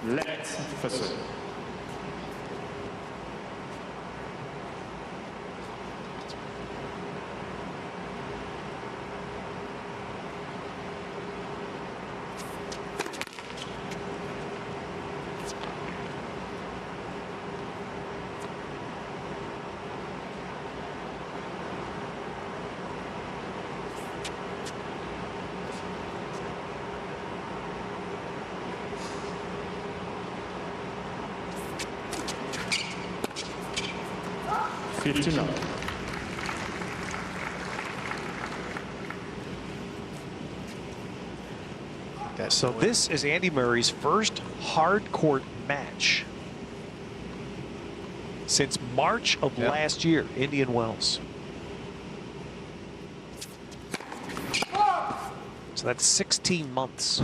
Lett forsøg. So this is Andy Murray's first hard court match since March of last year, Indian Wells. So that's 16 months.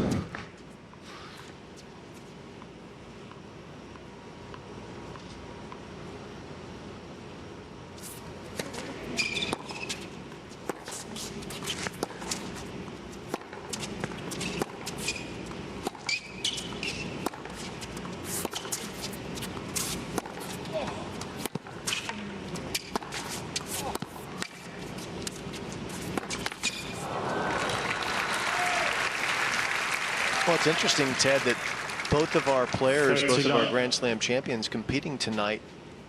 Well, it's interesting, Ted, that both of our players, both of our Grand Slam champions competing tonight,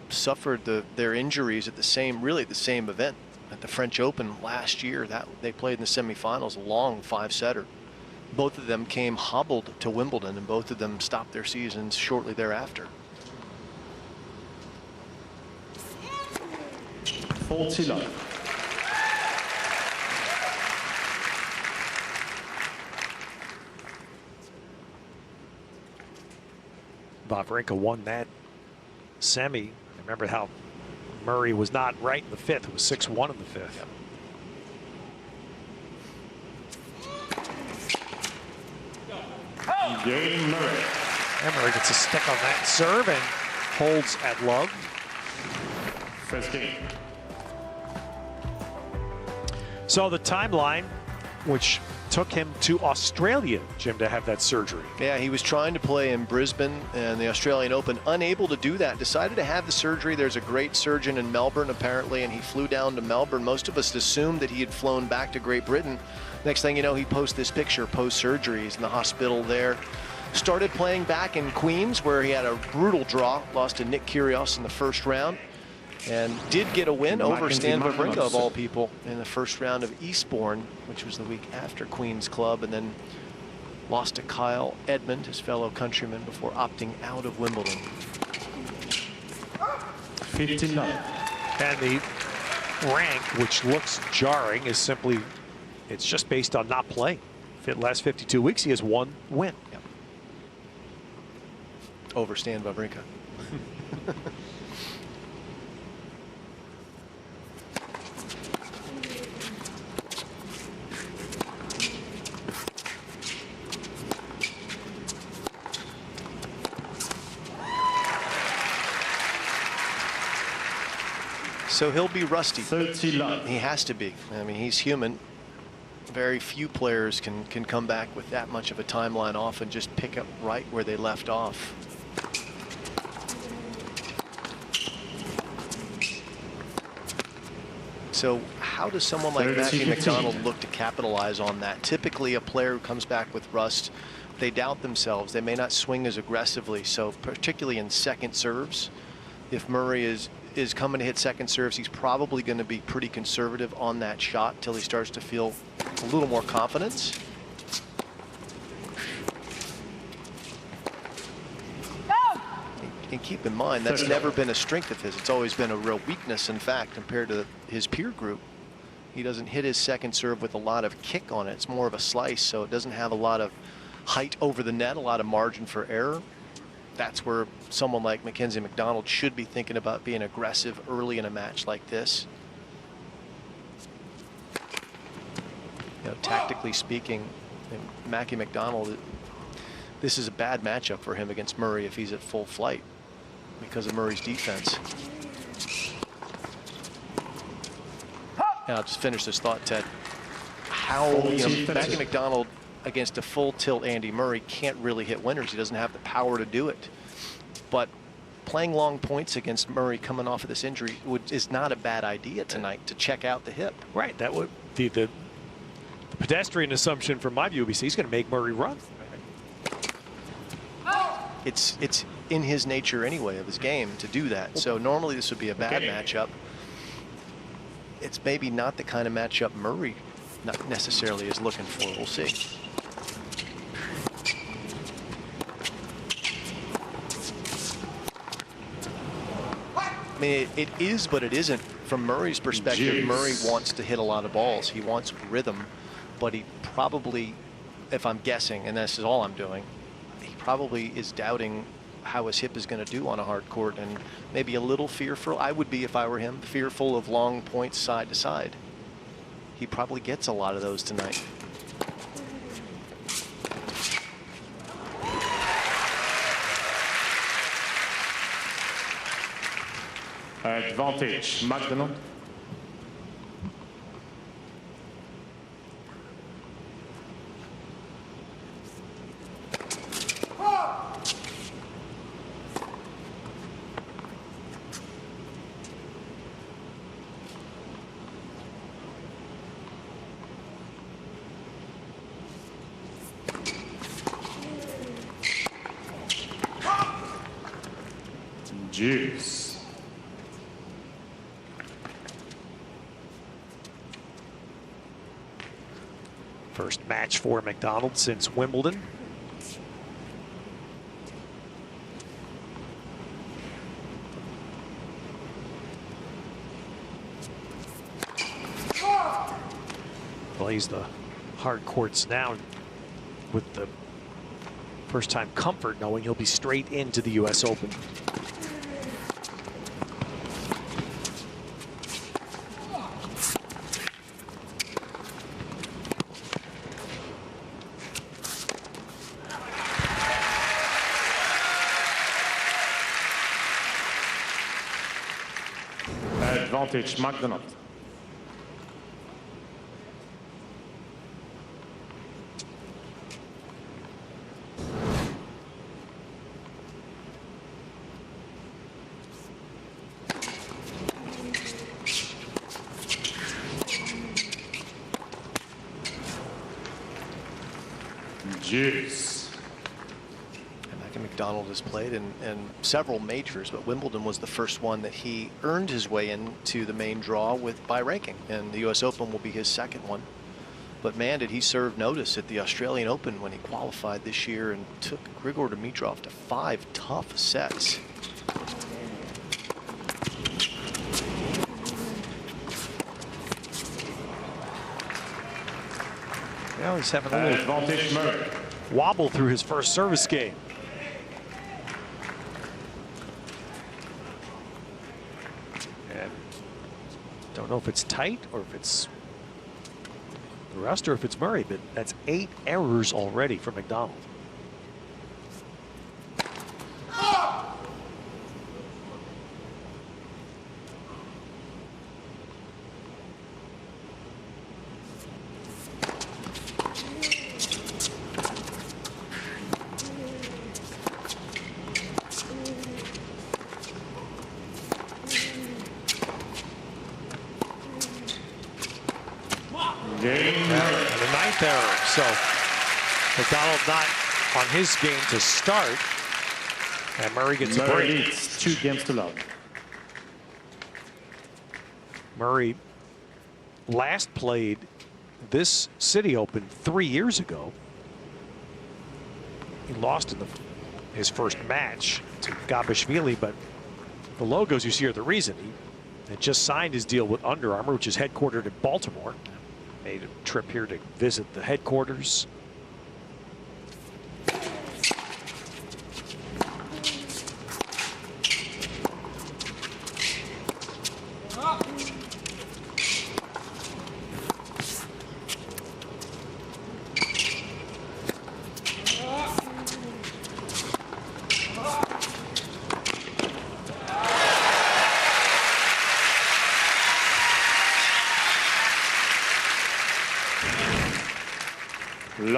suffered their injuries at the same event. At the French Open last year, that they played in the semifinals, a long 5-setter. Both of them came hobbled to Wimbledon, and both of them stopped their seasons shortly thereafter. 40 love. Wawrinka won that semi. Remember how Murray was not right in the fifth. It was 6-1 in the fifth. Game Murray. And Murray gets a stick on that serve and holds at love. First game. So the timeline, which took him to Australia, Jim, to have that surgery. Yeah, he was trying to play in Brisbane and the Australian Open, unable to do that. Decided to have the surgery. There's a great surgeon in Melbourne, apparently, and he flew down to Melbourne. Most of us assumed that he had flown back to Great Britain. Next thing you know, he posts this picture post-surgery. He's in the hospital there. Started playing back in Queens, where he had a brutal draw. Lost to Nick Kyrgios in the first round. And did get a win over Stan Wawrinka, of all people, in the first round of Eastbourne, which was the week after Queen's Club, and then lost to Kyle Edmund, his fellow countryman, before opting out of Wimbledon. 15 love. And the rank, which looks jarring, is simply, it's just based on not playing. For the last 52 weeks, he has one win. Yep. Over Stan Wawrinka. So he'll be rusty. 30 love. He has to be. I mean, he's human. Very few players can come back with that much of a timeline off and just pick up right where they left off. So how does someone like McDonald look to capitalize on that? Typically, a player who comes back with rust, they doubt themselves. They may not swing as aggressively. So particularly in second serves, if Murray is coming to hit second serves, he's probably going to be pretty conservative on that shot until he starts to feel a little more confidence. And keep in mind, that's never been a strength of his. It's always been a real weakness, in fact, compared to his peer group. He doesn't hit his second serve with a lot of kick on it. It's more of a slice, so it doesn't have a lot of height over the net, a lot of margin for error. That's where someone like Mckenzie McDonald should be thinking about being aggressive early in a match like this. You know, tactically speaking, Mackie McDonald, this is a bad matchup for him against Murray if he's at full flight because of Murray's defense. And I'll just finish this thought, Ted. How, Mackie McDonald against a full tilt Andy Murray can't really hit winners. He doesn't have the power to do it. But playing long points against Murray coming off of this injury is not a bad idea tonight to check out the hip. Right. That would the pedestrian assumption from my view would be he's going to make Murray run. It's in his nature anyway of his game to do that. So normally this would be a bad matchup. It's maybe not the kind of matchup Murray not necessarily is looking for. We'll see. I mean, it is, but it isn't. From Murray's perspective, Murray wants to hit a lot of balls. He wants rhythm, but he probably, if I'm guessing, and this is all I'm doing, he probably is doubting how his hip is going to do on a hard court, and maybe a little fearful. I would be if I were him, fearful of long points side to side. He probably gets a lot of those tonight. Advantage, McDonald. Juice. First match for McDonald since Wimbledon. Plays the hard courts now with the first time comfort knowing he'll be straight into the US Open. Advantage, McDonald. Juice. McDonald has played in several majors, but Wimbledon was the first one that he earned his way into the main draw by ranking, and the US Open will be his second one. But man, did he serve notice at the Australian Open when he qualified this year and took Grigor Dimitrov to 5 tough sets. Now he's having a little advantage Murray. Wobble through his first service game. And don't know if it's tight or if it's the rest or if it's Murray, but that's 8 errors already for McDonald. The 9th error. So McDonald not on his game to start. And Murray gets a break. Leads 2 games to love. Murray last played this City Open 3 years ago. He lost in his first match to Gabashvili, but the logos you see are the reason. He had just signed his deal with Under Armour, which is headquartered in Baltimore. Made a trip here to visit the headquarters.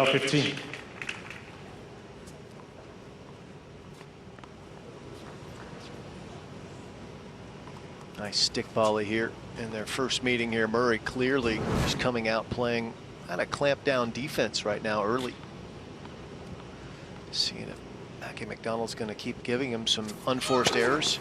Love 15. Nice stick volley here in their first meeting here. Murray clearly just coming out playing kind of clamp down defense right now early. Seeing if McDonald's going to keep giving him some unforced errors.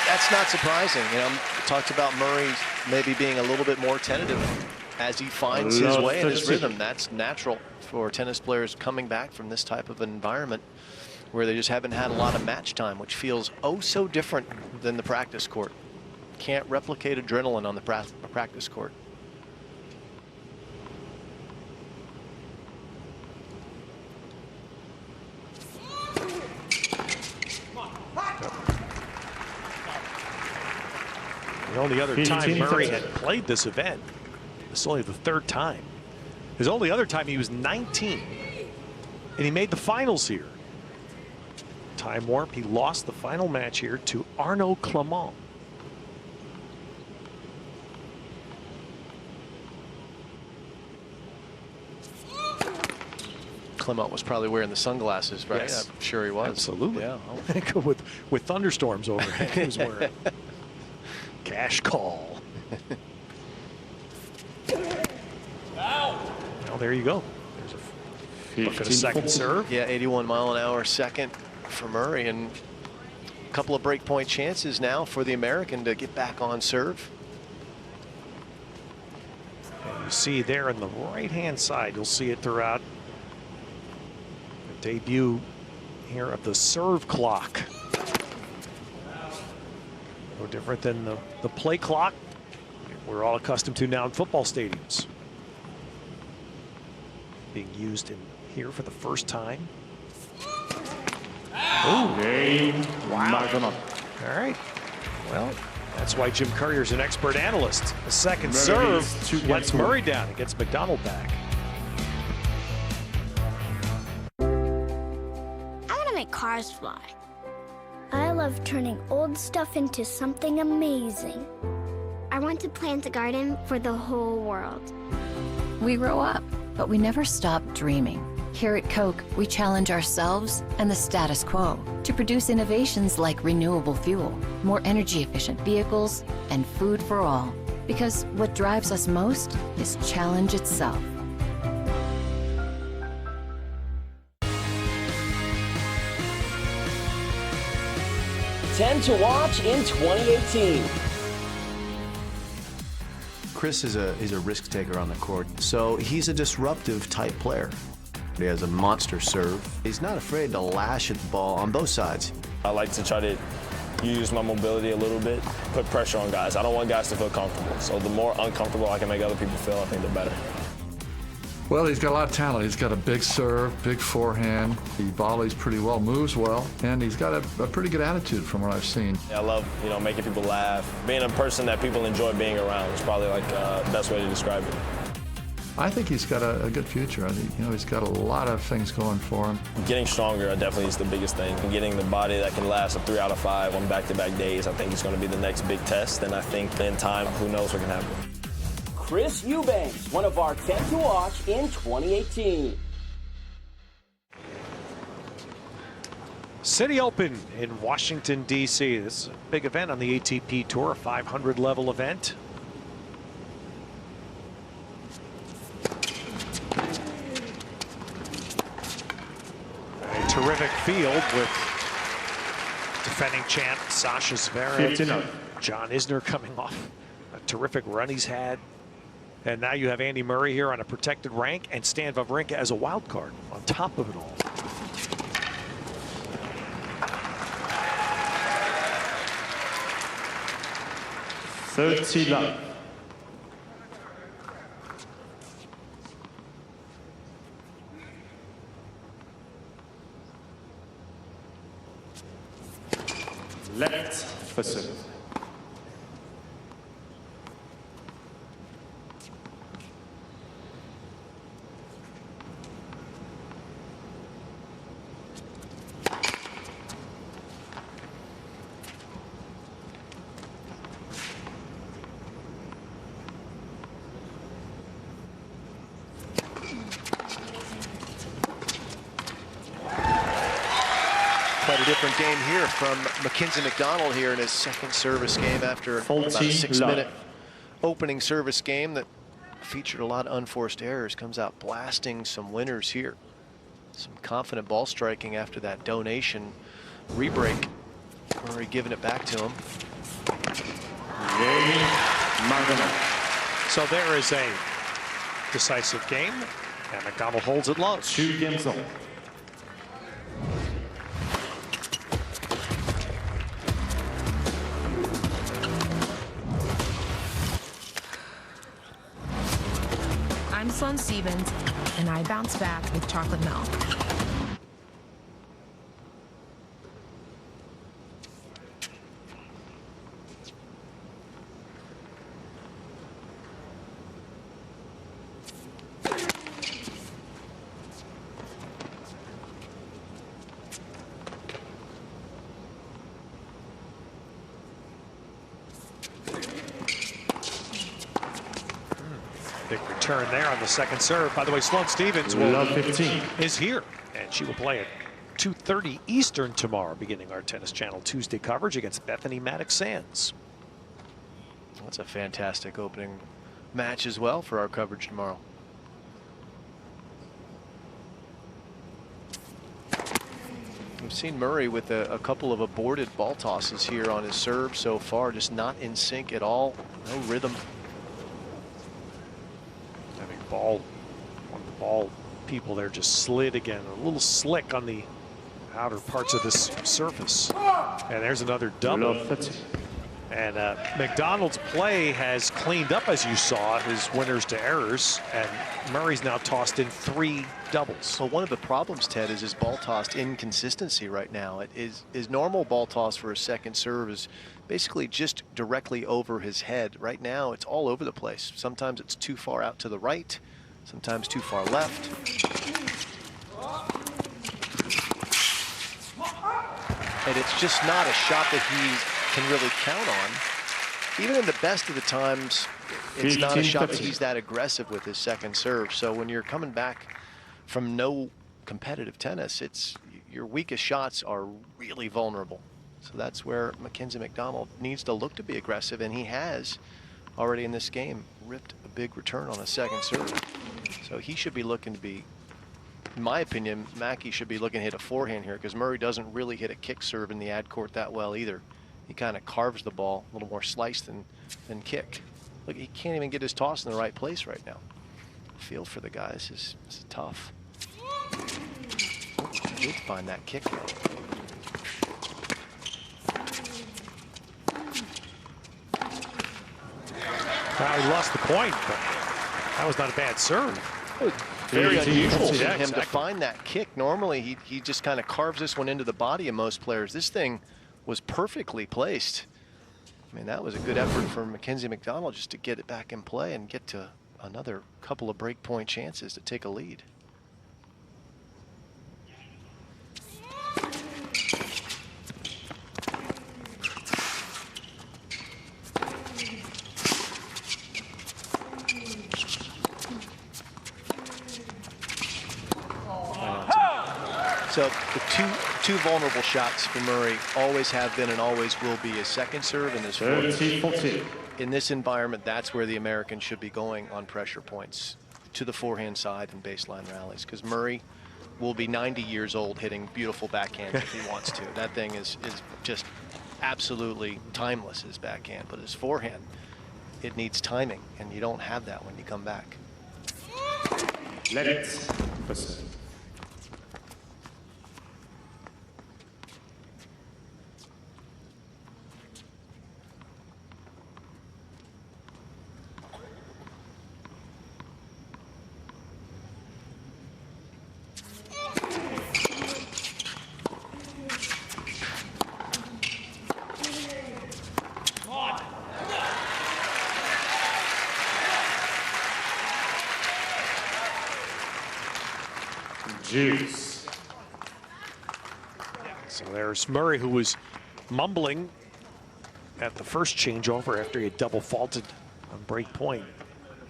That's not surprising. You know, talked about Murray maybe being a little bit more tentative as he finds his way and his rhythm. That's natural for tennis players coming back from this type of environment where they just haven't had a lot of match time, which feels oh so different than the practice court. Can't replicate adrenaline on the practice court. The only other time Murray had played this event, this is only the third time. His only other time he was 19, and he made the finals here. Time warp, he lost the final match here to Arnaud Clément. Clément was probably wearing the sunglasses, right? Yes. I'm sure he was. Absolutely. Yeah. with thunderstorms overhead, he was wearing. Cash call. Well, there you go. There's a look at a second serve. Yeah, 81-mile-an-hour second for Murray, and a couple of breakpoint chances now for the American to get back on serve. And you see there on the right-hand side, you'll see it throughout the debut here of the serve clock. No different than the play clock we're all accustomed to now in football stadiums. Being used in here for the first time. Oh, wow. All right. Well, that's why Jim Courier's an expert analyst. The second serve lets Murray down. It gets McDonald back. I want to make cars fly. I love turning old stuff into something amazing. I want to plant a garden for the whole world. We grow up, but we never stop dreaming. Here at Coke, we challenge ourselves and the status quo to produce innovations like renewable fuel, more energy-efficient vehicles, and food for all. Because what drives us most is challenge itself. 10 to watch in 2018. Chris is a risk taker on the court, so he's a disruptive type player. He has a monster serve. He's not afraid to lash at the ball on both sides. I like to try to use my mobility a little bit, put pressure on guys. I don't want guys to feel comfortable. So the more uncomfortable I can make other people feel, I think the better. Well, he's got a lot of talent. He's got a big serve, big forehand. He volleys pretty well, moves well, and he's got a pretty good attitude from what I've seen. I love, making people laugh. Being a person that people enjoy being around is probably like the best way to describe it. I think he's got a good future. I think, he's got a lot of things going for him. Getting stronger definitely is the biggest thing. Getting the body that can last a 3 out of 5 on back-to-back days, I think is going to be the next big test. And I think in time, who knows what can happen. Chris Eubanks, one of our 10 to watch in 2018. City Open in Washington, D.C. This is a big event on the ATP Tour, a 500 level event. A terrific field with defending champ Sasha Zverev. John Isner coming off a terrific run he's had. And now you have Andy Murray here on a protected rank and Stan Wawrinka as a wild card on top of it all. Love. Left for serve. Quite a different game here from Mckenzie McDonald here in his second service game after about a 6-minute opening service game that featured a lot of unforced errors. Comes out blasting some winners here. Some confident ball striking after that donation rebreak. Murray giving it back to him. So there is a decisive game, and McDonald holds it low. 2 games on. I'm Sloane Stevens, and I bounce back with chocolate milk. Big return there on the second serve. By the way, Sloane Stevens is here, and she will play at 2:30 Eastern tomorrow, beginning our Tennis Channel Tuesday coverage against Bethany Maddox-Sands. That's a fantastic opening match as well for our coverage tomorrow. We've seen Murray with a couple of aborted ball tosses here on his serve so far, just not in sync at all. No rhythm. Having one of the ball people there just slid again, a little slick on the outer parts of this surface. And there's another double. And McDonald's play has cleaned up, as you saw, his winners to errors, and Murray's now tossed in 3 doubles. Well, one of the problems, Ted, is his ball tossed inconsistency right now. His normal ball toss for a second serve is basically just directly over his head. Right now, it's all over the place. Sometimes it's too far out to the right, sometimes too far left. And it's just not a shot that he can really count on. Even in the best of the times, it's not a shot that he's that aggressive with his second serve. So when you're coming back from no competitive tennis, your weakest shots are really vulnerable. So that's where Mckenzie McDonald needs to look to be aggressive, and he has already in this game ripped a big return on a second serve. So he should be looking to be, in my opinion, Mackey should be looking to hit a forehand here, because Murray doesn't really hit a kick serve in the ad court that well either. He kind of carves the ball a little more slice than kick. Look, he can't even get his toss in the right place right now. Feel for the guy. This is tough. He did find that kick though. Well, he lost the point, but that was not a bad serve. Very unusual for him to find that kick. Normally, he just kind of carves this one into the body of most players. This thing was perfectly placed. I mean, that was a good effort for Mckenzie McDonald just to get it back in play and get to another couple of break point chances to take a lead. So the two vulnerable shots for Murray always have been and always will be his second serve and his forehand. In this environment, that's where the American should be going on pressure points, to the forehand side and baseline rallies, because Murray will be 90 years old hitting beautiful backhands if he wants to. That thing is just absolutely timeless, his backhand, but his forehand, it needs timing, and you don't have that when you come back. Let it proceed. Juice. So there's Murray, who was mumbling at the first changeover after he had double faulted on break point.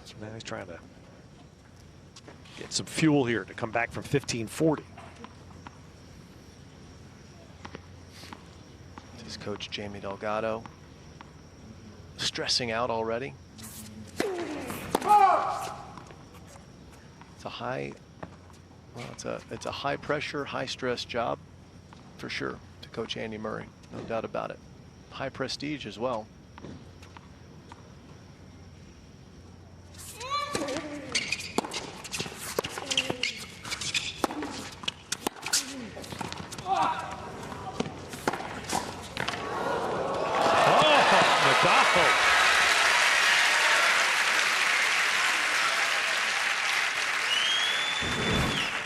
So now he's trying to get some fuel here to come back from 1540. His coach, Jamie Delgado, stressing out already. It's a high, well, it's a high pressure, high stress job for sure to coach Andy Murray, no doubt about it. High prestige as well.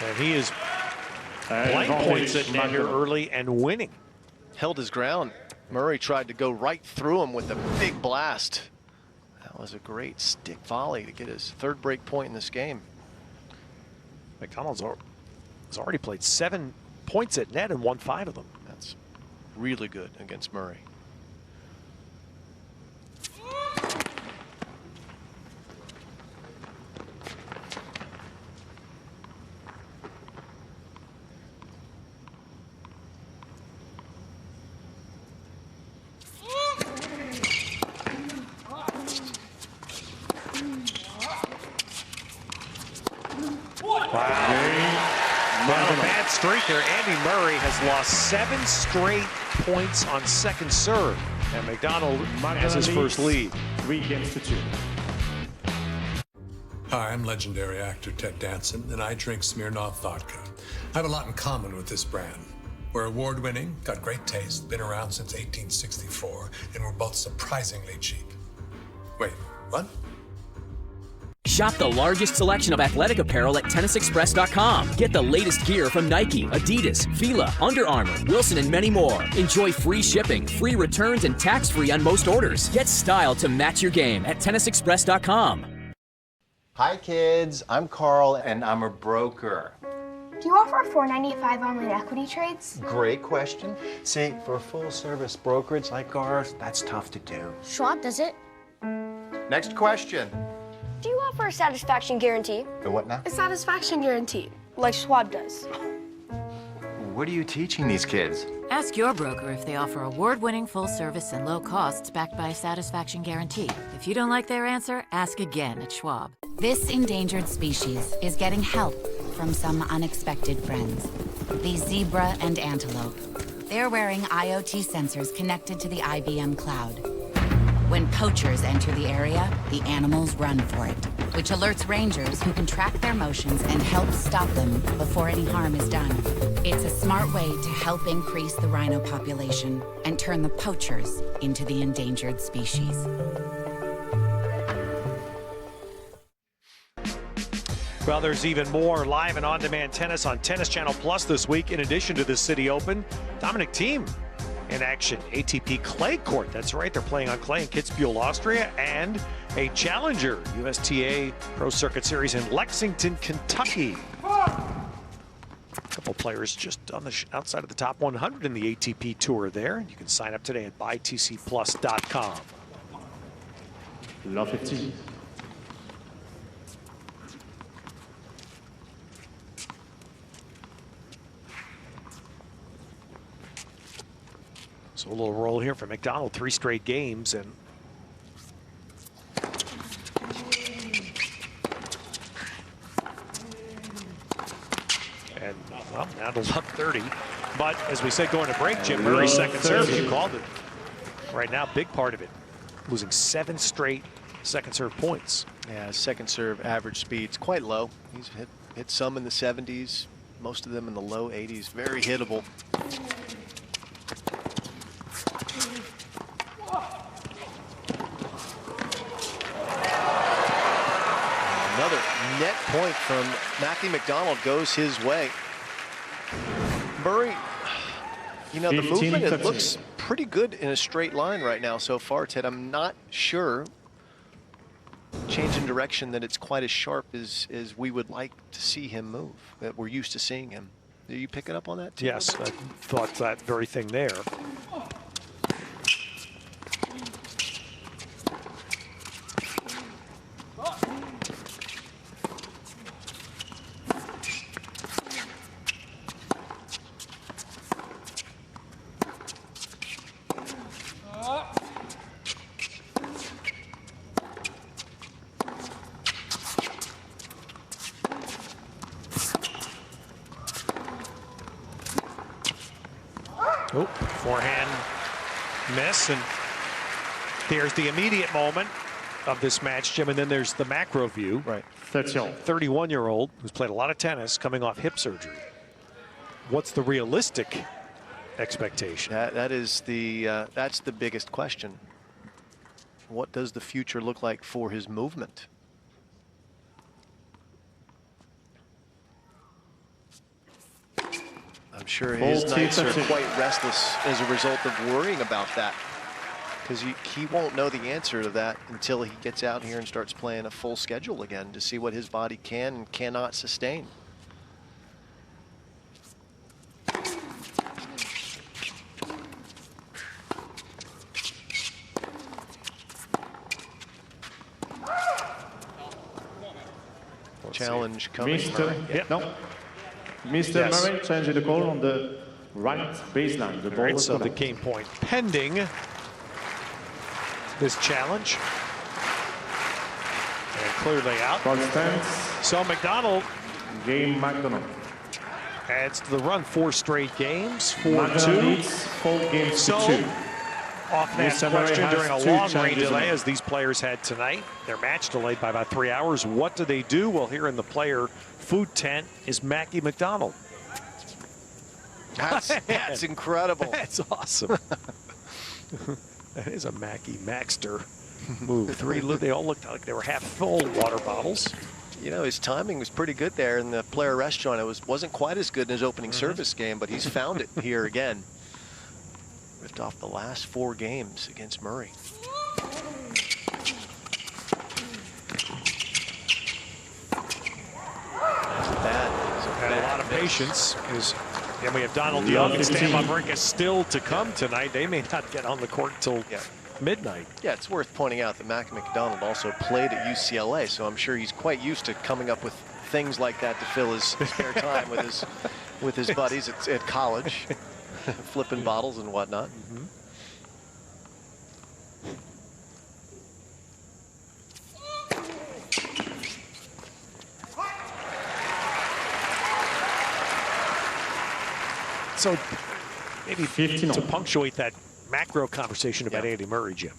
And he is blank points at net here early and winning. Held his ground. Murray tried to go right through him with a big blast. That was a great stick volley to get his third break point in this game. McDonald's has already played 7 points at net and won 5 of them. That's really good against Murray. Streak there. Andy Murray has lost 7 straight points on second serve, and McDonald has his first lead. 3-2. Hi, I'm legendary actor Ted Danson, and I drink Smirnoff vodka. I have a lot in common with this brand. We're award-winning, got great taste, been around since 1864, and we're both surprisingly cheap. Wait, what? Shop the largest selection of athletic apparel at tennisexpress.com. Get the latest gear from Nike, Adidas, Fila, Under Armour, Wilson, and many more. Enjoy free shipping, free returns, and tax-free on most orders. Get style to match your game at tennisexpress.com. Hi kids, I'm Carl and I'm a broker. Do you offer $4.95 online equity trades? Great question. See, for a full-service brokerage like ours, that's tough to do. Schwab does it. Next question. Do you offer a satisfaction guarantee? A what now? A satisfaction guarantee, like Schwab does. What are you teaching these kids? Ask your broker if they offer award-winning full service and low costs backed by a satisfaction guarantee. If you don't like their answer, ask again at Schwab. This endangered species is getting help from some unexpected friends. The zebra and antelope. They're wearing IoT sensors connected to the IBM cloud. When poachers enter the area, the animals run for it, which alerts rangers who can track their motions and help stop them before any harm is done. It's a smart way to help increase the rhino population and turn the poachers into the endangered species. Well, there's even more live and on-demand tennis on Tennis Channel Plus this week. In addition to the City Open, Dominic Thiem in action. ATP Clay Court. That's right. They're playing on clay in Kitzbühel, Austria, and a Challenger USTA Pro Circuit Series in Lexington, Kentucky. A couple players just on the outside of the top 100 in the ATP Tour there. You can sign up today at buytcplus.com. Love 15. So a little roll here for McDonald, 3 straight games, and well, now to luck 30. But as we said going to break, Jim Murray's second serve, you called it. Right now, big part of it, losing 7 straight second serve points. Yeah, second serve average speed's quite low. He's hit some in the 70s, most of them in the low 80s. Very hittable. Another net point from Matthew McDonald goes his way. Murray, you know, the movement, it looks pretty good in a straight line right now so far, Ted. I'm not sure, change in direction, that it's quite as sharp as we would like to see him move, that we're used to seeing him. Are you picking up on that too? Yes, I thought that very thing there. Forehand miss, and there's the immediate moment of this match, Jim, and then there's the macro view. Right. 31-year-old who's played a lot of tennis, coming off hip surgery. What's the realistic expectation? That's the biggest question. What does the future look like for his movement? I'm sure his nights are quite restless as a result of worrying about that, because he won't know the answer to that until he gets out here and starts playing a full schedule again to see what his body can and cannot sustain. Challenge coming. No. Mr. Murray changed the call on the right baseline. The ball was so the correct. game point pending this challenge. And clearly out. Ball stands. So McDonald. Game McDonald. Adds to the run 4 straight games. 4-2. McDonald needs 4 games to 2. Often asked Mr. Murray question during a has 2 long rain challenges delay, in. as these players had tonight. Their match delayed by about 3 hours. What do they do? Well, here in the player food tent is Mackie McDonald. That's incredible. That's awesome. That is a Mackie Maxter move. 3, they all looked like they were half full water bottles. You know, his timing was pretty good there in the player restaurant. It wasn't quite as good in his opening Mm-hmm. service game, but he's found it here again. Ripped off the last 4 games against Murray. And a lot of patience. And we have Donald Young and Stan Wawrinka still to come tonight. They may not get on the court till midnight. Yeah, it's worth pointing out that Mackie McDonald also played at UCLA, so I'm sure he's quite used to coming up with things like that to fill his spare time with his buddies at college, flipping bottles and whatnot. Mm-hmm. So maybe to punctuate that macro conversation about Andy Murray, Jim,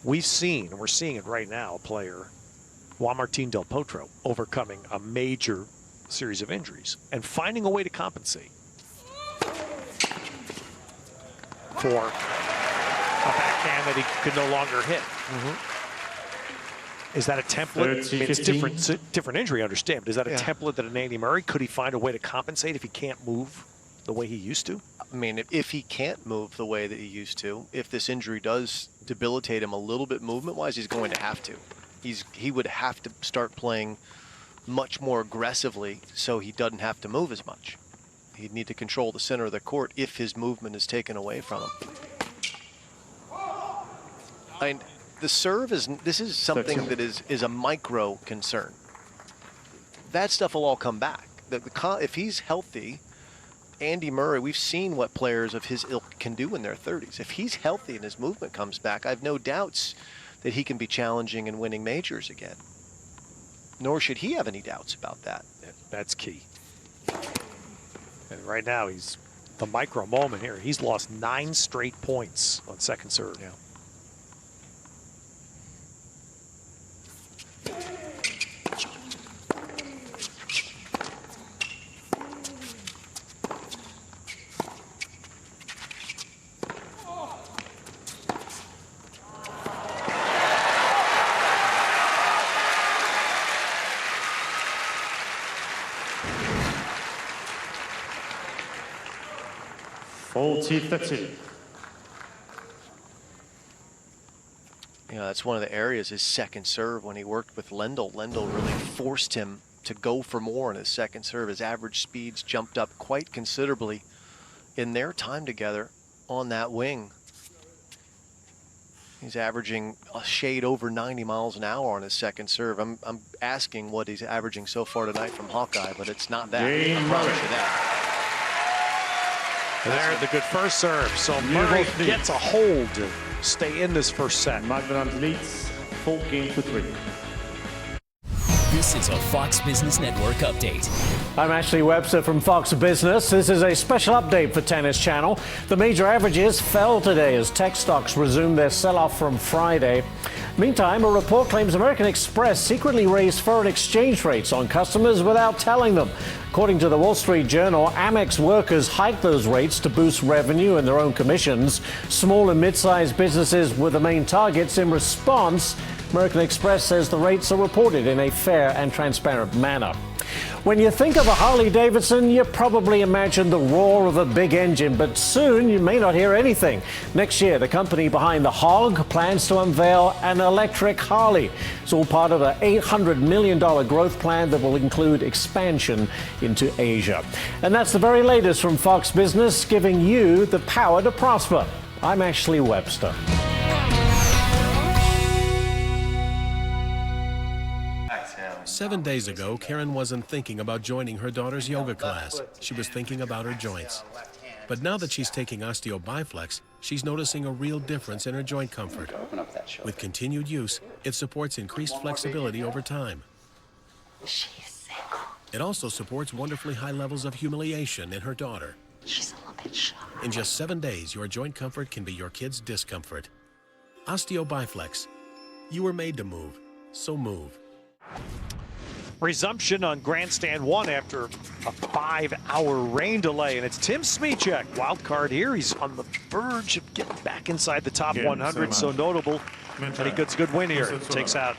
we've seen, and we're seeing it right now, a player, Juan Martín del Potro, overcoming a major series of injuries and finding a way to compensate for a backhand that he could no longer hit. Is that a template? I mean, it's different injury, I understand, but is that a template that an Andy Murray, could he find a way to compensate if he can't move the way he used to? I mean, if he can't move the way that he used to, if this injury does debilitate him a little bit movement-wise, he's going to have to. He would have to start playing much more aggressively so he doesn't have to move as much. He'd need to control the center of the court if his movement is taken away from him. I mean, the serve this is something that is a micro concern. That stuff will all come back. If he's healthy, Andy Murray, we've seen what players of his ilk can do in their 30s. If he's healthy and his movement comes back, I have no doubts that he can be challenging and winning majors again. Nor should he have any doubts about that. That's key. And right now, he's the micro moment here. He's lost 9 straight points on second serve. Yeah. You know, that's one of the areas, his second serve, when he worked with Lendl. Lendl really forced him to go for more in his second serve. His average speeds jumped up quite considerably in their time together on that wing. He's averaging a shade over 90 miles an hour on his second serve. I'm asking what he's averaging so far tonight from Hawkeye, but it's not that. I promise you that. There, the good first serve. So Murray gets a hold to stay in this first set. McDonald leads 4 games to 3. This is a Fox Business Network update. I'm Ashley Webster from Fox Business. This is a special update for Tennis Channel. The major averages fell today as tech stocks resumed their sell-off from Friday. Meantime, a report claims American Express secretly raised foreign exchange rates on customers without telling them. According to the Wall Street Journal, Amex workers hiked those rates to boost revenue and their own commissions. Small and mid-sized businesses were the main targets. In response, American Express says the rates are reported in a fair and transparent manner. When you think of a Harley-Davidson, you probably imagine the roar of a big engine, but soon you may not hear anything. Next year, the company behind the Hog plans to unveil an electric Harley. It's all part of an $800 million growth plan that will include expansion into Asia. And that's the very latest from Fox Business, giving you the power to prosper. I'm Ashley Webster. Seven days ago, Karen wasn't thinking about joining her daughter's yoga class. She was thinking about her joints. But now that she's taking Osteo Biflex, she's noticing a real difference in her joint comfort. With continued use, it supports increased flexibility over time. It also supports wonderfully high levels of humiliation in her daughter. She's a little bit shy. In just 7 days, your joint comfort can be your kid's discomfort. Osteo Biflex. You were made to move, so move. Resumption on Grandstand 1 after a 5-hour rain delay, and it's Tim Smyczek, wild card here. He's on the verge of getting back inside the top 100, so notable. And he gets a good win here. Takes out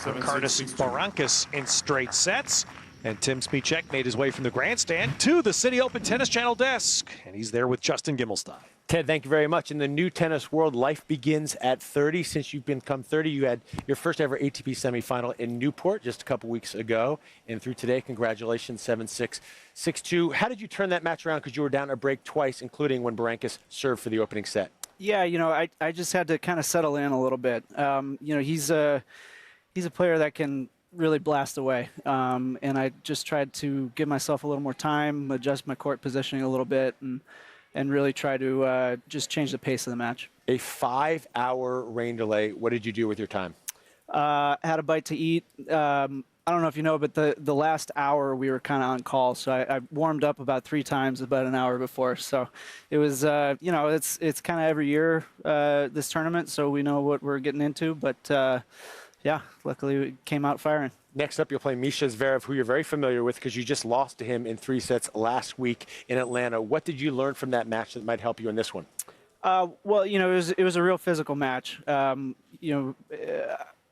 Ricardas Barrancas in straight sets. And Tim Smyczek made his way from the Grandstand to the City Open Tennis Channel desk, and he's there with Justin Gimelstein. Ted, thank you very much. In the new tennis world, life begins at 30. Since you've become 30, you had your first ever ATP semifinal in Newport just a couple weeks ago. And through today, congratulations, 7-6, 6-2. How did you turn that match around? Because you were down a break twice, including when Barrancas served for the opening set. Yeah, you know, I just had to kind of settle in a little bit. You know, he's a player that can really blast away. And I just tried to give myself a little more time, adjust my court positioning a little bit, and really try to just change the pace of the match. A 5-hour rain delay. What did you do with your time? Had a bite to eat. I don't know if you know, but the last hour we were kind of on call, so I warmed up about 3 times about an hour before. So it was, you know, it's kind of every year this tournament, so we know what we're getting into. But yeah, luckily it came out firing. Next up, you'll play Misha Zverev, who you're very familiar with because you just lost to him in 3 sets last week in Atlanta. What did you learn from that match that might help you in this one? Well, you know, it was a real physical match. You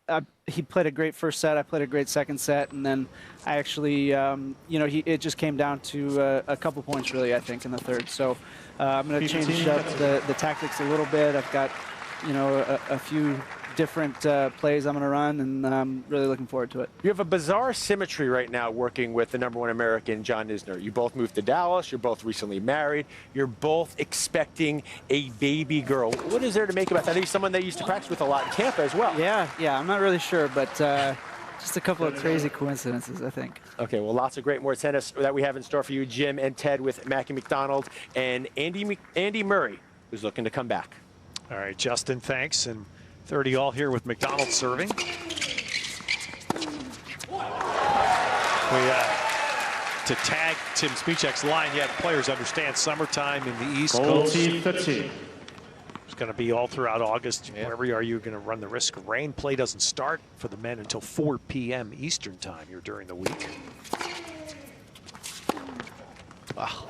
know, he played a great first set. I played a great second set, and then I actually, you know, it just came down to a couple points really, I think, in the third. So I'm going to change up the tactics a little bit. I've got, you know, a few different plays I'm going to run, and I'm really looking forward to it. You have a bizarre symmetry right now working with the #1 American, John Isner. You both moved to Dallas. You're both recently married. You're both expecting a baby girl. What is there to make about that? I think he's someone that you used to practice with a lot in Tampa as well. Yeah, I'm not really sure, but just a couple of crazy coincidences, I think. Okay, well, lots of great more tennis that we have in store for you, Jim and Ted, with Mackie McDonald and Andy Murray, who's looking to come back. All right, Justin, thanks. And 30 all here with McDonald serving. To tag Tim Smyczek's line, yeah, the players understand summertime in the East Coast. It's going to be all throughout August. Yeah. Wherever you are, you're going to run the risk of rain. Play doesn't start for the men until 4 p.m. Eastern time here during the week. Wow.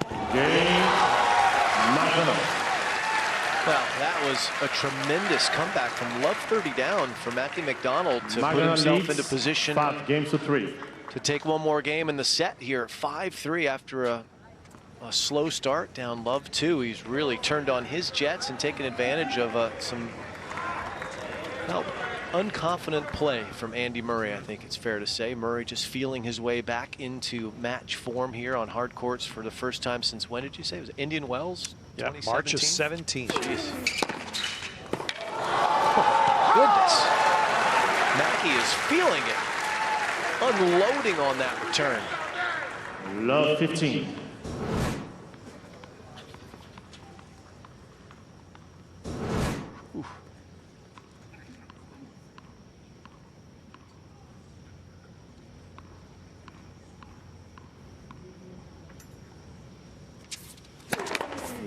Well, that was a tremendous comeback from love 30 down for Mackie McDonald to put himself into position 5 games to 3 to take one more game in the set here. 5-3 after a slow start down love 2. He's really turned on his jets and taken advantage of some unconfident play from Andy Murray, I think it's fair to say. Murray just feeling his way back into match form here on hard courts for the first time since, when did you say? Was it Indian Wells? Yeah, March of 17. Jeez. Oh, goodness. Mackie is feeling it. Unloading on that return. Love 15.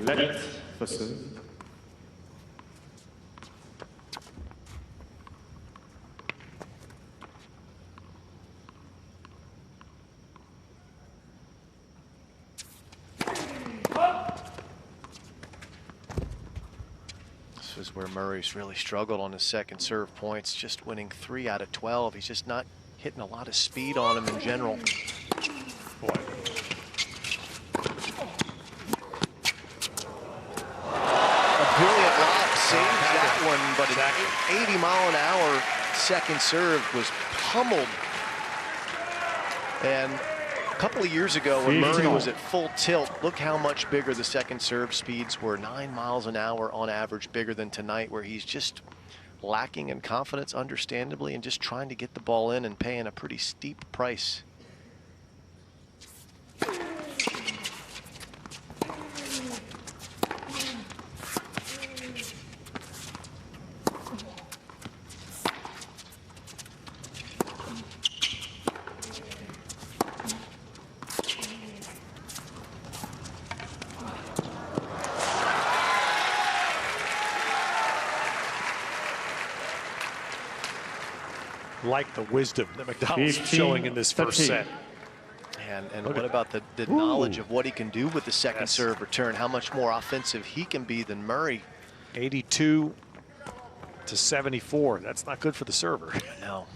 left for serve. This is where Murray's really struggled on his second serve points, just winning 3 out of 12. He's just not hitting a lot of speed on him in general. Boy. A brilliant lob saves that one, but an 80-mile-an-hour second serve was pummeled. And a couple of years ago when Murray was at full tilt, look how much bigger the second serve speeds were. 9 miles an hour on average, bigger than tonight, where he's just lacking in confidence, understandably, and just trying to get the ball in and paying a pretty steep price. Like the wisdom that McDonald's showing in this first set. And what about the knowledge of what he can do with the second serve return, how much more offensive he can be than Murray. 82 to 74. That's not good for the server. No.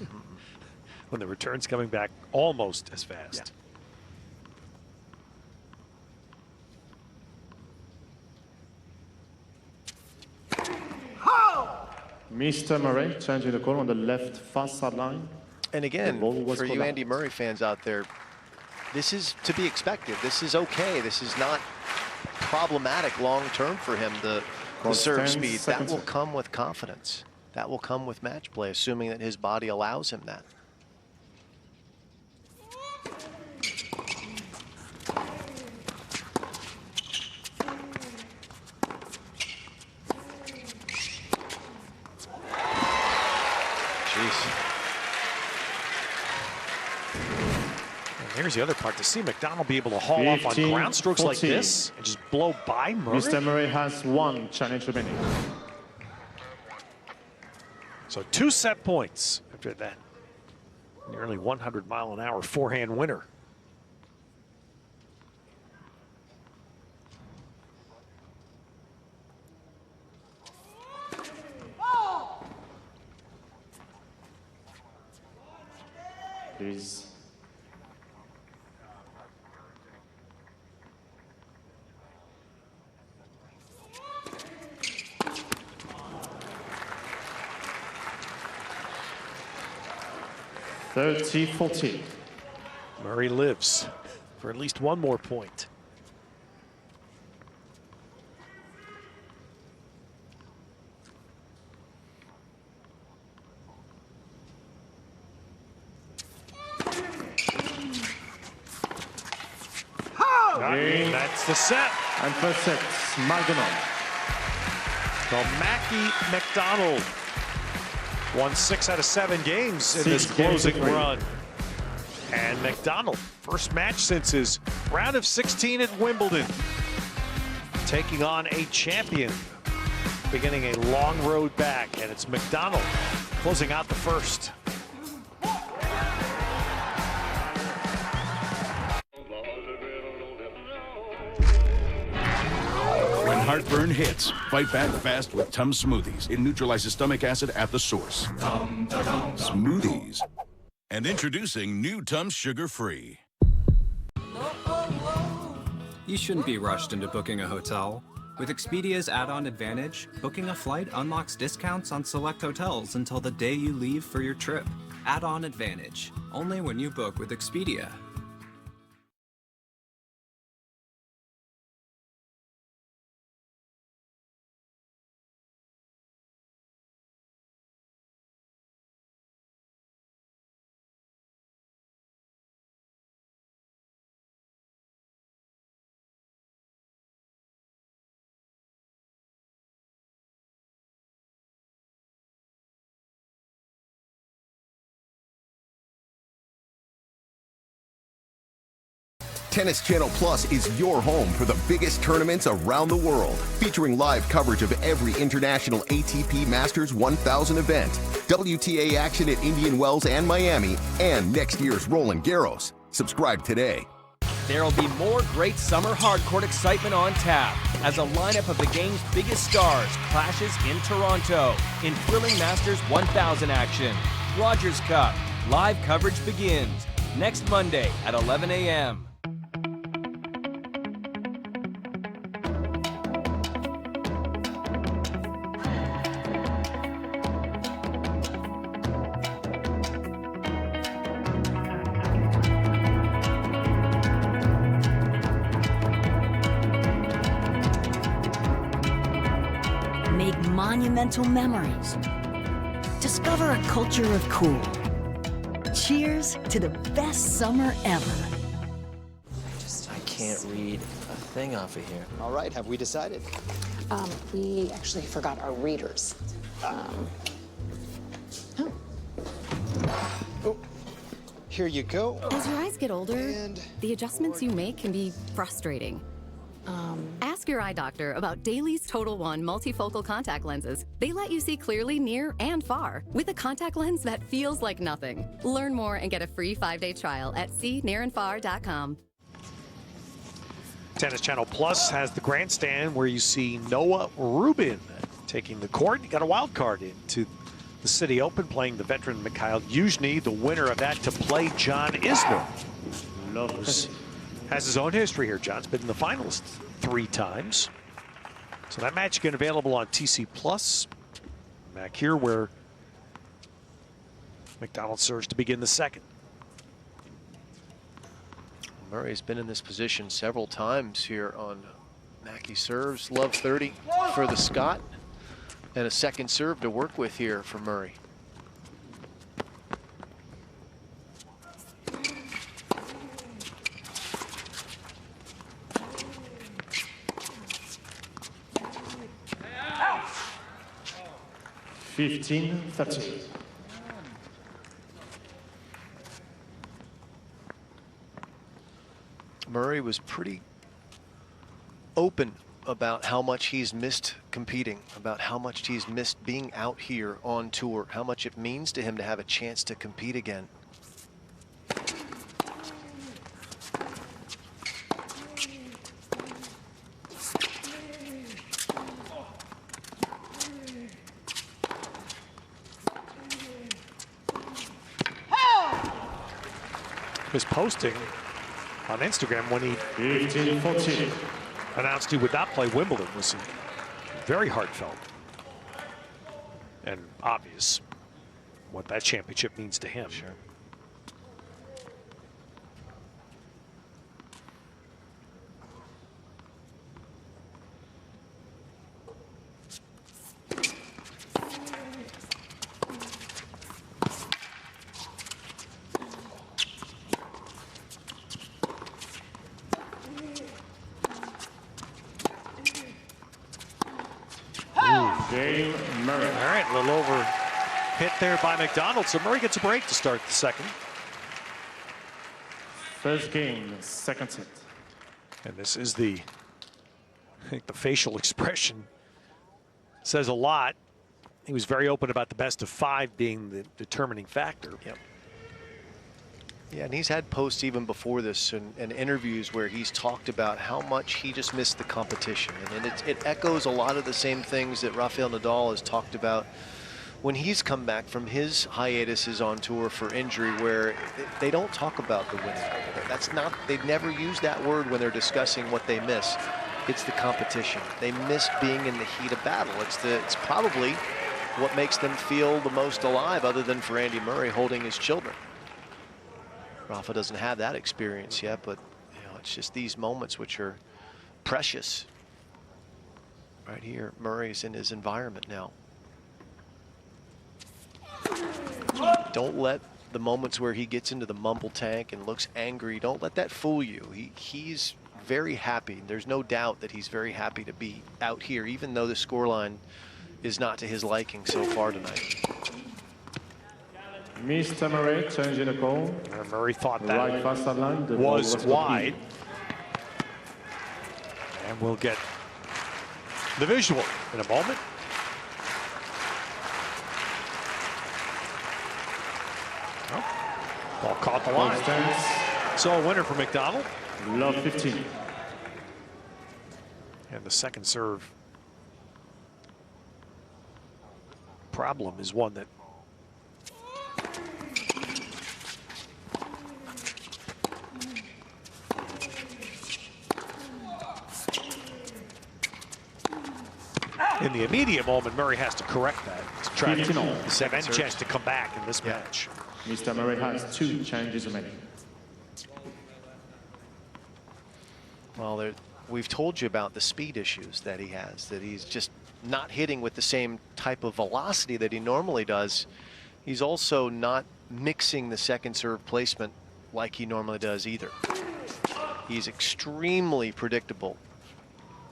When the return's coming back almost as fast. Mr. Murray changing the call on the left fast sideline. And again, for you Andy Murray fans out there, this is to be expected. This is okay. This is not problematic long term for him, the serve speed. That will come with confidence. That will come with match play, assuming that his body allows him that. Here's the other part, to see McDonald be able to haul off on ground strokes like this and just blow by Murray. Mr. Murray has 1 challenge remaining. So 2 set points after that nearly 100-mile-an-hour forehand winner. Please. (30-14). Murray lives for at least 1 more point. That's the set. And first set, McDonald. So McDonald won 6 out of 7 games in this closing run. And McDonald, first match since his round of 16 at Wimbledon, taking on a champion, beginning a long road back. And it's McDonald closing out the first. When heartburn hits, fight back fast with Tums Smoothies. It neutralizes stomach acid at the source. Smoothies. And introducing new Tums Sugar Free. You shouldn't be rushed into booking a hotel. With Expedia's add-on advantage, booking a flight unlocks discounts on select hotels until the day you leave for your trip. Add-on advantage, only when you book with Expedia. Tennis Channel Plus is your home for the biggest tournaments around the world, featuring live coverage of every international ATP Masters 1000 event, WTA action at Indian Wells and Miami, and next year's Roland Garros. Subscribe today. There'll be more great summer hardcourt excitement on tap as a lineup of the game's biggest stars clashes in Toronto in thrilling Masters 1000 action. Rogers Cup. Live coverage begins next Monday at 11 a.m. Make monumental memories. Discover a culture of cool. Cheers to the best summer ever. I can't read a thing off of here. All right, have we decided? We actually forgot our readers. Here you go. As your eyes get older, the adjustments you make can be frustrating. Ask your eye doctor about Dailies Total One multifocal contact lenses. They let you see clearly near and far with a contact lens that feels like nothing. Learn more and get a free 5-day trial at seenearandfar.com. Tennis Channel Plus has the grandstand where you see Noah Rubin taking the court. He got a wild card into the City Open, playing the veteran Mikhail Yuzhny, the winner of that, to play John Isner. Knows, has his own history here. John's been in the finals 3 times. So that match again available on TC Plus. Back here where McDonald serves to begin the second. Murray's been in this position several times here on Mackey serves. Love 30 for the Scot. And a second serve to work with here for Murray. Wow. 15-13. Murray was pretty open about how much he's missed competing, about how much he's missed being out here on tour, how much it means to him to have a chance to compete again. His posting on Instagram when he 15-14. announced he would not play Wimbledon was very heartfelt and obvious what that championship means to him. Sure. Game Murray. All right, a little over hit there by McDonald. So Murray gets a break to start the second. First game, second set. And this is I think the facial expression says a lot. He was very open about the best of 5 being the determining factor. Yep. Yeah, and he's had posts even before this and interviews where he's talked about how much he just missed the competition. And it echoes a lot of the same things that Rafael Nadal has talked about when he's come back from his hiatuses on tour for injury, where they don't talk about the winning. That's not, they never use that word when they're discussing what they miss. It's the competition. They miss being in the heat of battle. It's probably what makes them feel the most alive, other than for Andy Murray holding his children. Rafa doesn't have that experience yet, but it's just these moments which are precious. Right here, Murray's in his environment now. Don't let the moments where he gets into the mumble tank and looks angry, don't let that fool you. He's very happy. There's no doubt that he's very happy to be out here, even though the scoreline is not to his liking so far tonight. Mr. Murray changing the call. Murray thought that right fast line, was wide. We'll get the visual in a moment. Oh, ball caught the line. So a winner for McDonald. Love 15. And the second serve problem is one that in the immediate moment, Murray has to correct that to try to have any chance to come back in this match. Mr. Murray has 2 changes remaining. Well, we've told you about the speed issues that he has, that he's just not hitting with the same type of velocity that he normally does. He's also not mixing the second serve placement like he normally does either. He's extremely predictable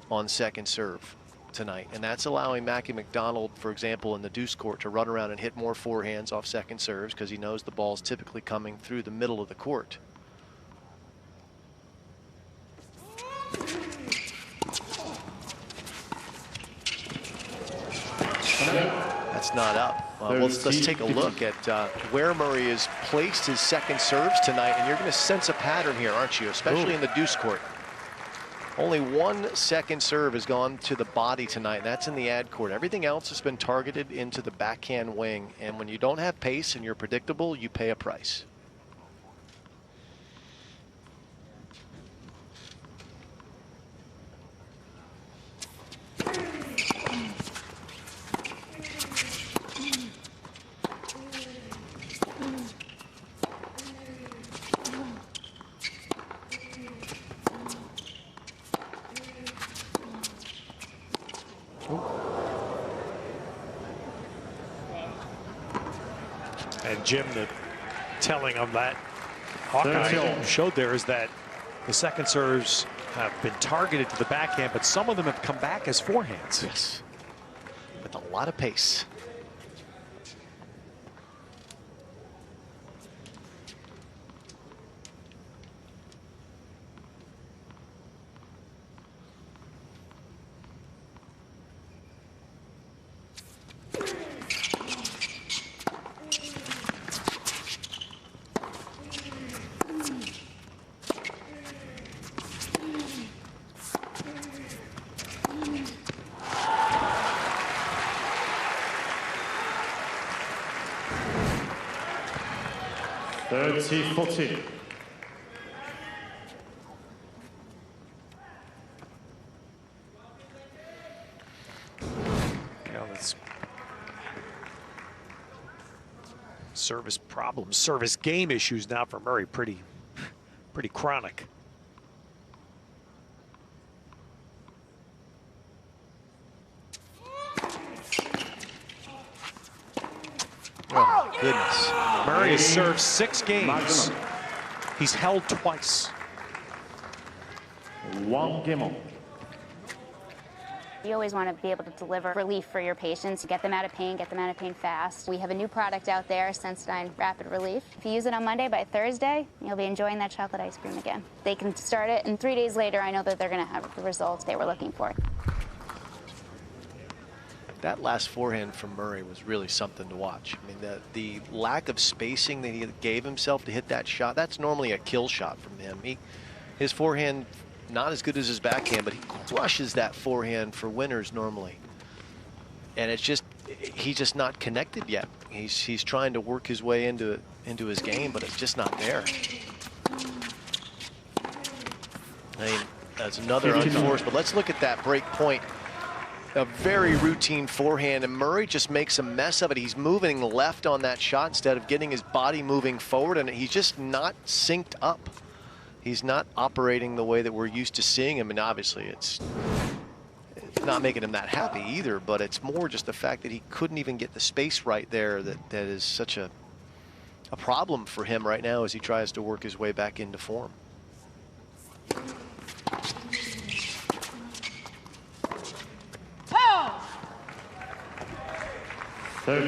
on second serve tonight, and that's allowing Mackie McDonald, for example, in the deuce court, to run around and hit more forehands off second serves because he knows the ball's typically coming through the middle of the court. That's not up. Let's take a look at where Murray has placed his second serves tonight, and you're going to sense a pattern here, aren't you? Especially in the deuce court. Only 1 second serve has gone to the body tonight, and that's in the ad court. Everything else has been targeted into the backhand wing, and when you don't have pace and you're predictable, you pay a price. And Jim, the telling on that Hawkeye showed there is that the second serves have been targeted to the backhand, but some of them have come back as forehands. Yes, with a lot of pace. $30-14. Now that's service problems, service game issues now for Murray. Pretty chronic. Oh, goodness. Murray has served 6 games. He's held twice. 1 game on. You always want to be able to deliver relief for your patients, get them out of pain fast. We have a new product out there, Sensodyne Rapid Relief. If you use it on Monday, by Thursday, you'll be enjoying that chocolate ice cream again. They can start it, and 3 days later, I know that they're going to have the results they were looking for. That last forehand from Murray was really something to watch. I mean, the lack of spacing that he gave himself to hit that shot, that's normally a kill shot from him. His forehand, not as good as his backhand, but he crushes that forehand for winners normally. And it's just, he's just not connected yet. He's trying to work his way into his game, but it's just not there. I mean, that's another unforced, but let's look at that break point. A very routine forehand, and Murray just makes a mess of it. He's moving left on that shot instead of getting his body moving forward, and he's just not synced up. He's not operating the way that we're used to seeing him, and obviously it's not making him that happy either, but it's more just the fact that he couldn't even get the space right there that is such a problem for him right now as he tries to work his way back into form. Well,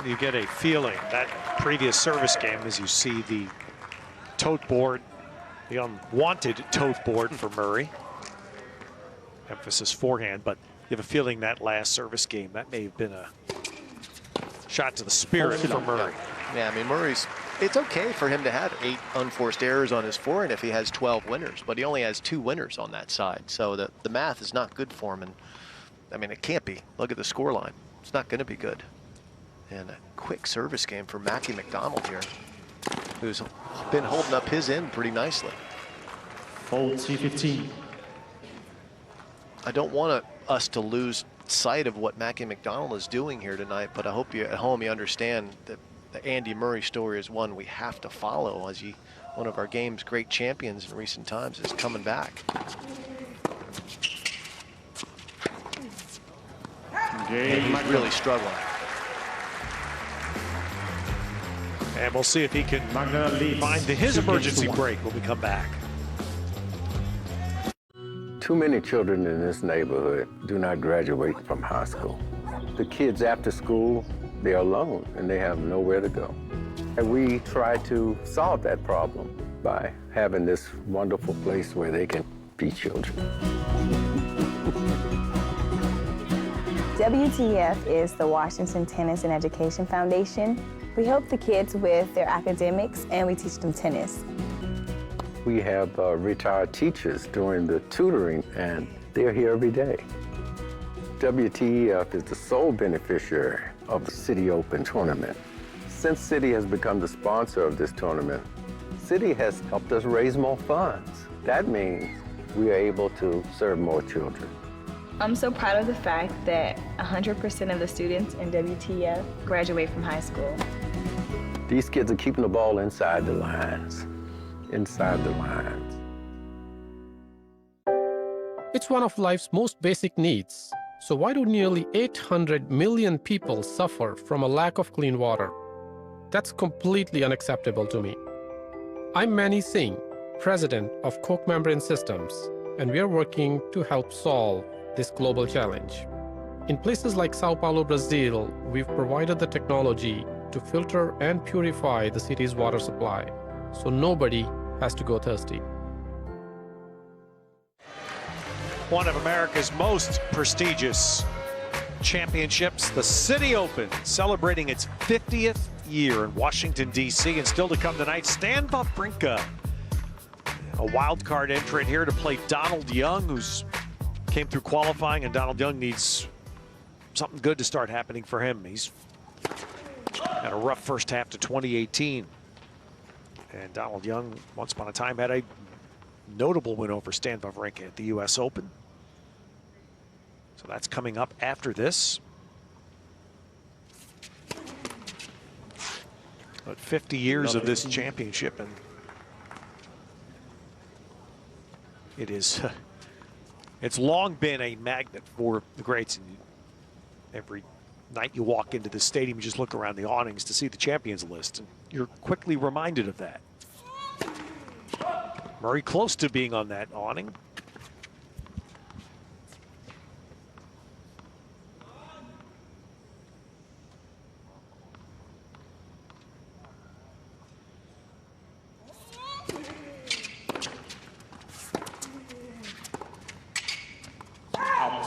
you get a feeling that previous service game as you see the tote board The unwanted tote board for Murray. Emphasis forehand, but you have a feeling that last service game, that may have been a shot to the spirit for Murray. Yeah, I mean, it's okay for him to have 8 unforced errors on his forehand if he has 12 winners, but he only has 2 winners on that side. So the math is not good for him. And I mean, it can't be. Look at the score line. It's not going to be good. And a quick service game for Mackie McDonald here, who's been holding up his end pretty nicely. 40-15. I don't want us to lose sight of what Mackie McDonald is doing here tonight, but I hope you at home you understand that the Andy Murray story is one we have to follow, as one of our game's great champions in recent times is coming back. He's really struggling. And we'll see if he can find his emergency break when we come back. Too many children in this neighborhood do not graduate from high school. The kids after school, they're alone and they have nowhere to go. And we try to solve that problem by having this wonderful place where they can be children. WTF is the Washington Tennis and Education Foundation. We help the kids with their academics and we teach them tennis. We have retired teachers doing the tutoring, and they're here every day. WTF is the sole beneficiary of the City Open tournament. Since City has become the sponsor of this tournament, City has helped us raise more funds. That means we are able to serve more children. I'm so proud of the fact that 100% of the students in WTF graduate from high school. These kids are keeping the ball inside the lines. Inside the lines. It's one of life's most basic needs. So why do nearly 800 million people suffer from a lack of clean water? That's completely unacceptable to me. I'm Manny Singh, president of Coke Membrane Systems, and we are working to help solve this global challenge. In places like Sao Paulo, Brazil, we've provided the technology to filter and purify the city's water supply, so nobody has to go thirsty. One of America's most prestigious championships, the City Open, celebrating its 50th year in Washington, D.C. And still to come tonight, Stan Wawrinka, a wild card entrant here to play Donald Young, who's came through qualifying, and Donald Young needs something good to start happening for him. He's had a rough first half to 2018. And Donald Young, once upon a time, had a notable win over Stan Wawrinka at the U.S. Open. So that's coming up after this. But 50 years of this championship, and it is, it's long been a magnet for the greats. And every night you walk into the stadium, you just look around the awnings to see the champions list, and you're quickly reminded of that. Murray close to being on that awning. Out.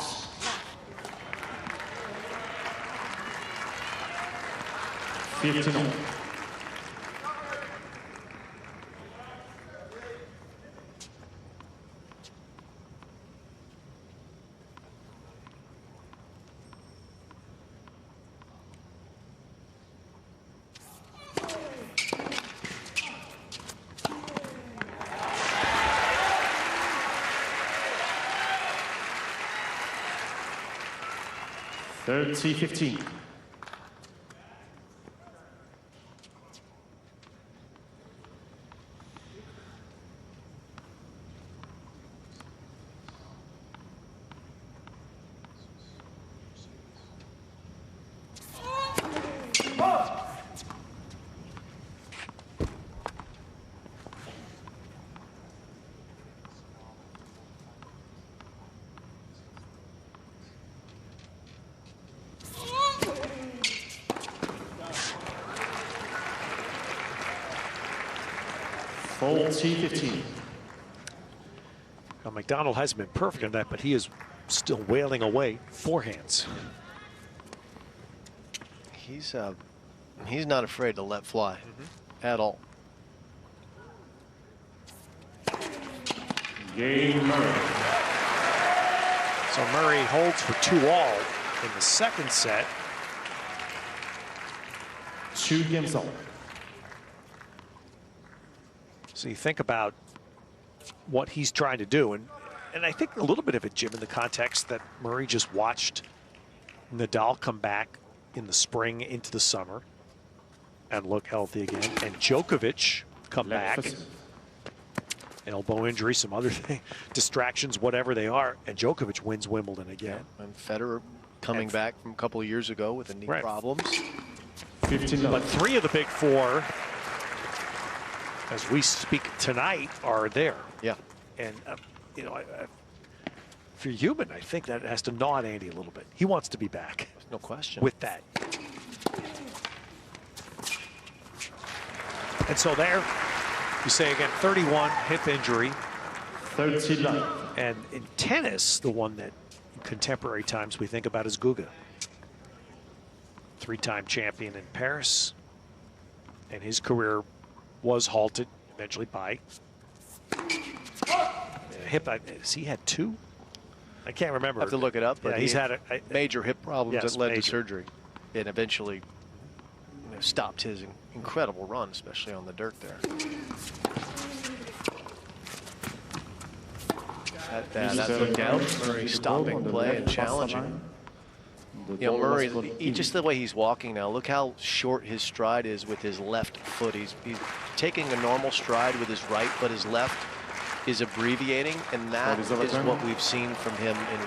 15. $30-15. $40-15. McDonald hasn't been perfect in that, but he is still wailing away forehands. He's not afraid to let fly at all. Game Murray. So Murray holds for 2-all in the second set. 2 games all. So you think about what he's trying to do, and I think a little bit of it, Jim, in the context that Murray just watched Nadal come back in the spring into the summer and look healthy again, and Djokovic come back, elbow injury, some other thing, distractions, whatever they are, and Djokovic wins Wimbledon again. And Federer coming back from a couple of years ago with the knee problems. 15. But 3 of the big 4, as we speak tonight, are there. Yeah. And, you know, if you're human, I think that has to gnaw at Andy a little bit. He wants to be back. No question. With that. And so there, you say again, 31, hip injury. 39. And in tennis, the one that in contemporary times we think about is Guga. 3-time champion in Paris. And his career was halted eventually by hip. Has he had 2? I can't remember. I have to look it up, but yeah, he's had a major hip problems yes, that led major. to surgery, and eventually stopped his incredible run, especially on the dirt there. That look down, Murray stopping play and challenging. You know, Murray, just the way he's walking now, look how short his stride is with his left foot. He's taking a normal stride with his right, but his left is abbreviating, and that is what we've seen from him in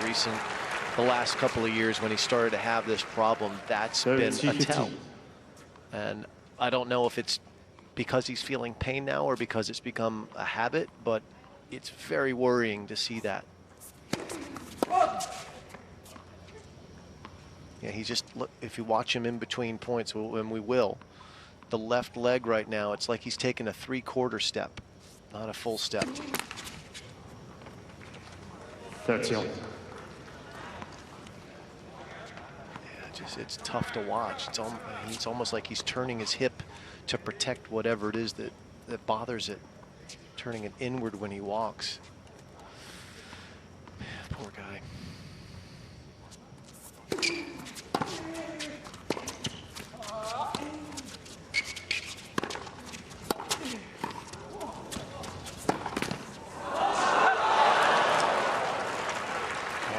the last couple of years when he started to have this problem. That's been a tell. And I don't know if it's because he's feeling pain now or because it's become a habit, but it's very worrying to see that. Yeah, he just, look, if you watch him in between points, and we will, the left leg right now, it's like he's taking a 3/4 step, not a full step. 30. Yeah, it's tough to watch. It's almost like he's turning his hip to protect whatever it is that bothers it, turning it inward when he walks. Poor guy.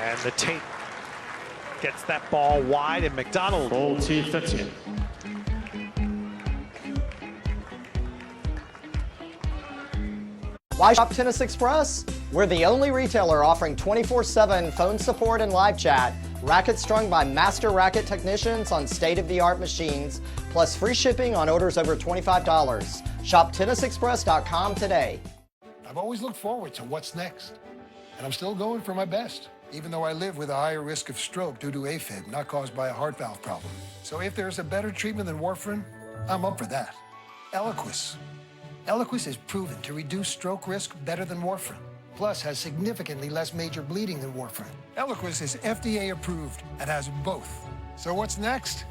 And the tape gets that ball wide, and McDonald. 40-30. Why shop Tennis Express? We're the only retailer offering 24/7 phone support and live chat, rackets strung by master racket technicians on state-of-the-art machines, plus free shipping on orders over $25. Shop tennisexpress.com today. I've always looked forward to what's next, and I'm still going for my best, even though I live with a higher risk of stroke due to AFib, not caused by a heart valve problem. So if there's a better treatment than warfarin, I'm up for that. Eliquis. Eliquis is proven to reduce stroke risk better than warfarin, plus has significantly less major bleeding than warfarin. Eliquis is FDA approved and has both. So what's next?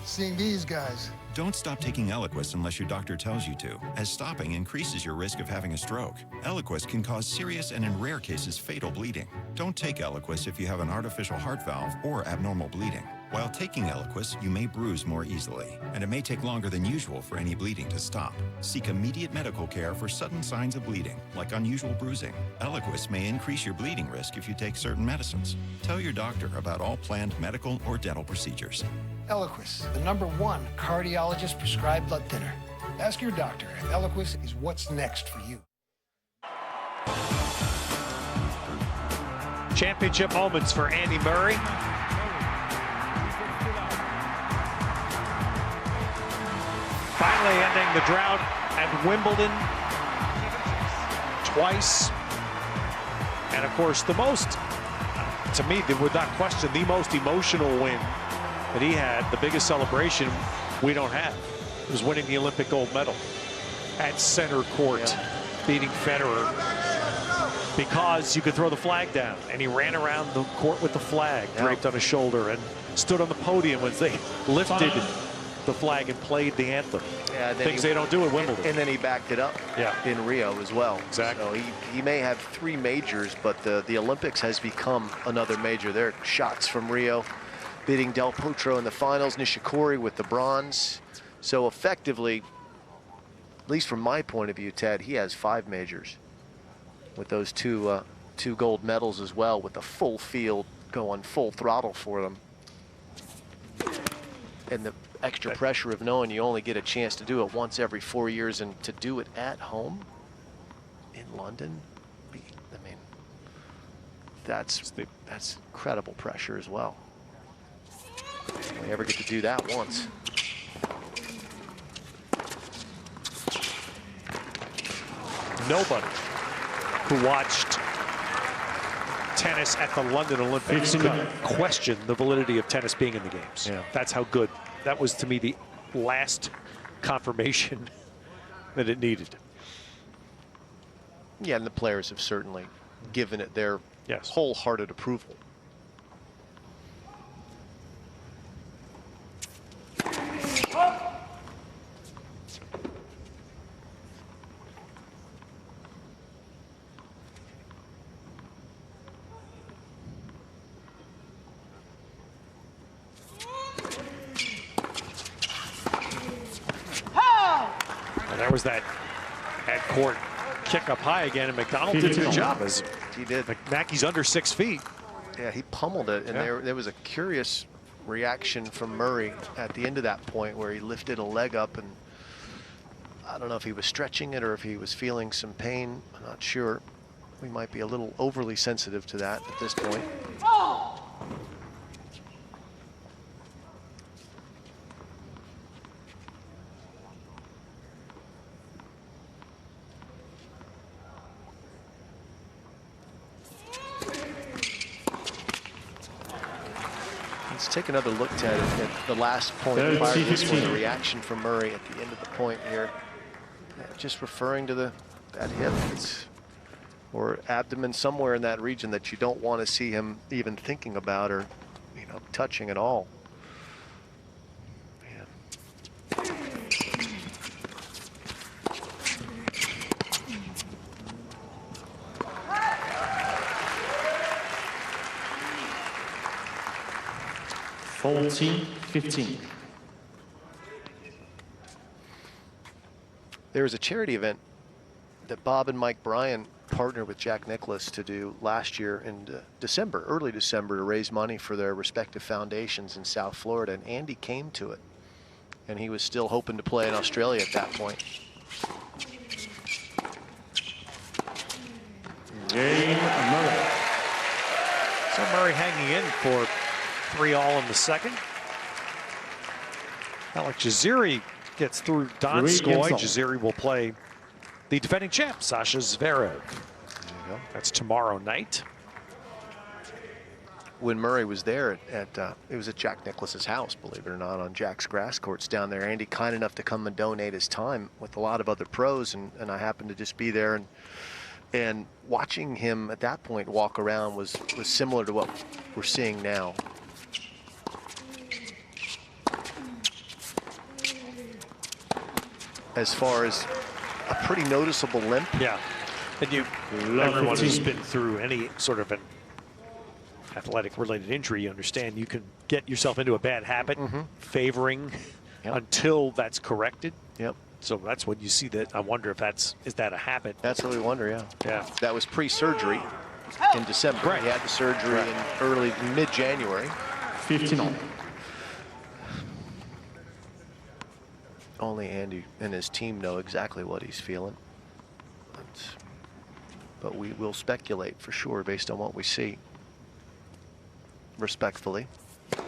Seeing these guys. Don't stop taking Eliquis unless your doctor tells you to, as stopping increases your risk of having a stroke. Eliquis can cause serious and, in rare cases, fatal bleeding. Don't take Eliquis if you have an artificial heart valve or abnormal bleeding. While taking Eliquis, you may bruise more easily, and it may take longer than usual for any bleeding to stop. Seek immediate medical care for sudden signs of bleeding, like unusual bruising. Eliquis may increase your bleeding risk if you take certain medicines. Tell your doctor about all planned medical or dental procedures. Eliquis, the #1 cardiologist prescribed blood thinner. Ask your doctor if Eliquis is what's next for you. Championship moments for Andy Murray. Finally ending the drought at Wimbledon twice. And of course, the most, to me, without question, the most emotional win that he had, the biggest celebration we don't have, was winning the Olympic gold medal at center court, beating Federer because you could throw the flag down. And he ran around the court with the flag draped on his shoulder and stood on the podium when they lifted the flag and played the anthem. Yeah, Things they don't do at Wimbledon. And then he backed it up in Rio as well. Exactly. So he may have 3 majors, but the Olympics has become another major. There are shots from Rio, beating Del Potro in the finals, Nishikori with the bronze. So effectively, at least from my point of view, Ted, he has 5 majors with those two gold medals as well, with the full field going full throttle for them. And the extra pressure of knowing you only get a chance to do it once every 4 years, and to do it at home in London, I mean, that's incredible pressure as well. We ever get to do that once. Nobody who watched tennis at the London Olympics could question the validity of tennis being in the games. Yeah. That's how good. That was, to me, the last confirmation that it needed. Yeah, and the players have certainly given it their wholehearted approval. And there was that at-court kick up high again, and McDonald did a good job. He did. Mackey's under 6 feet. Yeah, he pummeled it, and there was a curious reaction from Murray at the end of that point where he lifted a leg up, and I don't know if he was stretching it or if he was feeling some pain. I'm not sure. We might be a little overly sensitive to that at this point. Let's take another look, Ted, at the last point prior to this one, the reaction from Murray at the end of the point here. Just referring to that hip or abdomen, somewhere in that region that you don't want to see him even thinking about or, touching at all. Man. 14-15. There was a charity event that Bob and Mike Bryan partnered with Jack Nicklaus to do last year in December, early December, to raise money for their respective foundations in South Florida, and Andy came to it. And he was still hoping to play in Australia at that point. Game Murray. So Murray hanging in for 3-all in the second. Alex Jaziri gets through Donskoy. Jaziri will play the defending champ, Sasha Zverev. There you go. That's tomorrow night. When Murray was there it was at Jack Nicklaus's house, believe it or not, on Jack's grass courts down there. Andy kind enough to come and donate his time with a lot of other pros, and I happened to just be there, and watching him at that point walk around was similar to what we're seeing now. As far as a pretty noticeable limp. Yeah, and everyone who's been through any sort of an athletic-related injury, you understand you can get yourself into a bad habit, favoring until that's corrected. Yep. So that's when you see that. I wonder if is that a habit? That's what we wonder. Yeah. Yeah. That was pre-surgery in December. Right. He had the surgery in mid-January. 15-all. Only Andy and his team know exactly what he's feeling. But we will speculate for sure based on what we see. Respectfully. But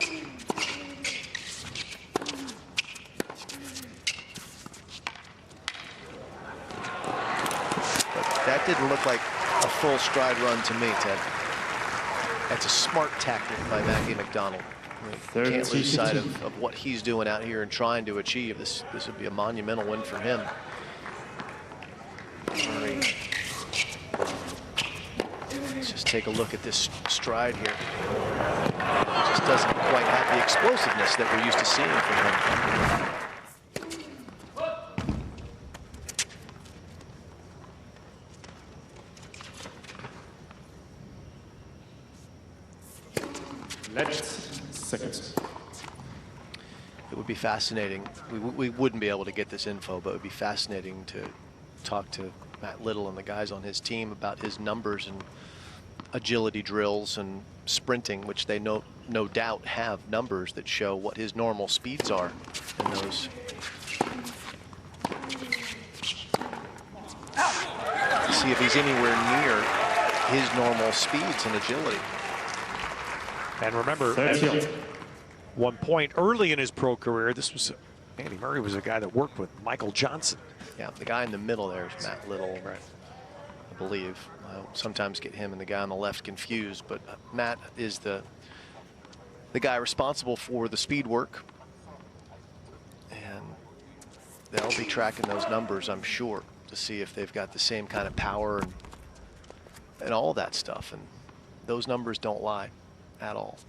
that didn't look like a full stride run to me, Ted. That's a smart tactic by Mackie McDonald. You can't lose sight of what he's doing out here and trying to achieve. This would be a monumental win for him. Just take a look at this stride here. Just doesn't quite have the explosiveness that we're used to seeing from him. Next seconds. It would be fascinating. We wouldn't be able to get this info, but it would be fascinating to talk to Matt Little and the guys on his team about his numbers and agility drills and sprinting, which they no doubt have numbers that show what his normal speeds are in those. To see if he's anywhere near his normal speeds and agility. And remember, at one point early in his pro career, this was Andy Murray was a guy that worked with Michael Johnson. Yeah, the guy in the middle there is Matt Little, right? I believe. I sometimes get him and the guy on the left confused, but Matt is the guy responsible for the speed work, and they'll be tracking those numbers, I'm sure, to see if they've got the same kind of power and all that stuff. And those numbers don't lie at all.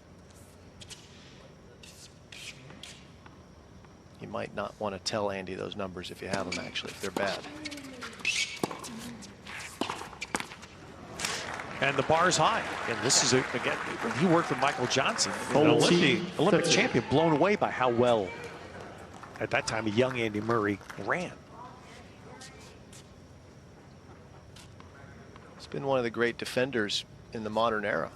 You might not want to tell Andy those numbers if you have them, actually, if they're bad. And the bar's high. And this is, again, he worked with Michael Johnson, an Olympic champion, blown away by how well, at that time, a young Andy Murray ran. He's been one of the great defenders in the modern era.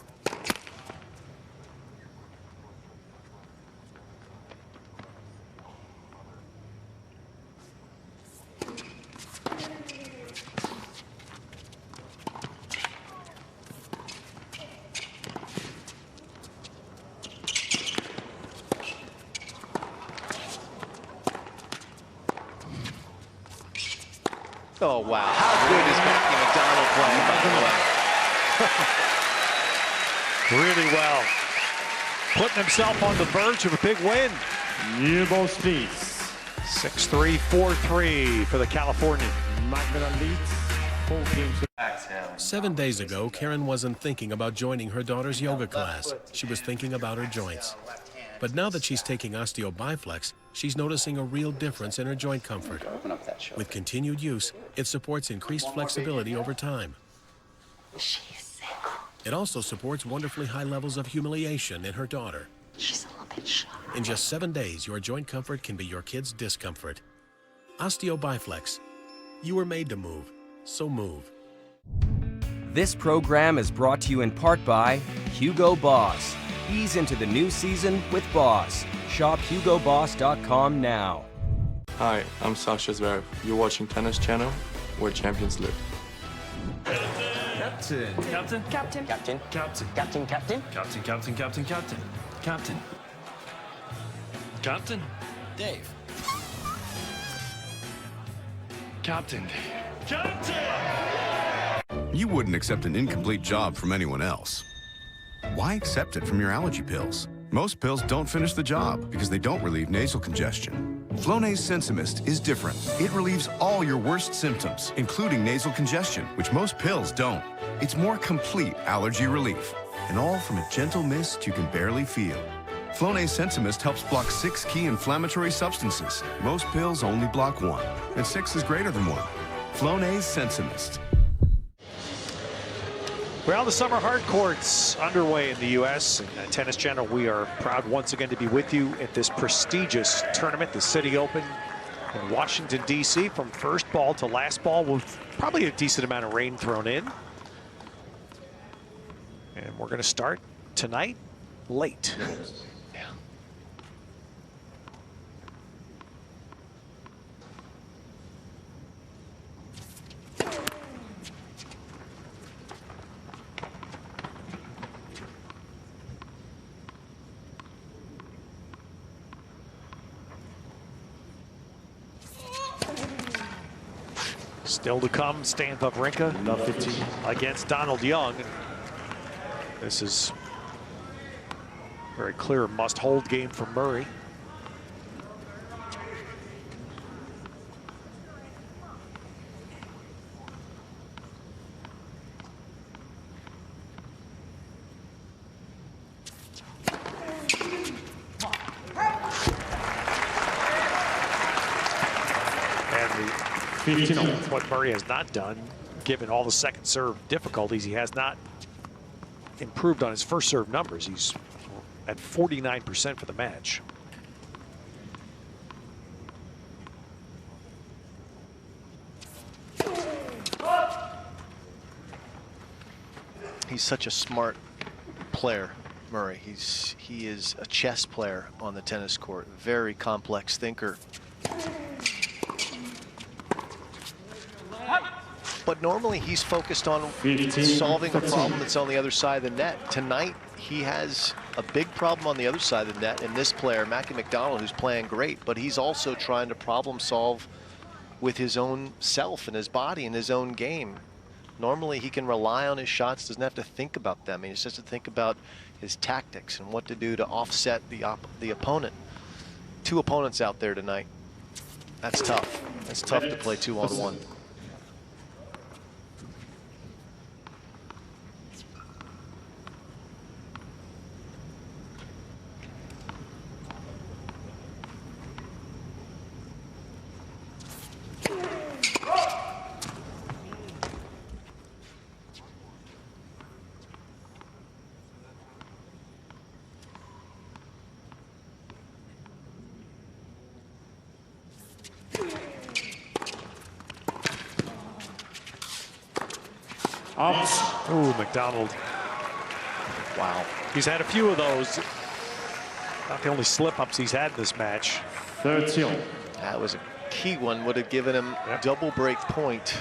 Oh, wow. How good is Mackie Really McDonald playing, by the way? well. Putting himself on the verge of a big win. New ball speeds. 6-3, 4-3 for the Californian. McDonald leads 4 games. 7 days ago, Karen wasn't thinking about joining her daughter's yoga class. She was thinking about her joints. But now that she's taking Osteo-Biflex, she's noticing a real difference in her joint comfort. With continued use, it supports increased flexibility over time. It also supports wonderfully high levels of humiliation in her daughter. She's a little bit shy. In just 7 days, your joint comfort can be your kid's discomfort. Osteo-Biflex. You were made to move, so move. This program is brought to you in part by Hugo Boss. Ease into the new season with Boss. Shop HugoBoss.com now. Hi, I'm Sasha Zverev. You're watching Tennis Channel, where champions live. Captain. Captain. Captain. Captain. Captain. Captain. Captain. Captain. Captain. Captain. Captain. Captain. Captain. Dave. Captain. Captain. You wouldn't accept an incomplete job from anyone else. Why accept it from your allergy pills? Most pills don't finish the job because they don't relieve nasal congestion. Flonase Sensimist is different. It relieves all your worst symptoms, including nasal congestion, which most pills don't. It's more complete allergy relief, and all from a gentle mist you can barely feel. Flonase Sensimist helps block 6 key inflammatory substances. Most pills only block 1, and 6 is greater than 1. Flonase Sensimist. Well, the summer hard courts underway in the U.S. And Tennis Channel, we are proud once again to be with you at this prestigious tournament, the City Open in Washington, D.C. From first ball to last ball with probably a decent amount of rain thrown in. And we're going to start tonight late. Still to come, Stan Wawrinka against Donald Young. This is a very clear must-hold game for Murray. 15. What Murray has not done, given all the second serve difficulties, he has not improved on his first serve numbers. He's at 49% for the match. He's such a smart player, Murray. He is a chess player on the tennis court. Very complex thinker. But normally he's focused on solving a problem that's on the other side of the net. Tonight, he has a big problem on the other side of the net. And this player, McDonald, who's playing great, but he's also trying to problem solve with his own self and his body and his own game. Normally he can rely on his shots, doesn't have to think about them. He just has to think about his tactics and what to do to offset the opponent. Two opponents out there tonight. That's tough. That's tough to play 2-on-1. Ooh, McDonald. Wow. He's had a few of those. Not the only slip-ups he's had in this match. 13. That was a key one. Would have given him double break point.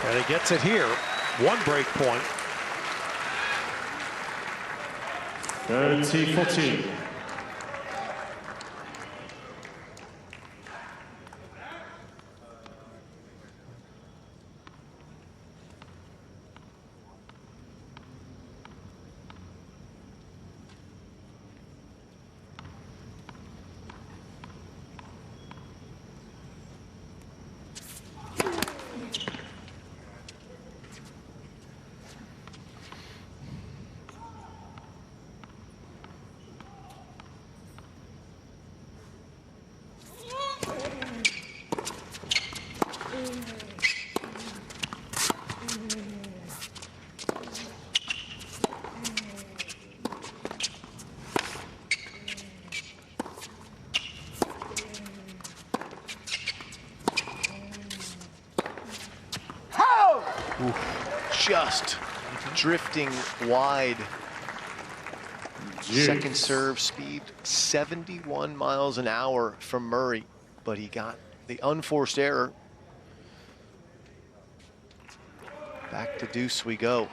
And he gets it here. One break point. 30-14. Just drifting wide. Jeez. Second serve speed, 71 miles an hour from Murray, but he got the unforced error. Back to deuce we go.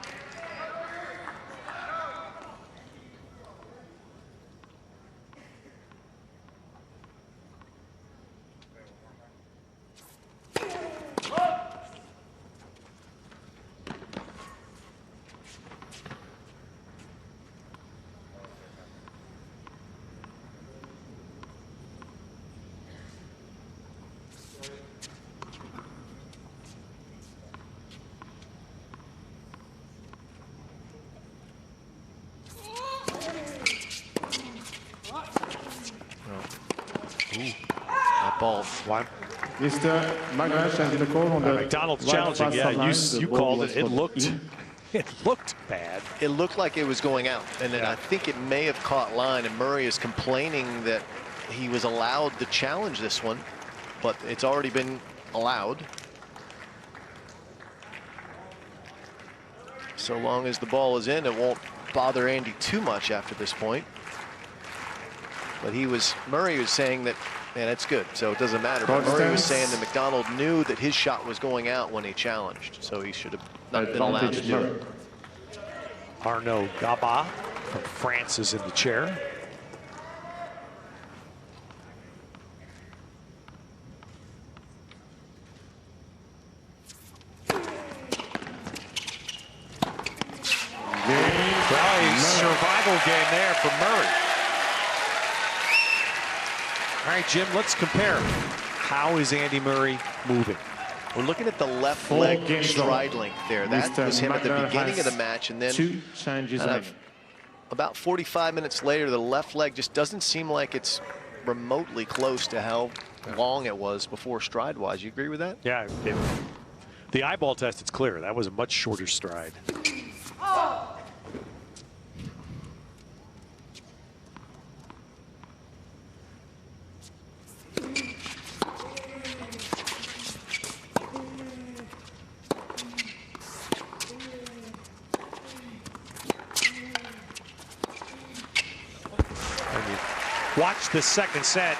Ball. Why? Mr. McGrath and the call on the McDonald's right challenging. pass Yeah, line. you The ball called was it. It put looked in. it looked bad. It looked like it was going out, and then I think it may have caught line, and Murray is complaining that he was allowed to challenge this one, but it's already been allowed. So long as the ball is in, it won't bother Andy too much after this point. But Murray was saying that, man, that's good, so it doesn't matter. But Murray was saying that McDonald knew that his shot was going out when he challenged, so he should have not been allowed to do it. Arnaud Gaba from France is in the chair. Survival game there for Murray. All right, Jim, let's compare. How is Andy Murray moving? We're looking at the left leg stride length there. That was him at the beginning of the match, and then kind of about 45 minutes later, the left leg just doesn't seem like it's remotely close to how long it was before stride-wise. You agree with that? Yeah, the eyeball test, it's clear. That was a much shorter stride. Watch the second set.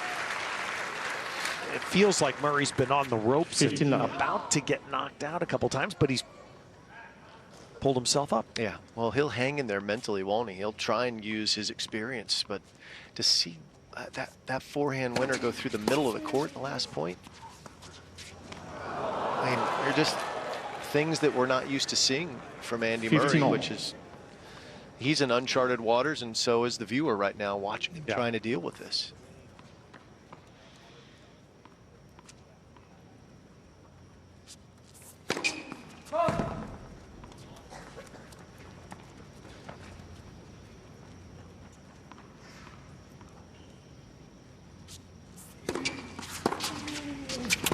It feels like Murray's been on the ropes and about to get knocked out a couple times, but he's pulled himself up. Yeah, well, he'll hang in there mentally, won't he? He'll try and use his experience, but to see that forehand winner go through the middle of the court in the last point, I mean, they're just things that we're not used to seeing from Andy Murray, which is he's in uncharted waters, and so is the viewer right now watching him trying to deal with this.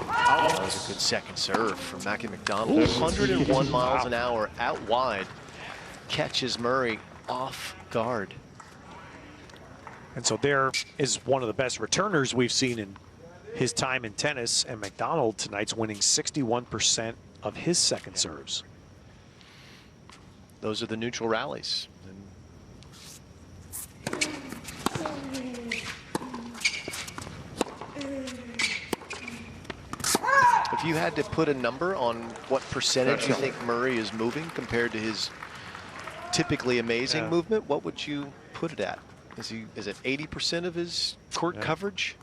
That was a good second serve from McDonald. 101 miles an hour out wide. Catches Murray off guard. And so there is one of the best returners we've seen in his time in tennis, and McDonald tonight's winning 61% of his second serves. Those are the neutral rallies. If you had to put a number on what percentage you think Murray is moving compared to his typically amazing movement, what would you put it at? Is it 80% of his court coverage?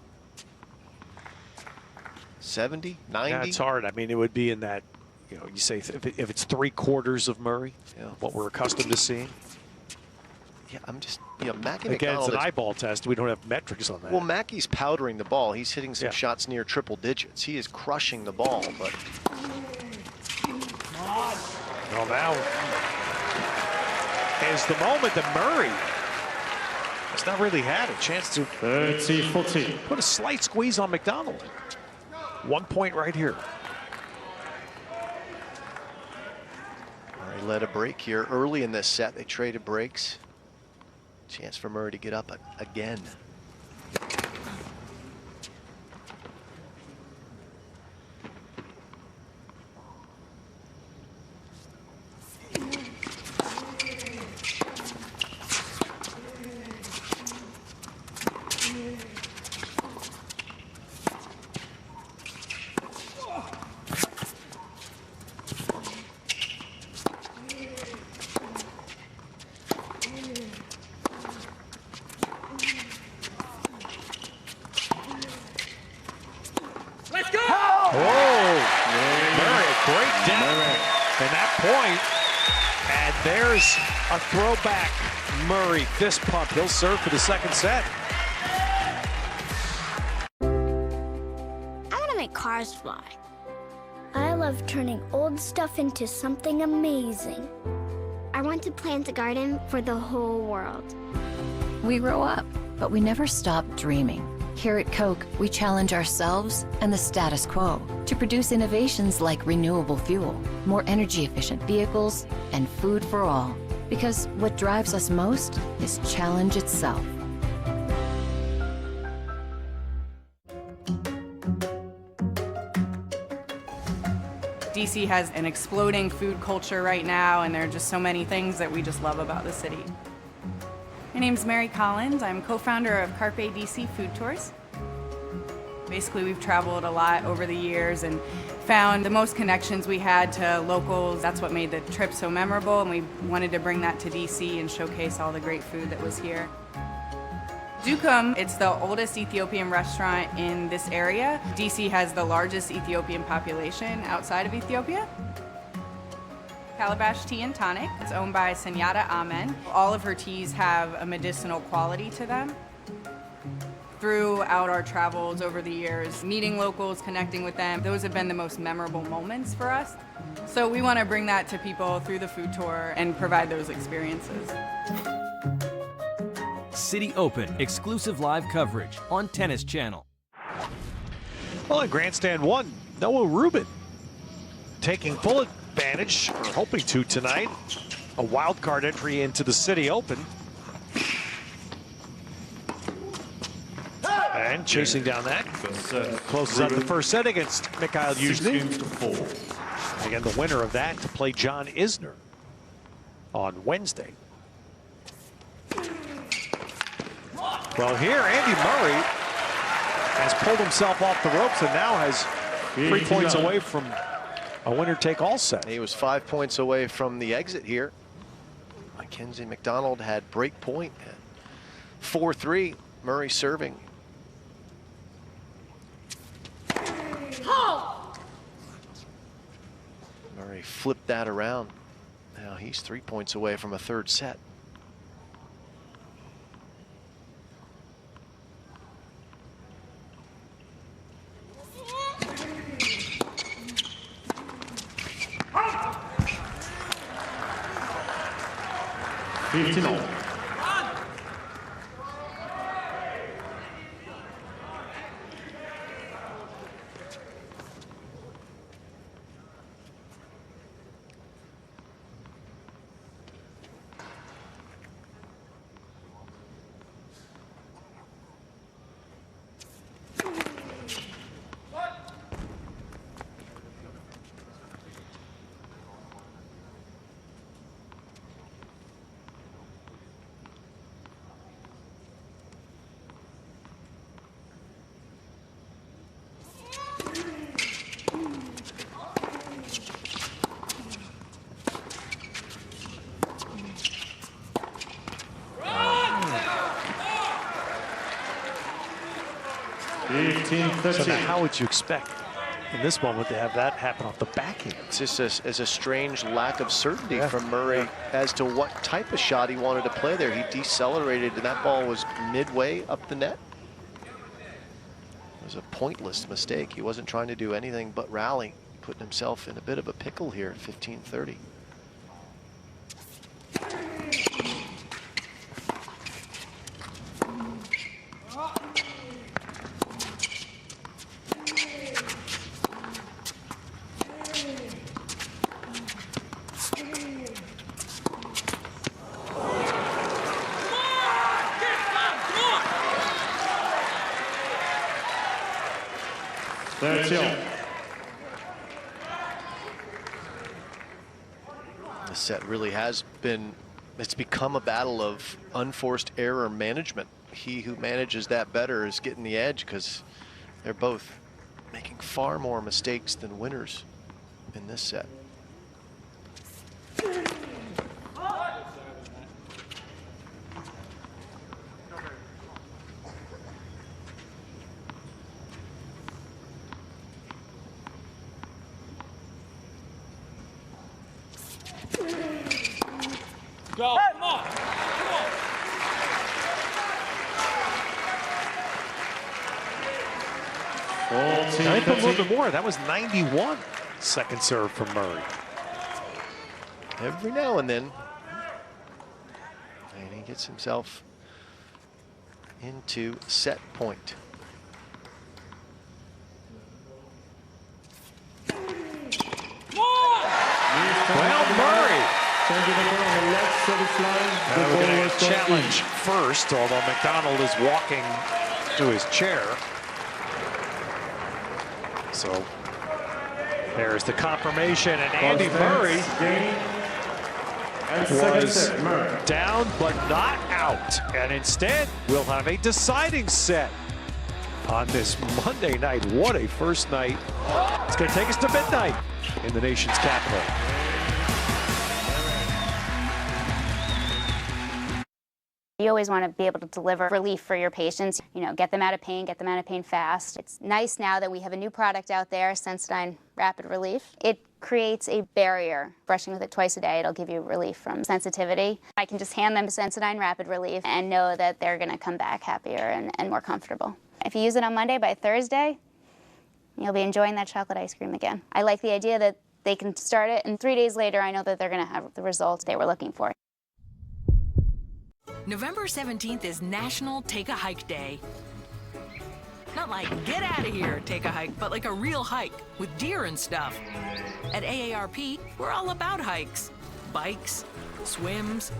70, 90? Yeah, it's hard. I mean, it would be in that, you know, you say if it's 3/4 of Murray, what we're accustomed to seeing. Yeah, I'm just, you know, Mackie Again, McDonald it's an eyeball test. We don't have metrics on that. Well, Mackey's powdering the ball. He's hitting some shots near triple digits. He is crushing the ball, but. Well, now is the moment that Murray has not really had a chance to 30-40. put a slight squeeze on McDonald. 1 point right here. Murray led a break here early in this set. They traded breaks. Chance for Murray to get up again. A throwback Murray fist pump. He'll serve for the second set. I want to make cars fly. I love turning old stuff into something amazing. I want to plant a garden for the whole world. We grow up, but we never stop dreaming. Here at Coke, we challenge ourselves and the status quo to produce innovations like renewable fuel, more energy-efficient vehicles, and food for all. Because what drives us most is challenge itself. DC has an exploding food culture right now, and there are just so many things that we just love about the city. My name's Mary Collins. I'm co-founder of Carpe DC Food Tours. Basically, we've traveled a lot over the years and found the most connections we had to locals. That's what made the trip so memorable, and we wanted to bring that to DC and showcase all the great food that was here. Dukum, it's the oldest Ethiopian restaurant in this area. DC has the largest Ethiopian population outside of Ethiopia. Calabash Tea and Tonic. It's owned by Senyata Amen. All of her teas have a medicinal quality to them. throughout our travels over the years, meeting locals, connecting with them. Those have been the most memorable moments for us. So we want to bring that to people through the food tour and provide those experiences. City Open, exclusive live coverage on Tennis Channel. Well, in Grandstand 1, Noah Rubin taking full advantage, or hoping to tonight. A wild card entry into the City Open. And chasing down that. Closes out the first set against Mikhail Yuzhny. Again, the winner of that to play John Isner on Wednesday. Well, here, Andy Murray has pulled himself off the ropes and now has 3 points away from a winner-take-all set. He was 5 points away from the exit here. Mckenzie McDonald had break point at 4-3. Murray serving. Murray flipped that around. Now he's 3 points away from a third set. So now how would you expect in this moment to have that happen off the backhand? It's just a strange lack of certainty from Murray as to what type of shot he wanted to play there. He decelerated and that ball was midway up the net. It was a pointless mistake. He wasn't trying to do anything but rally, putting himself in a bit of a pickle here at 15-30. The set really has been, it's become a battle of unforced error management. He who manages that better is getting the edge because they're both making far more mistakes than winners in this set. Go, come on, come on. I think a little bit more. That was 91. Second serve from Murray. Every now and then. And he gets himself into set point. Well, Murray. We're going to get a challenge first, although McDonald is walking to his chair. So there's the confirmation, and Andy Murray was down but not out. And instead, we'll have a deciding set on this Monday night. What a first night. It's going to take us to midnight in the nation's capital. You always want to be able to deliver relief for your patients, you know, get them out of pain fast. It's nice now that we have a new product out there, Sensodyne Rapid Relief. It creates a barrier. Brushing with it twice a day, it'll give you relief from sensitivity. I can just hand them Sensodyne Rapid Relief and know that they're going to come back happier and more comfortable. If you use it on Monday, by Thursday, you'll be enjoying that chocolate ice cream again. I like the idea that they can start it, and 3 days later, I know that they're going to have the results they were looking for. November 17th is National Take a Hike Day. Not like, get out of here, take a hike, but like a real hike with deer and stuff. At AARP, we're all about hikes, bikes, swims,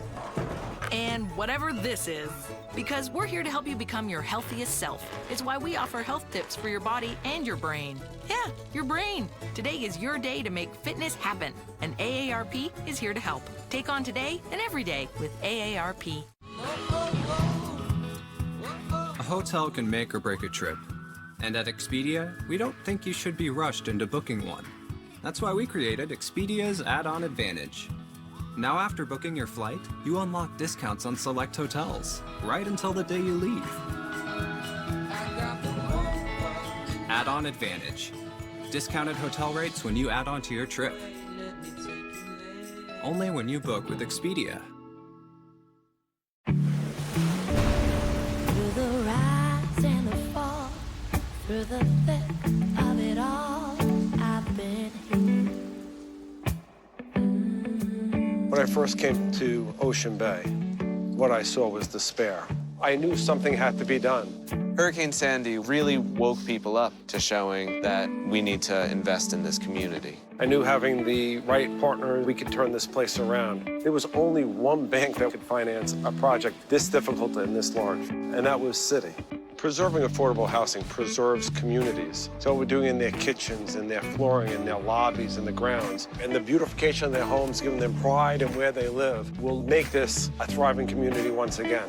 and whatever this is. Because we're here to help you become your healthiest self. It's why we offer health tips for your body and your brain. Yeah, your brain. Today is your day to make fitness happen, and AARP is here to help. Take on today and every day with AARP. A hotel can make or break a trip. And at Expedia, we don't think you should be rushed into booking one. That's why we created Expedia's Add-on Advantage. Now after booking your flight, you unlock discounts on select hotels, right until the day you leave. Add-on Advantage. Discounted hotel rates when you add on to your trip. Only when you book with Expedia. Through the rise and the fall, through the thick of it all, I've been here. When I first came to Ocean Bay, what I saw was despair. I knew something had to be done. Hurricane Sandy really woke people up to showing that we need to invest in this community. I knew having the right partner, we could turn this place around. There was only one bank that could finance a project this difficult and this large, and that was Citi. Preserving affordable housing preserves communities. So what we're doing in their kitchens and their flooring and their lobbies and the grounds and the beautification of their homes, giving them pride in where they live, will make this a thriving community once again.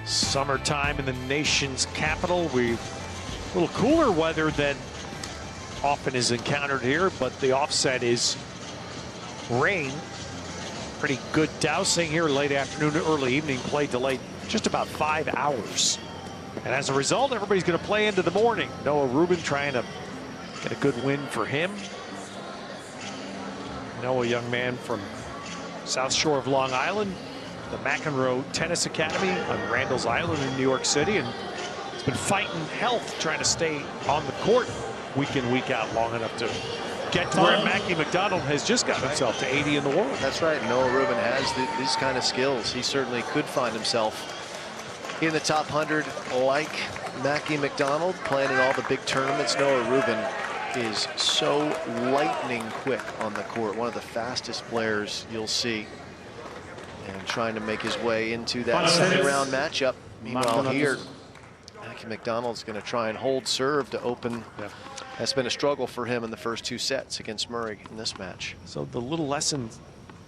Summertime in the nation's capital. We've a little cooler weather than often is encountered here, but the offset is rain. Pretty good dousing here late afternoon to early evening. Play delayed just about 5 hours. And as a result, everybody's going to play into the morning. Noah Rubin trying to get a good win for him. Noah, a young man from South Shore of Long Island, the McEnroe Tennis Academy on Randall's Island in New York City, and he's been fighting health, trying to stay on the court week in, week out long enough to get to where McDonald has just got himself to 80 in the world. That's right. Noah Rubin has these kind of skills. He certainly could find himself in the top 100 like McDonald, playing in all the big tournaments. Noah Rubin is so lightning quick on the court, one of the fastest players you'll see, and trying to make his way into that second round matchup. Meanwhile here, McDonald's going to try and hold serve to open. Yeah. That's been a struggle for him in the first 2 sets against Murray in this match. So the little lesson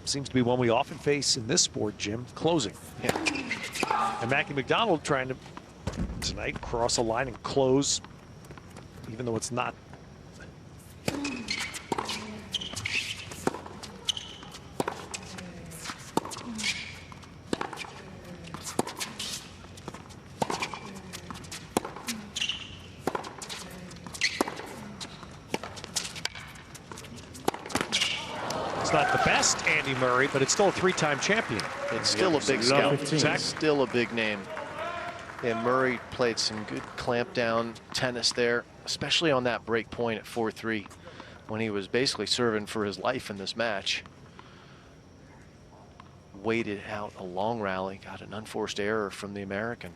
seems to be one we often face in this sport, Jim, closing. Yeah. And McDonald trying to tonight cross a line and close, even though it's not. It's not the best Andy Murray, but it's still a 3-time champion. It's still a big scout. It's still a big name. And Murray played some good clamp down tennis there, especially on that break point at 4-3 when he was basically serving for his life in this match. Waited out a long rally, got an unforced error from the American.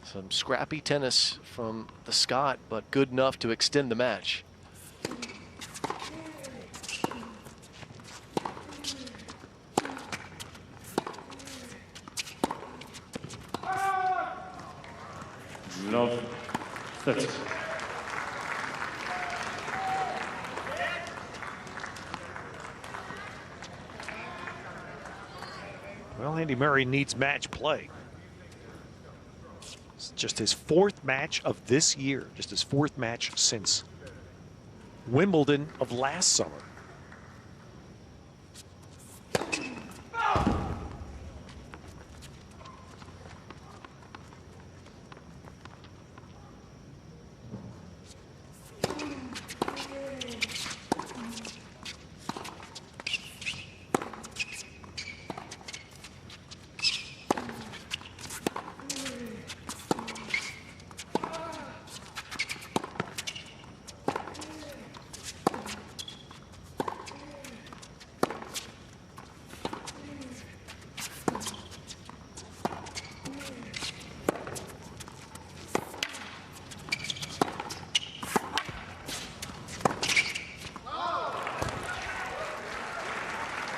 Some scrappy tennis from the Scot, but good enough to extend the match. Love 30. Well, Andy Murray needs match play. It's just his 4th match of this year, just his 4th match since Wimbledon of last summer.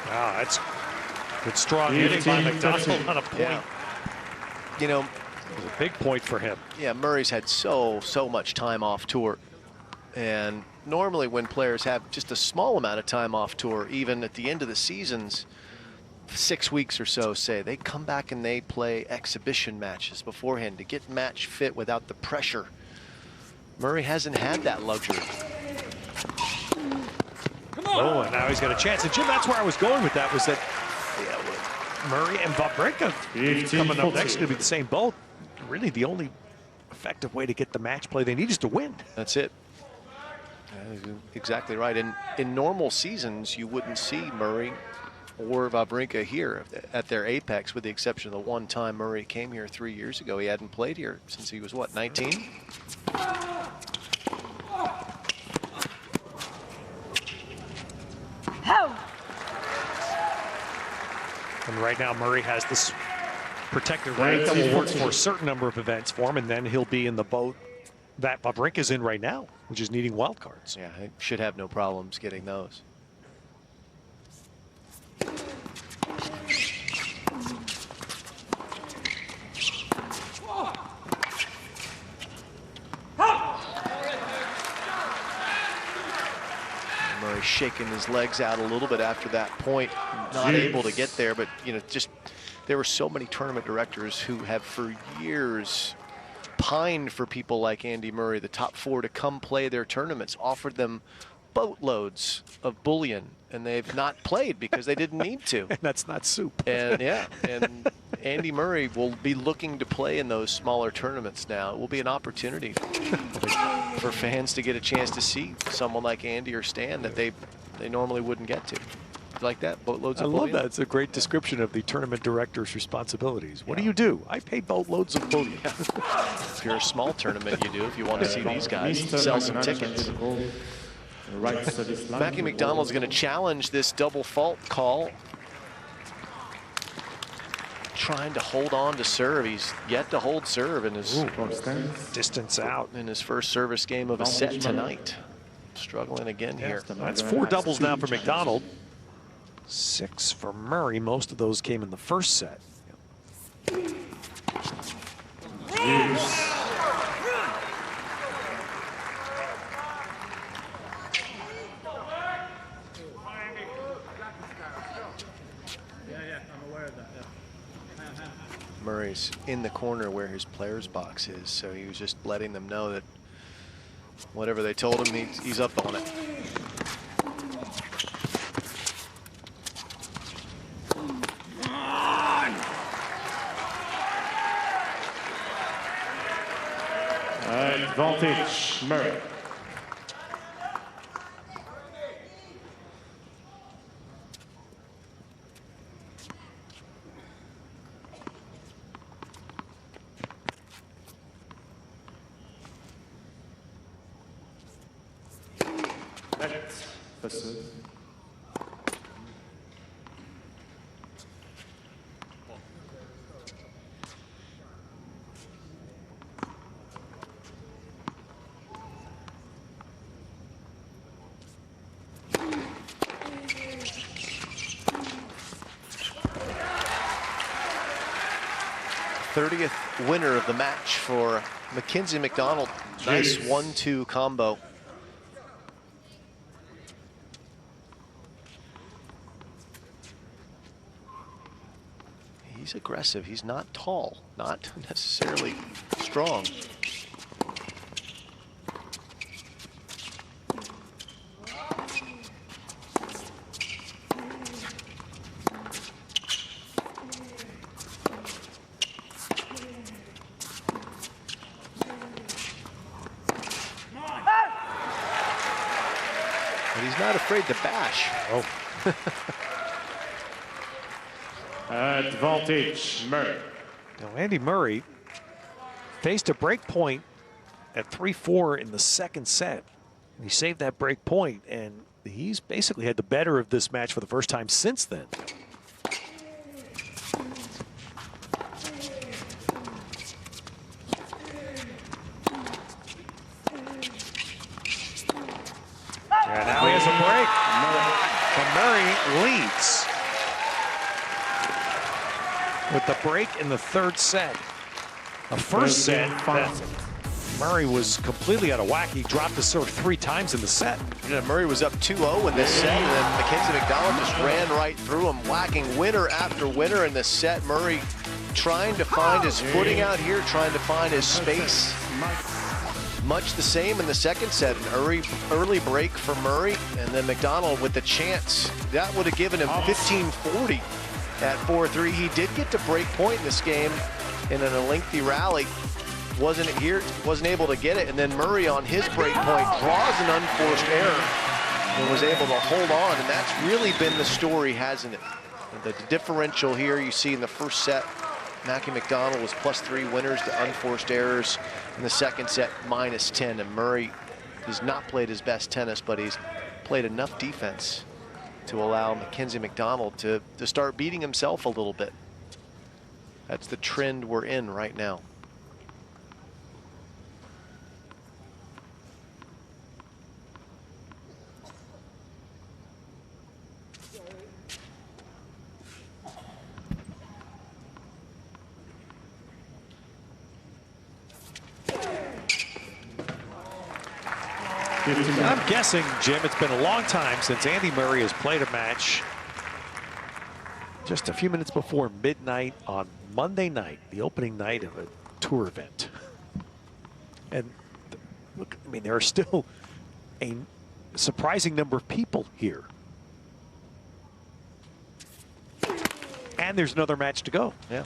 Wow, that's good strong hitting by McDonald on a point. Yeah. You know, it was a big point for him. Yeah, Murray's had so much time off tour. And normally when players have just a small amount of time off tour, even at the end of the seasons, 6 weeks or so, say, they come back and they play exhibition matches beforehand to get match fit without the pressure. Murray hasn't had that luxury. Oh, and now he's got a chance. And Jim, that's where I was going with that, was that Murray and Wawrinka coming up next to be the same boat. Really, the only effective way to get the match play they need is to win. That's it. Exactly right. In normal seasons, you wouldn't see Murray or Wawrinka here at their apex, with the exception of the one time Murray came here 3 years ago. He hadn't played here since he was, what, 19? And right now, Murray has this protected rank that will work for a certain number of events for him, and then he'll be in the boat that Wawrinka's in right now, which is needing wild cards. Yeah, he should have no problems getting those. Murray shaking his legs out a little bit after that point, not able to get there, but you know, just there were so many tournament directors who have for years pined for people like Andy Murray, the top 4, to come play their tournaments, offered them boatloads of bullion, and they've not played because they didn't need to. And that's not soup. And yeah, and Andy Murray will be looking to play in those smaller tournaments now. It will be an opportunity for fans to get a chance to see someone like Andy or Stan that they normally wouldn't get to. Like that, boatloads of bullion. I love that. It's a great description of the tournament director's responsibilities. What do you do? I pay boatloads of bullion. If you're a small tournament, you do. If you want to see these guys sell some tickets. Mackie McDonald's going to challenge this double fault call. Trying to hold on to serve. He's yet to hold serve in his distance out in his first service game of a set tonight. Struggling again here. That's 4 doubles now for McDonald. 6 for Murray. Most of those came in the first set. Murray's in the corner where his player's box is, so he was just letting them know that whatever they told him, he's up on it. Advantage, Murray. th winner of the match for Mckenzie McDonald, nice 1-2 combo. He's aggressive. He's not tall, not necessarily strong. But he's not afraid to bash. Oh. Advantage, Murray. Now, Andy Murray faced a break point at 3-4 in the second set. He saved that break point, and he's basically had the better of this match for the first time since then. And now he has a break. And Murray leads with the break in the third set. The first set that Murray was completely out of whack. He dropped the serve 3 times in the set. Yeah, Murray was up 2-0 in this set, and then Mckenzie McDonald just ran right through him, whacking winner after winner in this set. Murray trying to find his footing out here, trying to find his space. Much the same in the second set, an early break for Murray, and then McDonald with the chance. That would have given him 15-40 at 4-3. He did get to break point in this game in a lengthy rally. Wasn't able to get it, and then Murray on his break point draws an unforced error and was able to hold on, and that's really been the story, hasn't it? The differential here you see in the first set, Mackie McDonald was +3 winners to unforced errors. In the second set, -10, and Murray has not played his best tennis, but he's played enough defense to allow Mckenzie McDonald to start beating himself a little bit. That's the trend we're in right now. I'm guessing, Jim, it's been a long time since Andy Murray has played a match just a few minutes before midnight on Monday night, the opening night of a tour event. And look, I mean, there are still a surprising number of people here. And there's another match to go. Yeah.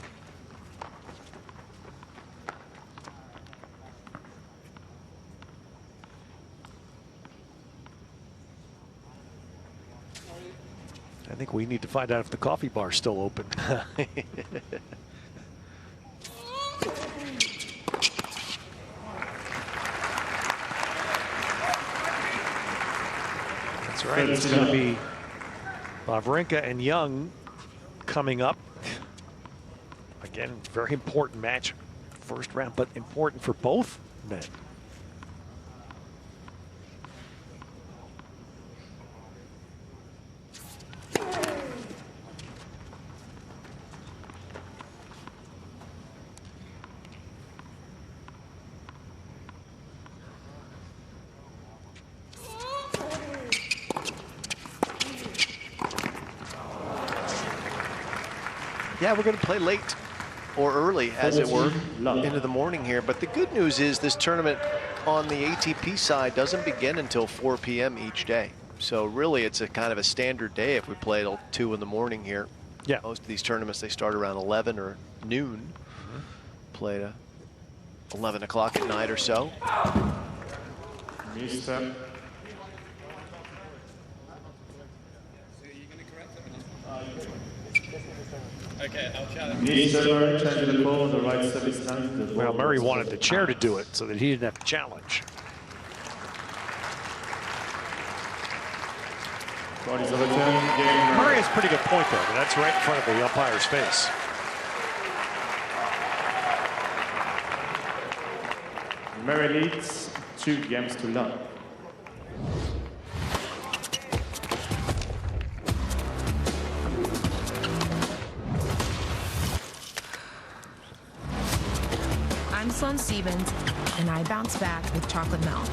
I think we need to find out if the coffee bar is still open. That's right. It's going to be Wawrinka and Young coming up. Again, very important match, first round, but important for both men. Yeah, we're going to play late or early, as it were, into the morning here. But the good news is this tournament on the ATP side doesn't begin until 4 p.m. each day. So really, it's a kind of a standard day if we play till 2 in the morning here. Yeah. Most of these tournaments, they start around 11 or noon. Play at 11 o'clock at night or so. Mr. Okay, I'll challenge. Mr. Murray changing the ball on the right service line. Well, Murray wanted the chair to do it so that he didn't have to challenge. Body's overturned. Game Murray has a pretty good point there, but that's right in front of the umpire's face. Murray leads 2 games to none. I'm Sloane Stephens, and I bounce back with chocolate milk.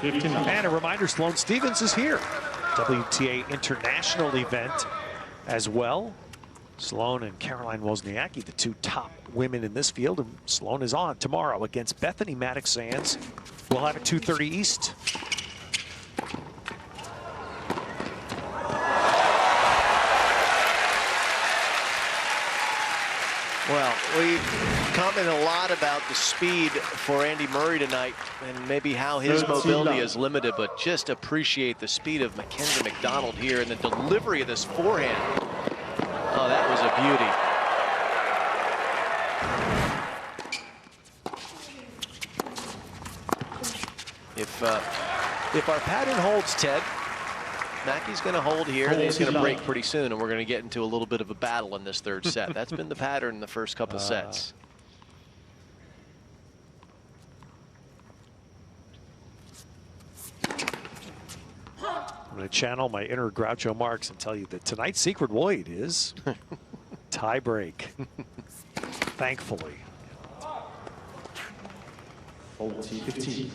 And a reminder, Sloane Stephens is here. WTA International event as well. Sloane and Caroline Wozniacki, the two top women in this field. And Sloane is on tomorrow against Bethany Maddox-Sands. We'll have it 2:30 East. Well, we commented a lot about the speed for Andy Murray tonight and maybe how his mobility is limited, but just appreciate the speed of Mckenzie McDonald here and the delivery of this forehand. Oh, that was a beauty. If our pattern holds, Ted, Mackey's going to hold here, and he's going to break pretty soon, and we're going to get into a little bit of a battle in this third set. That's been the pattern in the first couple sets. I'm going to channel my inner Groucho Marx and tell you that tonight's secret void is tie break. Thankfully. 40-15.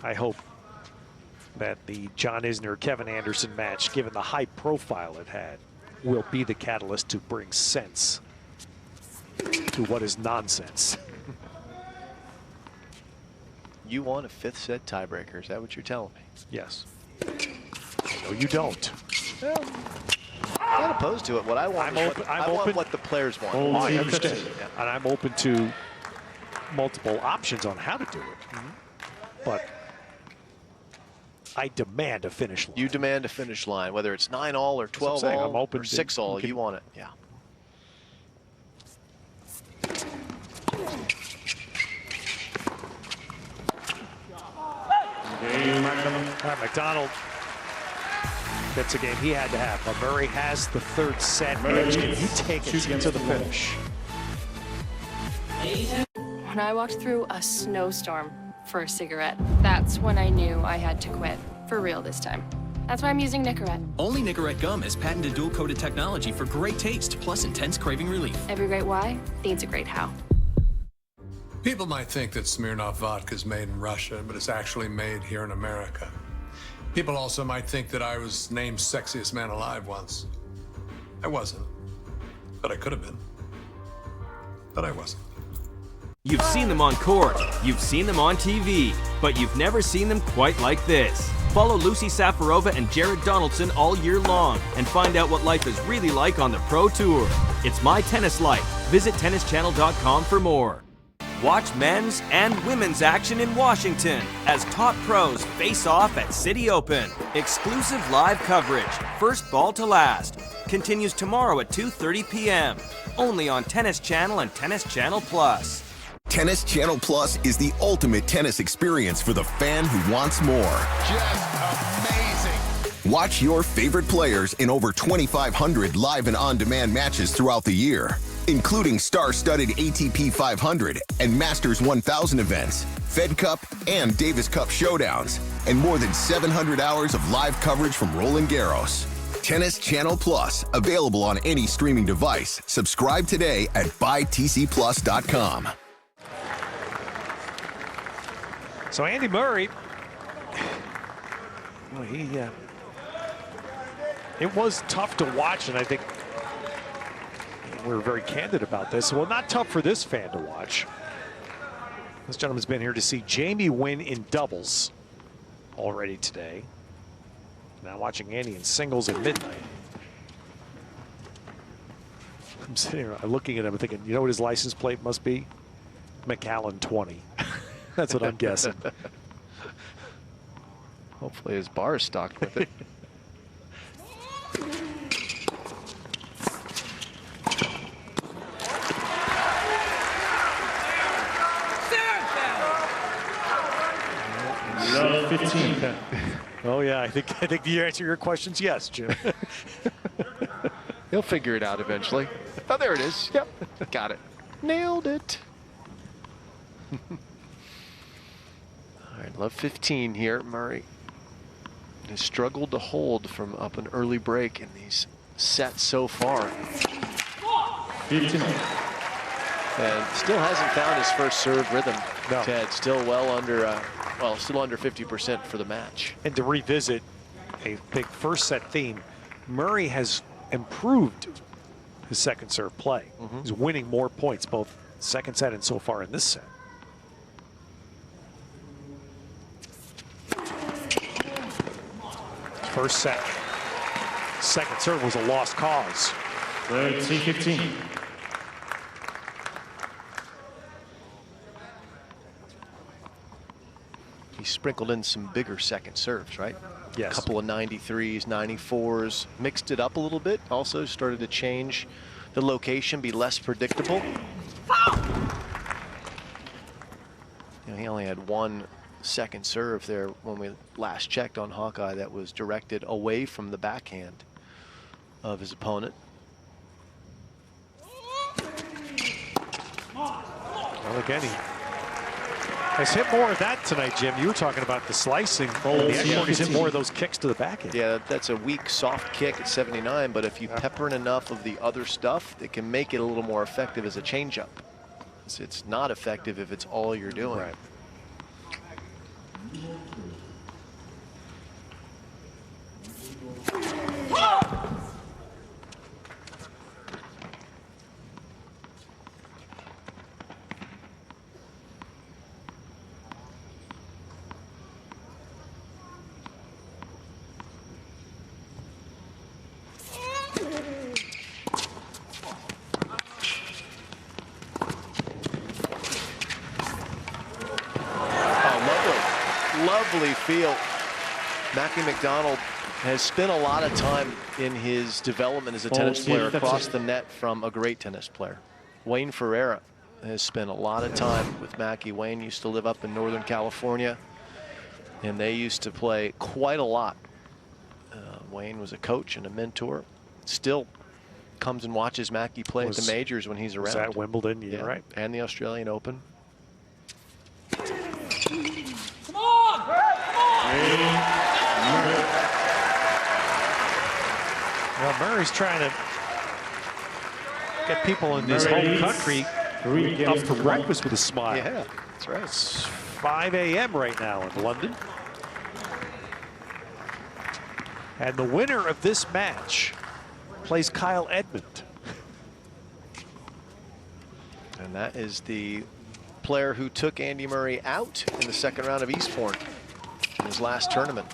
I hope that the John Isner-Kevin Anderson match, given the high profile it had, will be the catalyst to bring sense to what is nonsense. You want a fifth set tiebreaker, is that what you're telling me? Yes. No, you don't. Well, I'm not opposed to it. What I want I want what the players want. Oh, I understand. Yeah. And I'm open to multiple options on how to do it. But I demand a finish line. You demand a finish line, whether it's 9-all or 12-all or 6-all, you want it. Yeah. McDonald gets a game he had to have, but Murray has the third set edge. Can he take it to the finish? When I walked through a snowstorm for a cigarette, that's when I knew I had to quit. For real this time. That's why I'm using Nicorette. Only Nicorette gum has patented dual-coated technology for great taste plus intense craving relief. Every great why needs a great how. People might think that Smirnoff vodka is made in Russia, but it's actually made here in America. People also might think that I was named sexiest man alive once. I wasn't, but I could have been. But I wasn't. You've seen them on court, you've seen them on TV, but you've never seen them quite like this. Follow Lucy Safarova and Jared Donaldson all year long and find out what life is really like on the Pro Tour. It's My Tennis Life. Visit tennischannel.com for more. Watch men's and women's action in Washington as top pros face off at City Open. Exclusive live coverage, first ball to last, continues tomorrow at 2:30 p.m. Only on Tennis Channel and Tennis Channel Plus. Tennis Channel Plus is the ultimate tennis experience for the fan who wants more. Just amazing. Watch your favorite players in over 2,500 live and on-demand matches throughout the year, including star-studded ATP 500 and Masters 1000 events, Fed Cup and Davis Cup showdowns, and more than 700 hours of live coverage from Roland Garros. Tennis Channel Plus, available on any streaming device. Subscribe today at buytcplus.com. So Andy Murray, well, it was tough to watch, and I think we were very candid about this. Well, not tough for this fan to watch. This gentleman's been here to see Jamie win in doubles already today. Now watching Andy in singles at midnight. I'm sitting here looking at him and thinking, you know what his license plate must be? McAllen 20. That's what I'm guessing. Hopefully his bar is stocked with it. Love 15. Oh yeah, I think the answer to your question is yes, Jim. He'll figure it out eventually. Oh, there it is. Yep, got it. Nailed it. All right, Love 15 here. Murray has struggled to hold from up an early break in these sets so far. 15. And still hasn't found his first serve rhythm. No. Ted, still well under, still under 50% for the match. And to revisit a big first set theme, Murray has improved his second serve play. He's winning more points, both second set and so far in this set. First set, second serve was a lost cause. 13-15. He sprinkled in some bigger second serves, right? Yes. A couple of 93s, 94s, mixed it up a little bit. Also started to change the location, be less predictable. You know, he only had one second serve there when we last checked on Hawkeye that was directed away from the backhand of his opponent. Well, again, he has hit more of that tonight, Jim. You were talking about the slicing. He's hit more of those kicks to the backhand. Yeah, that's a weak, soft kick at 79, but if you pepper in enough of the other stuff, it can make it a little more effective as a changeup. It's not effective if it's all you're doing. Right. Lovely feel. McDonald has spent a lot of time in his development as a tennis player across the net from a great tennis player. Wayne Ferreira has spent a lot of time with Mackie. Wayne used to live up in Northern California, and they used to play quite a lot. Wayne was a coach and a mentor. Still comes and watches Mackie play at the majors when he's around. Was at Wimbledon, yeah, right. And the Australian Open. Well, Murray's trying to get people in his home country up for breakfast with a smile. Yeah, that's right. It's 5 a.m. right now in London. And the winner of this match plays Kyle Edmund. And that is the player who took Andy Murray out in the second round of Eastbourne in his last tournament.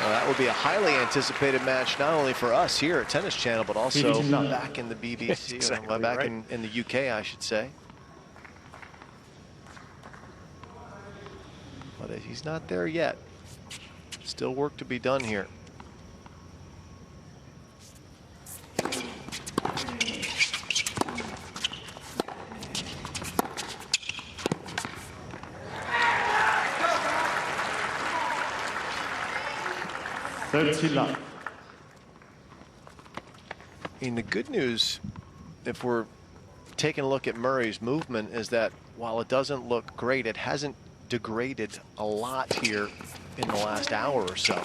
Well, that will be a highly anticipated match, not only for us here at Tennis Channel, but also back in the BBC, exactly back right. in the UK, I should say. But he's not there yet. Still work to be done here. And the good news, if we're taking a look at Murray's movement, is that while it doesn't look great, it hasn't degraded a lot here in the last hour or so.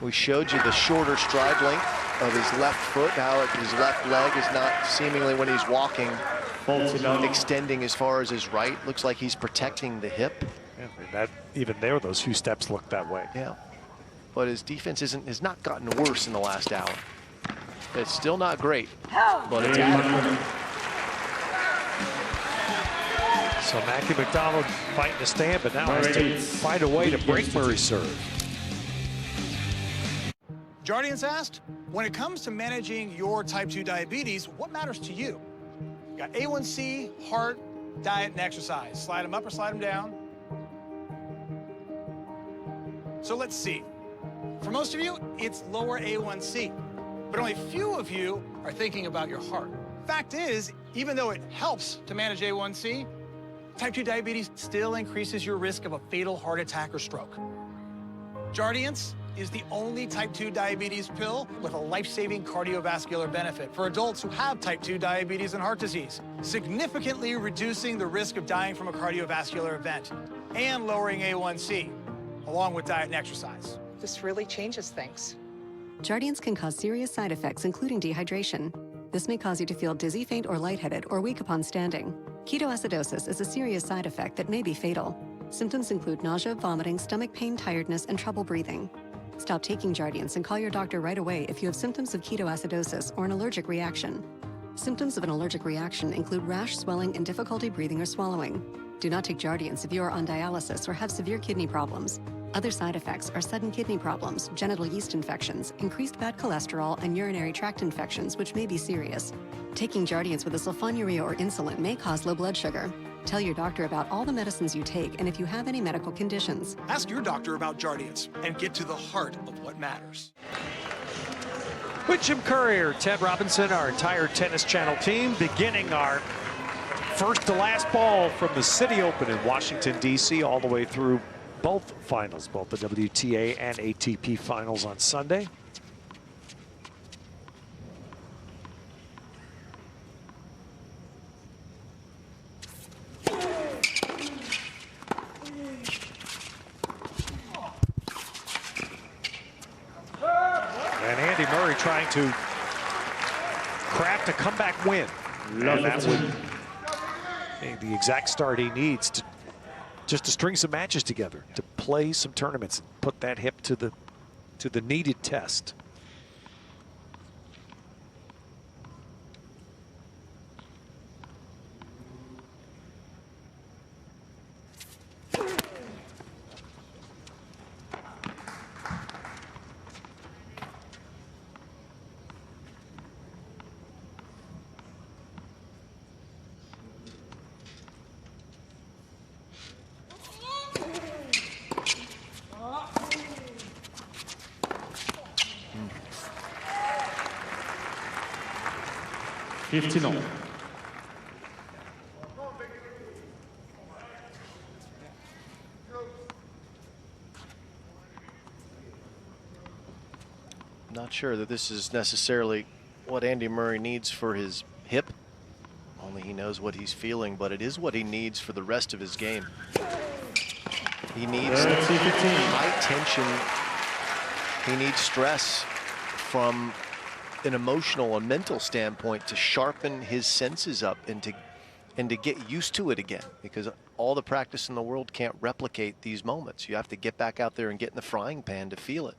We showed you the shorter stride length of his left foot, how his left leg is not seemingly, when he's walking, extending as far as his right. Looks like he's protecting the hip. Yeah, that, even there, those few steps look that way. Yeah, but his defense has not gotten worse in the last hour. It's still not great, but it's adequate. So McDonald fighting to stand, but now has to find a way to break Murray's serve. Jardians asked, when it comes to managing your type 2 diabetes, what matters to you? You got A1C, heart, diet, and exercise. Slide them up or slide them down. So let's see. For most of you, it's lower A1C, but only a few of you are thinking about your heart. Fact is, even though it helps to manage A1C, type 2 diabetes still increases your risk of a fatal heart attack or stroke. Jardians, is the only type 2 diabetes pill with a life-saving cardiovascular benefit for adults who have type 2 diabetes and heart disease, significantly reducing the risk of dying from a cardiovascular event and lowering A1C, along with diet and exercise. This really changes things. Jardiance can cause serious side effects, including dehydration. This may cause you to feel dizzy, faint, or lightheaded, or weak upon standing. Ketoacidosis is a serious side effect that may be fatal. Symptoms include nausea, vomiting, stomach pain, tiredness, and trouble breathing. Stop taking Jardiance and call your doctor right away if you have symptoms of ketoacidosis or an allergic reaction. Symptoms of an allergic reaction include rash, swelling, and difficulty breathing or swallowing. Do not take Jardiance if you are on dialysis or have severe kidney problems. Other side effects are sudden kidney problems, genital yeast infections, increased bad cholesterol, and urinary tract infections, which may be serious. Taking Jardiance with a sulfonylurea or insulin may cause low blood sugar. Tell your doctor about all the medicines you take and if you have any medical conditions. Ask your doctor about Jardiance and get to the heart of what matters. With Jim Courier, Ted Robinson, our entire Tennis Channel team, beginning our first to last ball from the City Open in Washington, D.C., all the way through both finals, both the WTA and ATP finals on Sunday. And Andy Murray trying to craft a comeback win. Love and that it. would be the exact start he needs to just to string some matches together, to play some tournaments, and put that hip to the needed test. Not sure that this is necessarily what Andy Murray needs for his hip. Only he knows what he's feeling, but it is what he needs for the rest of his game. He needs high tension. He needs stress from an emotional and mental standpoint to sharpen his senses up and to get used to it again, because all the practice in the world can't replicate these moments. You have to get back out there and get in the frying pan to feel it.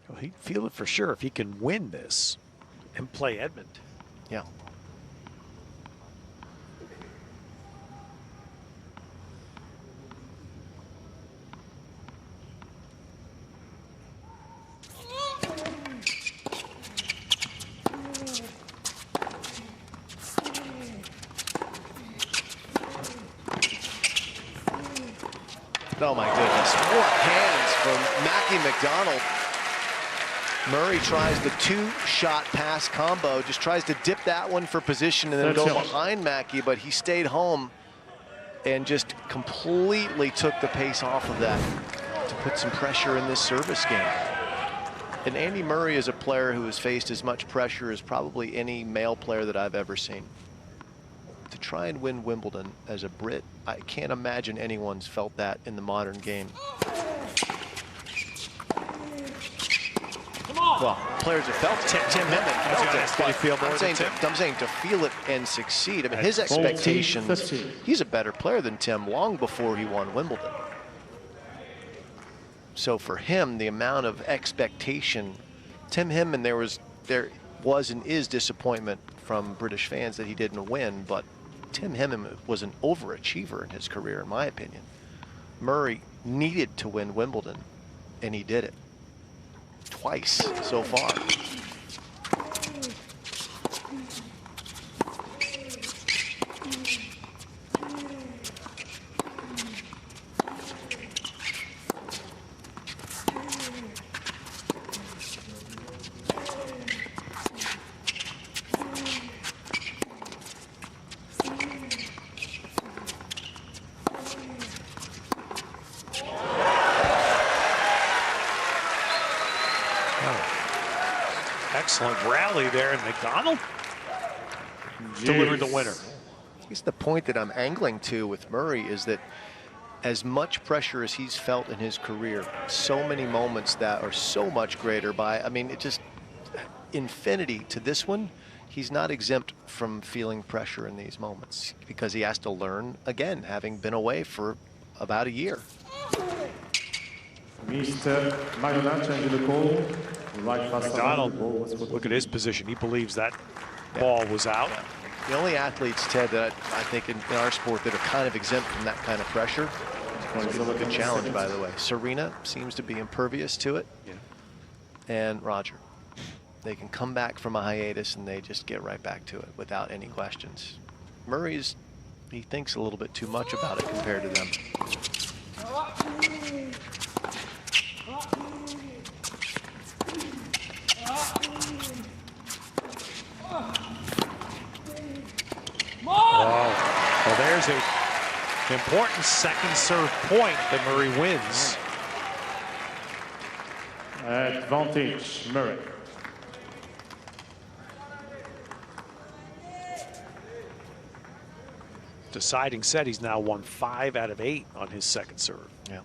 Well, he'd feel it for sure if he can win this and play Edmund. Yeah. Oh my goodness, what hands from McDonald. Murray tries the two-shot pass combo, just tries to dip that one for position and then go behind Mackey, but he stayed home and just completely took the pace off of that to put some pressure in this service game. And Andy Murray is a player who has faced as much pressure as probably any male player that I've ever seen. To try and win Wimbledon as a Brit, I can't imagine anyone's felt that in the modern game. Well, players have felt it. Tim Henman felt it. I'm saying to feel it and succeed. I mean, his expectations, he's a better player than Tim long before he won Wimbledon. So for him, the amount of expectation, Tim Henman, there was and is disappointment from British fans that he didn't win, but Tim Henman was an overachiever in his career, in my opinion. Murray needed to win Wimbledon, and he did it. Twice so far. Excellent rally there, and McDonald delivered the winner. I guess the point that I'm angling to with Murray is that as much pressure as he's felt in his career, so many moments that are so much greater by, I mean, it just infinity to this one. He's not exempt from feeling pressure in these moments because he has to learn again, having been away for about a year. Mr. McDonald changing the call. Right pass. McDonald, look at his position. He believes that ball was out. The only athletes, Ted, that I think in our sport that are kind of exempt from that kind of pressure. It's a good challenge, by the way. Serena seems to be impervious to it. Yeah. And Roger. They can come back from a hiatus and they just get right back to it without any questions. Murray's, he thinks a little bit too much about it compared to them. Well, there's an important second serve point that Murray wins. Advantage, Murray. Deciding set, he's now won 5 out of 8 on his second serve. Yeah.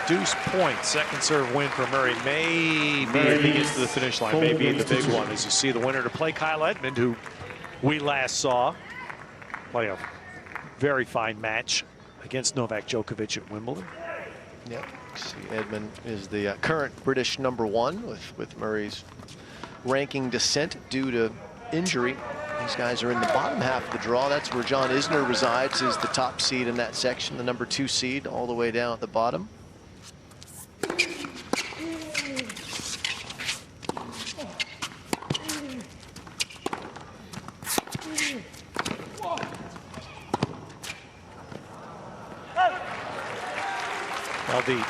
Deuce point, second serve win for Murray. Maybe if he gets to the finish line, maybe the big one as you see the winner to play Kyle Edmund, who we last saw play a very fine match against Novak Djokovic at Wimbledon. Yep. See, Edmund is the current British #1 with Murray's ranking descent due to injury. These guys are in the bottom half of the draw. That's where John Isner resides, is the top seed in that section, the #2 seed all the way down at the bottom. Well, the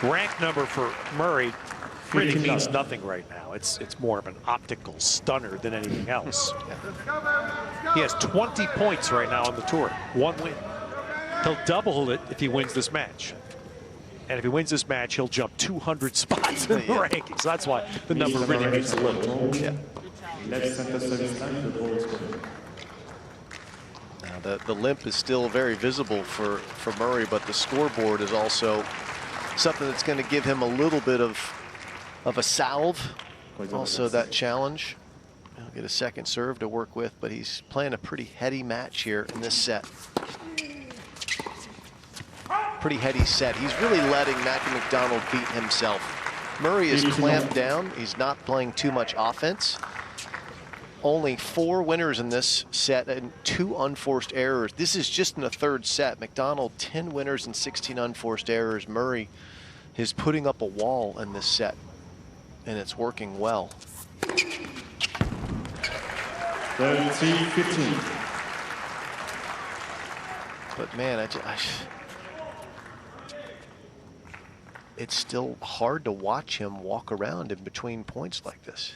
rank number for Murray really means nothing right now. It's more of an optical stunner than anything else. He has 20 points right now on the tour, 1 win. He'll double it if he wins this match. And if he wins this match, he'll jump 200 spots in the rankings. So that's why the number really means a little. Yeah. The limp is still very visible for Murray, but the scoreboard is also something that's going to give him a little bit of a salve. Also that challenge. He'll get a second serve to work with, but he's playing a pretty heady match here in this set. Pretty heady set. He's really letting McDonald beat himself. Murray is clamped down. He's not playing too much offense. Only 4 winners in this set and 2 unforced errors. This is just in the 3rd set. McDonald 10 winners and 16 unforced errors. Murray is putting up a wall in this set, and it's working well. 30-15. But man, it's still hard to watch him walk around in between points like this.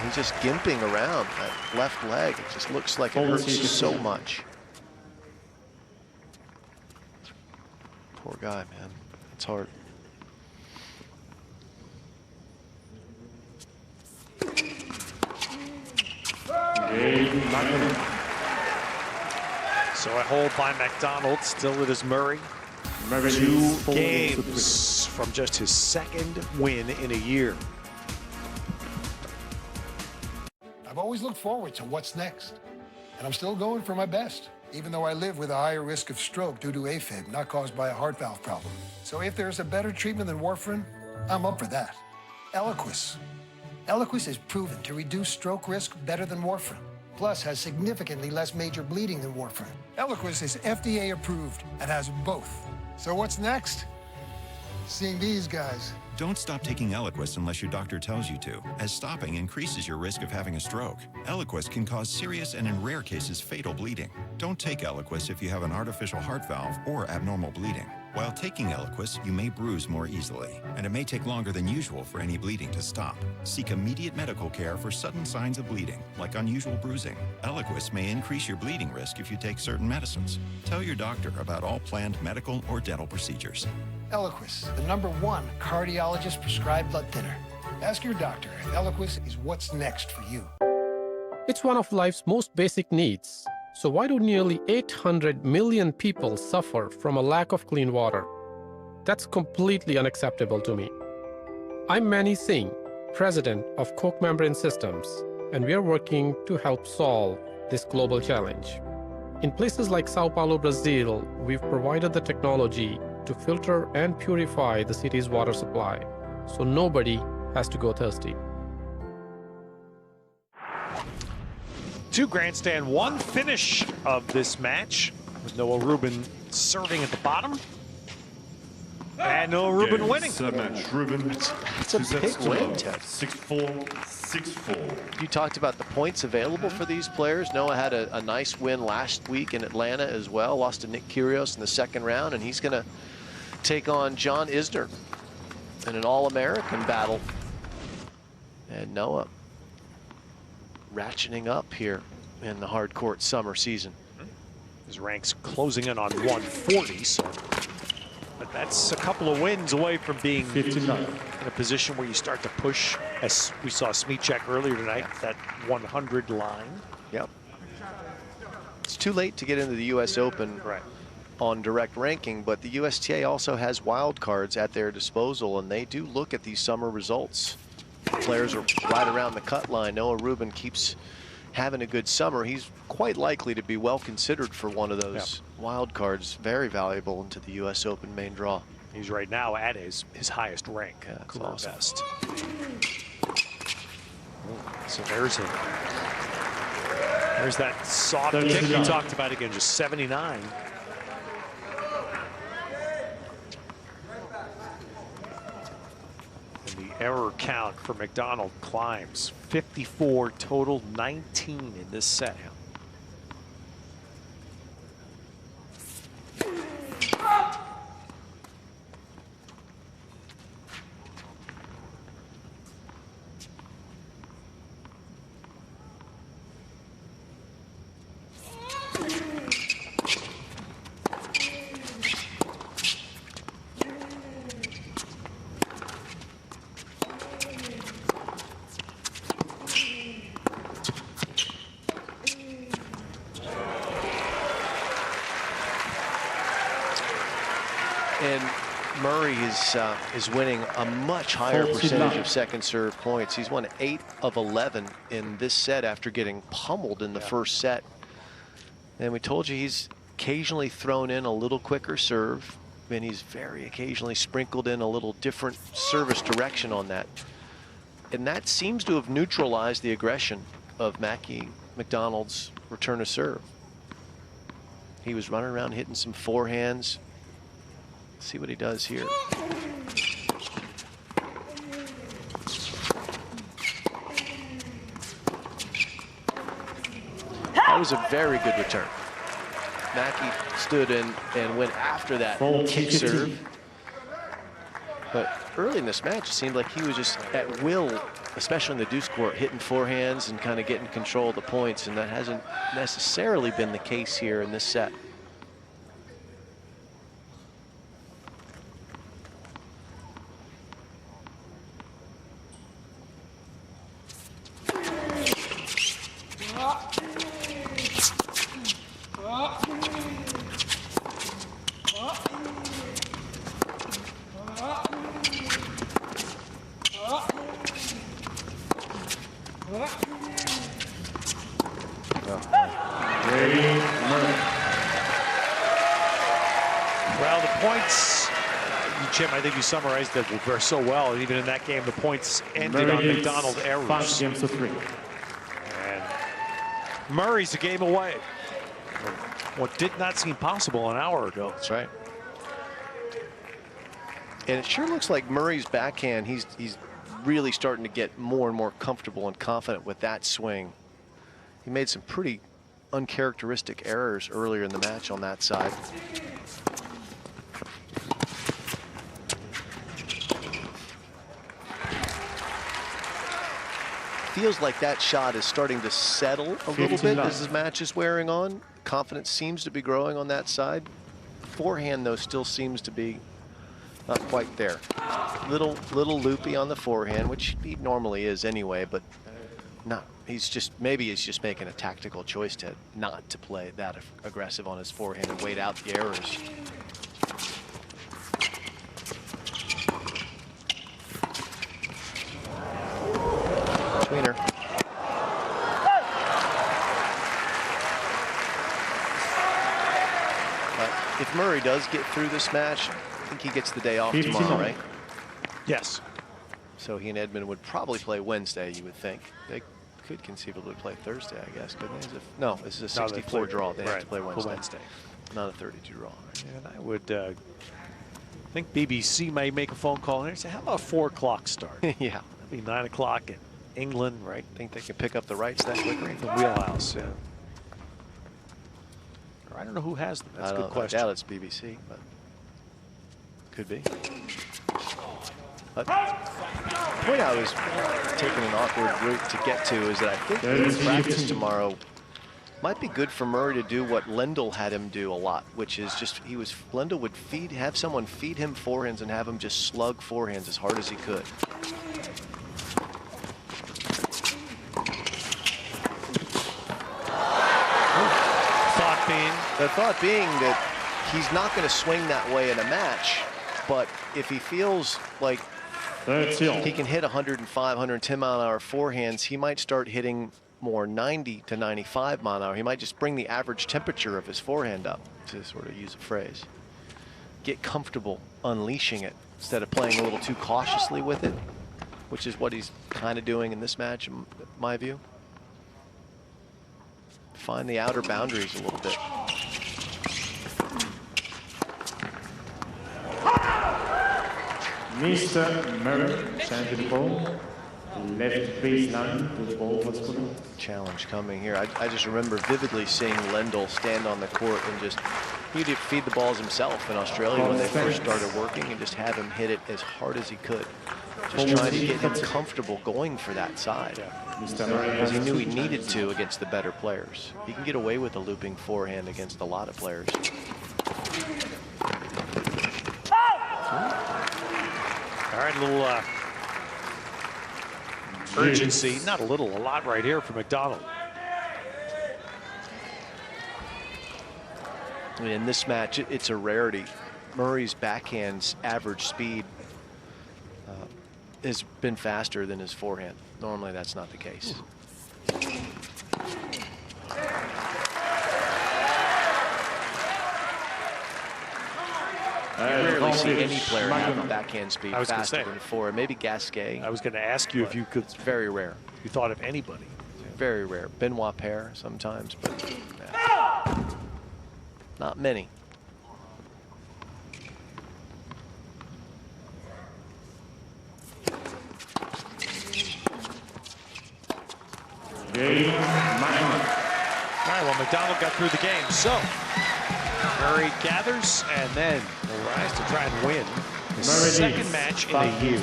He's just gimping around that left leg. It just looks like it hurts so much. Poor guy, man. It's hard. So a hold by McDonald, still it is Murray. 2 games from just his 2nd win in a year. I've always looked forward to what's next, and I'm still going for my best, even though I live with a higher risk of stroke due to AFib, not caused by a heart valve problem. So if there's a better treatment than warfarin, I'm up for that. Eliquis. Eliquis is proven to reduce stroke risk better than warfarin, plus has significantly less major bleeding than warfarin. Eliquis is FDA approved and has both. So what's next? Seeing these guys Don't stop taking Eliquis unless your doctor tells you to, as stopping increases your risk of having a stroke. Eliquis can cause serious and, in rare cases, fatal bleeding. Don't take Eliquis if you have an artificial heart valve or abnormal bleeding. While taking Eliquis, you may bruise more easily, and it may take longer than usual for any bleeding to stop. Seek immediate medical care for sudden signs of bleeding, like unusual bruising. Eliquis may increase your bleeding risk if you take certain medicines. Tell your doctor about all planned medical or dental procedures. Eliquis, the #1 cardiologist prescribed blood thinner. Ask your doctor if Eliquis is what's next for you. It's one of life's most basic needs. So why do nearly 800 million people suffer from a lack of clean water? That's completely unacceptable to me. I'm Manny Singh, president of Coke Membrane Systems, and we are working to help solve this global challenge. In places like Sao Paulo, Brazil, we've provided the technology to filter and purify the city's water supply, so nobody has to go thirsty. 2 grandstand 1 finish of this match with Noah Rubin serving at the bottom. And Noah Rubin winning. Match. Rubin. It's a big win, Ted. 6-4, 6-4. You talked about the points available for these players. Noah had a nice win last week in Atlanta as well. Lost to Nick Kyrgios in the 2nd round, and he's going to take on John Isner in an All-American battle. And Noah ratcheting up here in the hard court summer season. His ranks closing in on 140, so but that's a couple of wins away from being 59 in a position where you start to push, as we saw Smichek earlier tonight, that 100 line. Yep. It's too late to get into the U.S. Open on direct ranking, but the USTA also has wild cards at their disposal, and they do look at these summer results. Players are right around the cut line. Noah Rubin keeps having a good summer. He's quite likely to be well considered for one of those wild cards. Very valuable into the U.S. Open main draw. He's right now at his highest rank, career best. So there's that soft kick we talked about again, just 79. Error count for McDonald climbs. 54 total, 19 in this set. And Murray is winning a much higher percentage of second serve points. He's won 8 of 11 in this set after getting pummeled in the first set. And we told you he's occasionally thrown in a little quicker serve, and he's very occasionally sprinkled in a little different service direction on that. And that seems to have neutralized the aggression of Mackie McDonald's return of serve. He was running around hitting some forehands. See what he does here. That was a very good return. Mackie stood in and went after that kick serve. But early in this match, it seemed like he was just at will, especially in the deuce court, hitting forehands and kind of getting control of the points, and that hasn't necessarily been the case here in this set. Well, the points, Jim, I think you summarized it so well. Even in that game, the points ended on McDonald errors. 5 games to 3. And Murray's a game away. What did not seem possible an hour ago. That's right. And it sure looks like Murray's backhand, he's really starting to get more and more comfortable and confident with that swing. He made some pretty uncharacteristic errors earlier in the match on that side. Feels like that shot is starting to settle a little bit as this match is wearing on. Confidence seems to be growing on that side. Forehand, though, still seems to be not quite there. Little loopy on the forehand, which he normally is anyway, but not. Maybe he's just making a tactical choice to not to play that aggressive on his forehand and wait out the errors. Tweener. If Murray does get through this match, I think he gets the day off tomorrow, right? Yes. So he and Edmund would probably play Wednesday, you would think. They could conceivably play Thursday, I guess, couldn't they? No, this is a 64 draw. They have to play Wednesday. Not a 32 draw. And I would think BBC may make a phone call here and say, how about a 4 o'clock start? Yeah. That'd be 9 o'clock in England, right? Think they can pick up the rights that quickly? The wheelhouse, yeah. Or I don't know who has them. That's a good question. I doubt it's BBC, but could be. But the point I was taking an awkward route to get to is that I think his practice tomorrow might be good for Murray to do what Lendl had him do a lot, which is just Lendl would have someone feed him forehands and have him just slug forehands as hard as he could. The thought being that he's not going to swing that way in a match, but if he feels like he can hit 105, 110 mile an hour forehands, he might start hitting more 90 to 95 mile an hour. He might just bring the average temperature of his forehand up, to sort of use a phrase. Get comfortable unleashing it instead of playing a little too cautiously with it, which is what he's kind of doing in this match, in my view. Find the outer boundaries a little bit. Mr. Murray, change the ball. Left baseline, the ball was coming. Challenge coming here. I just remember vividly seeing Lendl stand on the court and just, he'd feed the balls himself in Australia when they first started working and just have him hit it as hard as he could. Just trying to get him comfortable going for that side. Because he knew he needed to against the better players. He can get away with a looping forehand against a lot of players. All right, a little urgency, not a little, a lot right here for McDonald. In this match, it's a rarity. Murray's backhand's average speed has been faster than his forehand. Normally, that's not the case. I rarely see any player have a backhand speed faster than forehand. Maybe Gasquet. I was going to ask you if you could. It's very rare. You thought of anybody. Very rare. Benoit Paire sometimes, but not many. All right, well, McDonald got through the game. So, Murray gathers and then will rise to try and win the second match in a year.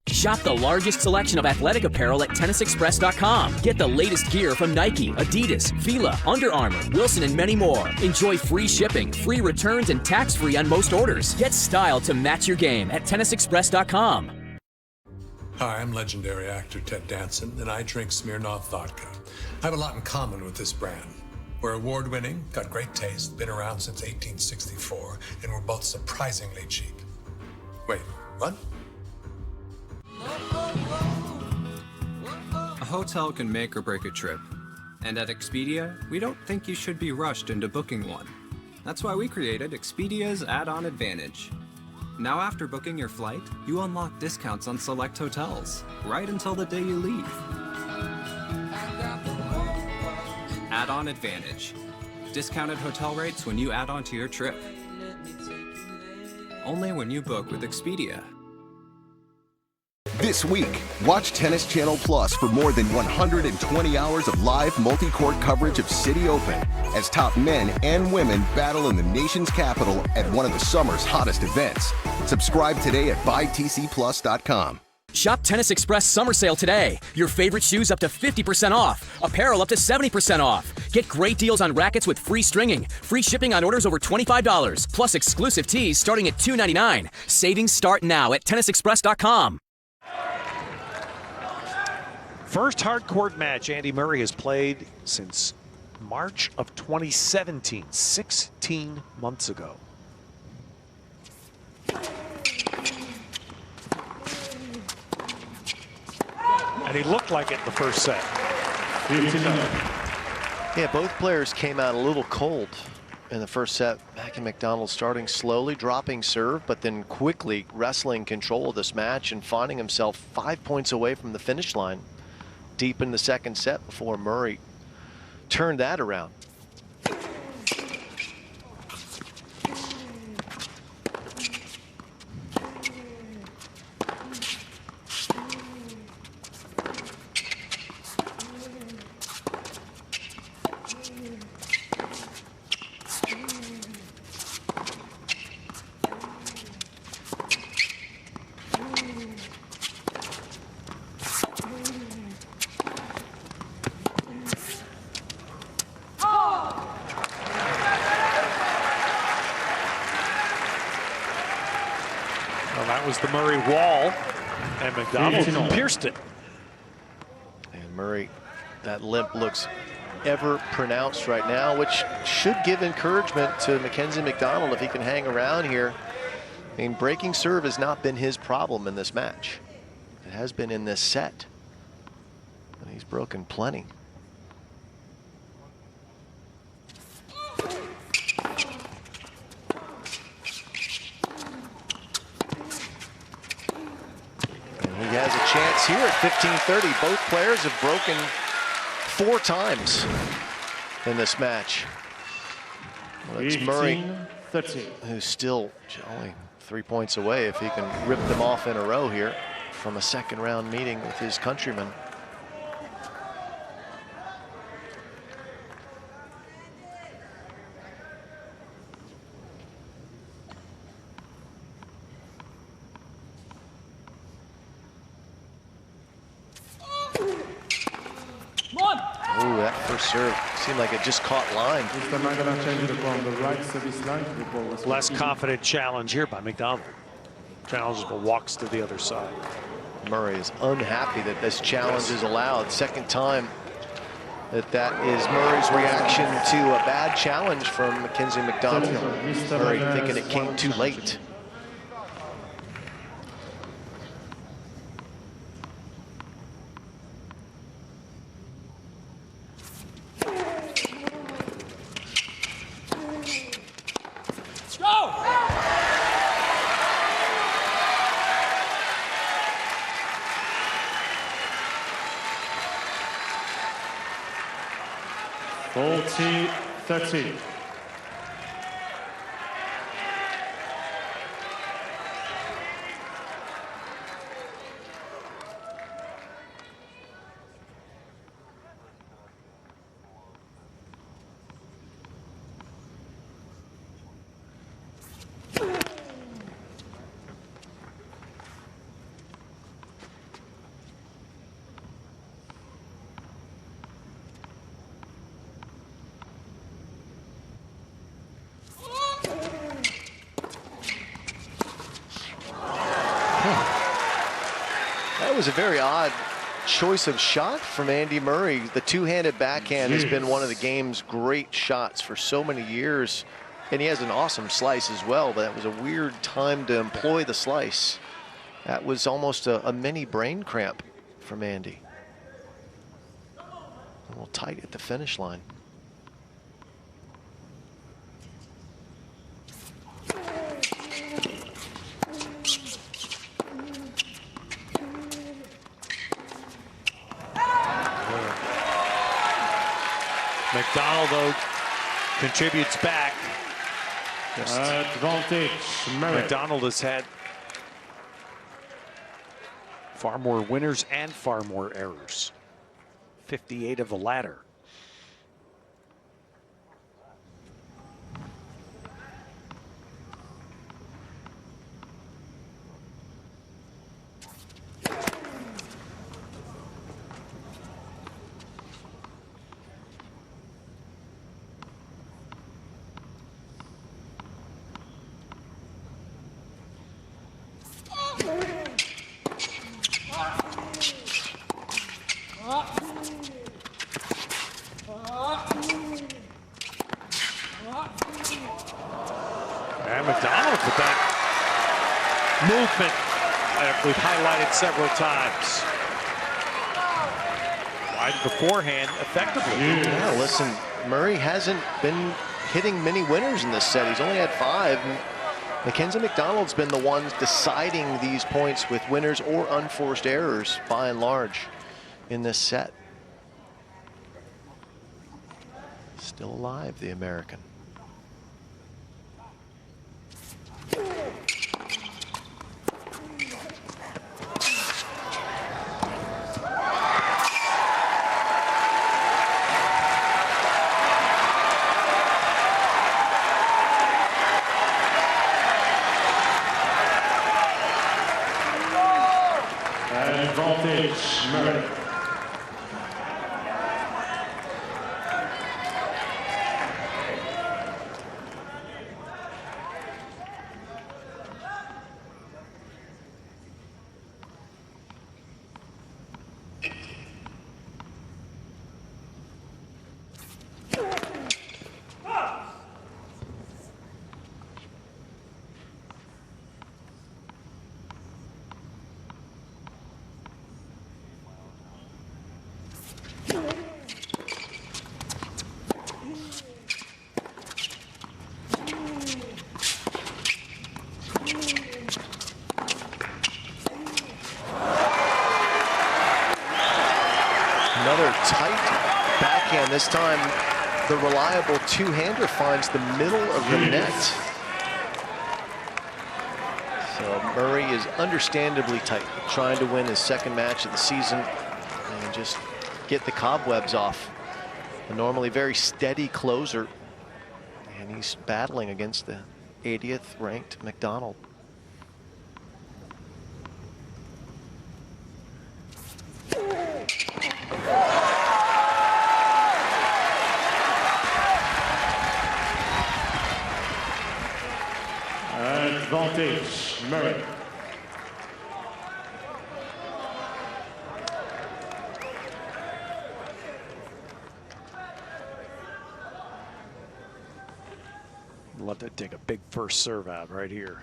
Shop the largest selection of athletic apparel at tennisexpress.com. Get the latest gear from Nike, Adidas, Fila, Under Armour, Wilson, and many more. Enjoy free shipping, free returns, and tax-free on most orders. Get style to match your game at tennisexpress.com. Hi, I'm legendary actor Ted Danson, and I drink Smirnoff vodka. I have a lot in common with this brand. We're award-winning, got great taste, been around since 1864, and we're both surprisingly cheap. Wait, what? A hotel can make or break a trip. And at Expedia, we don't think you should be rushed into booking one. That's why we created Expedia's Add-on Advantage. Now after booking your flight, you unlock discounts on select hotels, right until the day you leave. Add-on Advantage. Discounted hotel rates when you add on to your trip. only when you book with Expedia. This week, watch Tennis Channel Plus for more than 120 hours of live multi-court coverage of City Open as top men and women battle in the nation's capital at one of the summer's hottest events. Subscribe today at buytcplus.com. Shop Tennis Express Summer Sale today. Your favorite shoes up to 50% off. Apparel up to 70% off. Get great deals on rackets with free stringing. Free shipping on orders over $25. Plus exclusive tees starting at $2.99. Savings start now at tennisexpress.com. First hard court match Andy Murray has played since March of 2017, 16 months ago. And he looked like it in the first set. Yeah, both players came out a little cold in the first set. McDonald starting slowly, dropping serve, but then quickly wrestling control of this match and finding himself 5 points away from the finish line deep in the second set before Murray turned that around. That was the Murray wall, and McDonald pierced it. And Murray, that limp looks ever pronounced right now, which should give encouragement to Mckenzie McDonald if he can hang around here. I mean, breaking serve has not been his problem in this match. It has been in this set, and he's broken plenty. He has a chance here at 15-30. Both players have broken 4 times in this match. Well, it's Murray who's still only 3 points away if he can rip them off in a row here from a second round meeting with his countryman. Ooh, that first serve seemed like it just caught line. Less confident challenge here by McDonald. Challenges but walks to the other side. Murray is unhappy that this challenge is allowed. Second time that is Murray's reaction to a bad challenge from Mckenzie McDonald. Murray thinking it came too late. go. 40-30. That was a very odd choice of shot from Andy Murray. The two-handed backhand has been one of the game's great shots for so many years. And he has an awesome slice as well, but that was a weird time to employ the slice. That was almost a mini brain cramp from Andy. A little tight at the finish line. McDonald, though, contributes back. Advantage, Murray. McDonald has had far more winners and far more errors. 58 of the latter. And McDonald with that movement that we've highlighted several times. Wide beforehand effectively. Yeah, listen, Murray hasn't been hitting many winners in this set. He's only had 5. Mckenzie McDonald's been the ones deciding these points with winners or unforced errors by and large in this set. Still alive, the American. Advantage, Murray. Another tight backhand. This time, the reliable two-hander finds the middle of the net. So Murray is understandably tight, trying to win his second match of the season and just get the cobwebs off. A normally very steady closer, and he's battling against the 80th ranked McDonald. Advantage, Murray. Love to take a big first serve out right here.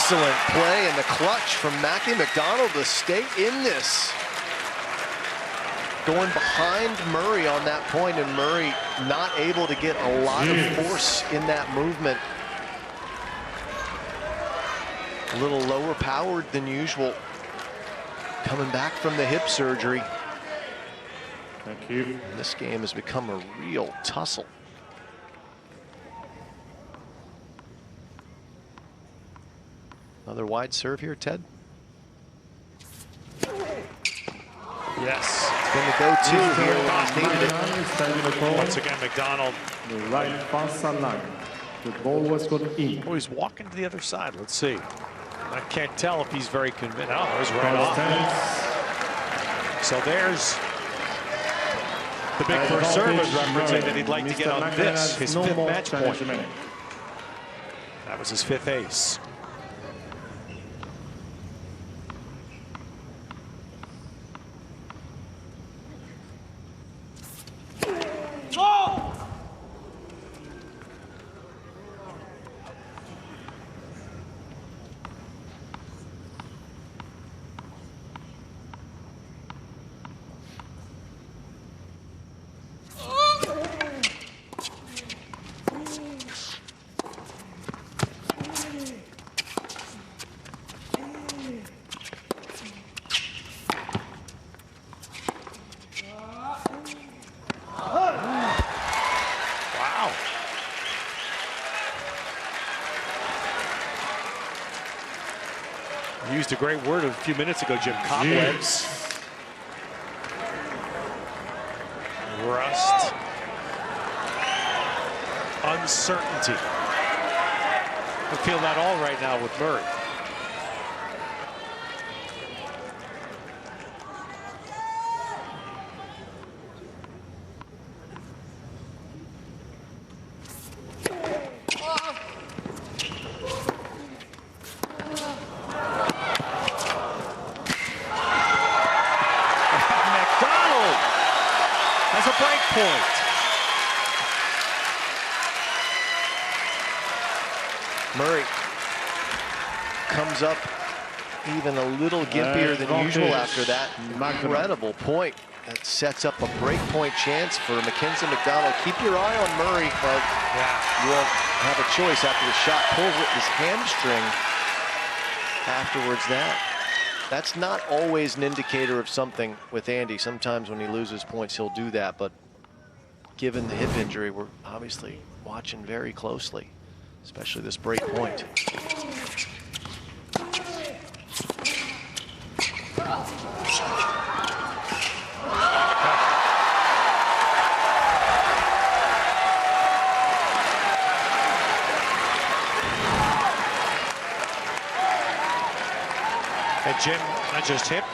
Excellent play in the clutch from McDonald to stay in this. Going behind Murray on that point, and Murray not able to get a lot of force in that movement. A little lower powered than usual. Coming back from the hip surgery. Thank you. And this game has become a real tussle. Another wide serve here, Ted. Yes. It's been the go-to here when he's needed it. Once again, McDonald. The right pass line. The ball was gone in. Oh, he's walking to the other side. Let's see. I can't tell if he's very convinced. Oh, it was right off. So there's the big first service referencing that he'd like to get on this, his fifth match point. That was his 5th ace. Used a great word a few minutes ago, Jim. Cobwebs. Rust. Uncertainty. I feel that all right now with Murray. McDonald has a break point. Murray comes up even a little gimpier than usual after that incredible point. That sets up a break point chance for Mckenzie McDonald. Keep your eye on Murray, but you won't have a choice after the shot pulls at his hamstring. Afterwards, that's not always an indicator of something with Andy. Sometimes when he loses points, he'll do that. But given the hip injury, we're obviously watching very closely, especially this break point. And Jim, not just hip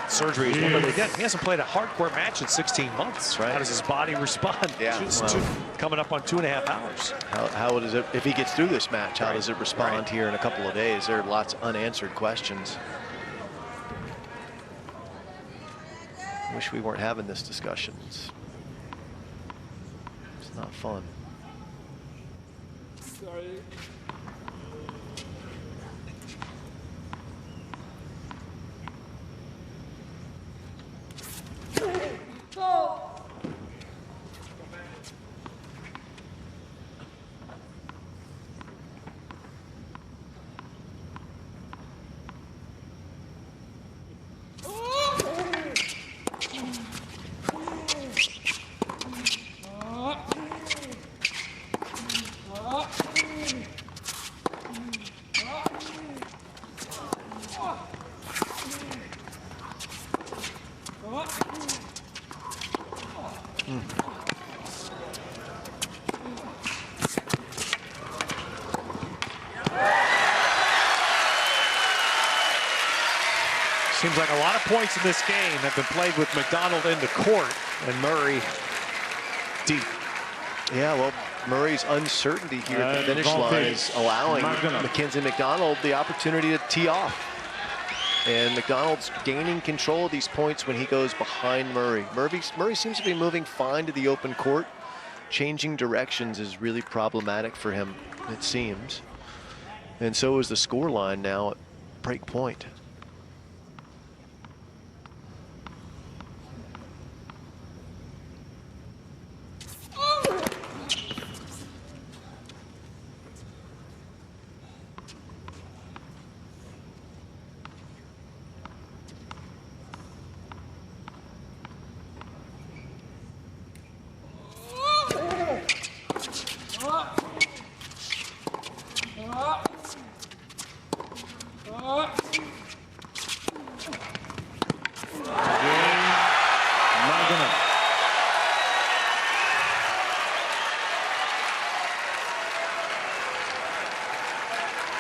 surgery, is one, but again, he hasn't played a hardcore match in 16 months. How does his body respond? Yeah, coming up on 2.5 hours. How does it, if he gets through this match, how does it respond here in a couple of days? There are lots of unanswered questions. Wish we weren't having this discussion. It's not fun. Sorry. Seems like a lot of points in this game have been played with McDonald in the court and Murray deep. Yeah, well, Murray's uncertainty here at the finish line is allowing Mckenzie McDonald the opportunity to tee off. And McDonald's gaining control of these points when he goes behind Murray. Murray seems to be moving fine to the open court. Changing directions is really problematic for him, it seems. And so is the score line now at break point.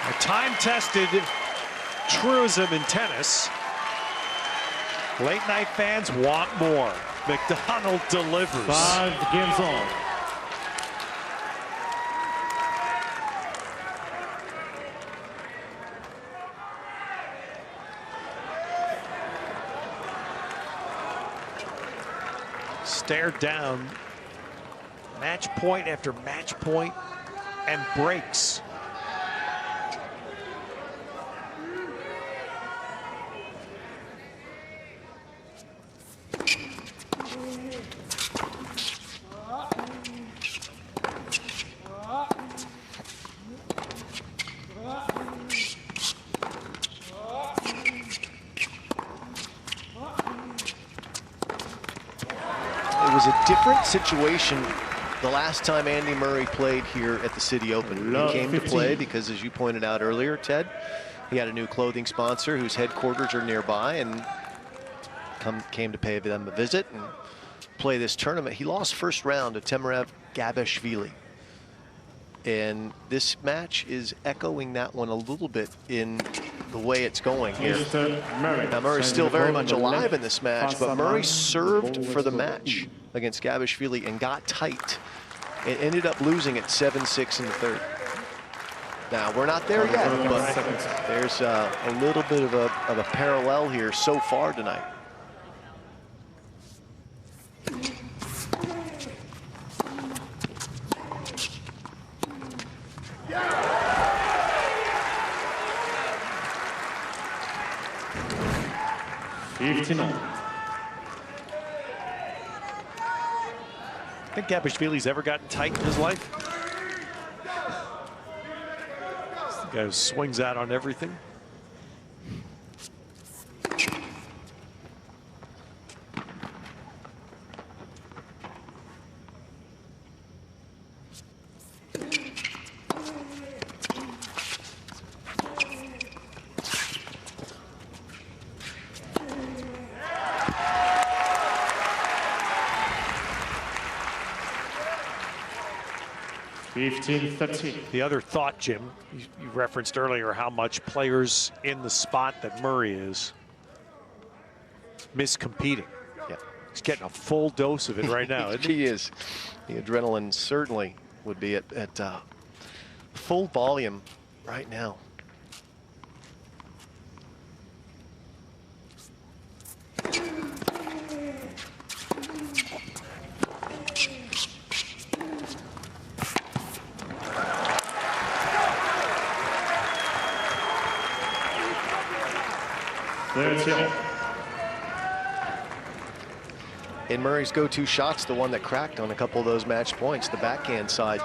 A time-tested truism in tennis. Late night fans want more. McDonald delivers. 5 games on. Stared down, match point after match point, and breaks. It was a different situation the last time Andy Murray played here at the City Open. He came to play because, as you pointed out earlier, Ted, He had a new clothing sponsor whose headquarters are nearby and came to pay them a visit and play this tournament. He lost first round to Temurev Gabishvili. And this match is echoing that one a little bit in the way it's going here. Now Murray's still very much alive in this match, but Murray served for the match against Gabishvili and got tight. It ended up losing at 7-6 in the third. Now, we're not there yet, but there's a little bit of a parallel here so far tonight. Think Gabishvili's ever gotten tight in his life? The guy who swings out on everything. The other thought, Jim, you referenced earlier how much players in the spot that Murray is miss competing. Yeah. He's getting a full dose of it right now, isn't he? He is. The adrenaline certainly would be at full volume right now. In Murray's go-to shots, the one that cracked on a couple of those match points, the backhand side,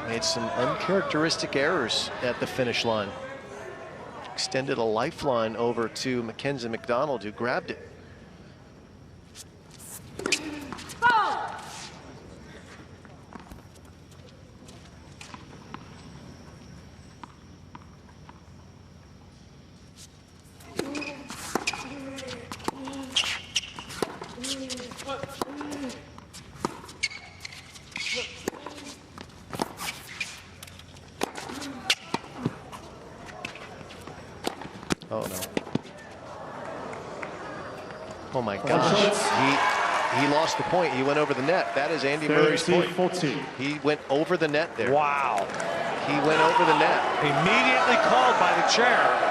made some uncharacteristic errors at the finish line. Extended a lifeline over to Mckenzie McDonald, who grabbed it. Oh no. Oh my gosh. He lost the point. He went over the net. That is Andy Murray's point. 40. He went over the net there. Wow. He went over the net. Immediately called by the chair.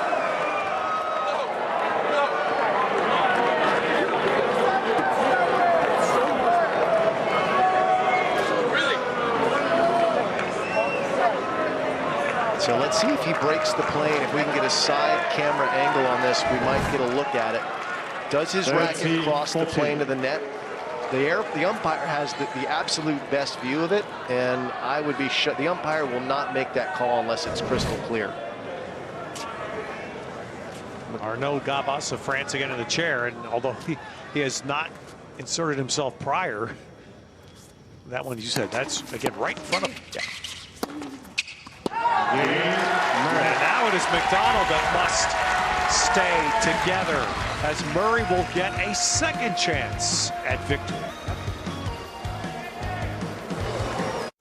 So let's see if he breaks the plane. If we can get a side camera angle on this, we might get a look at it. Does his racket cross the plane of the net? The umpire has the absolute best view of it, and I would be sure the umpire will not make that call unless it's crystal clear. Arnaud Gabas of France again in the chair, and although he has not inserted himself prior, that one you said, that's again right in front of him. Yeah. And now it is McDonald that must stay together as Murray will get a second chance at victory.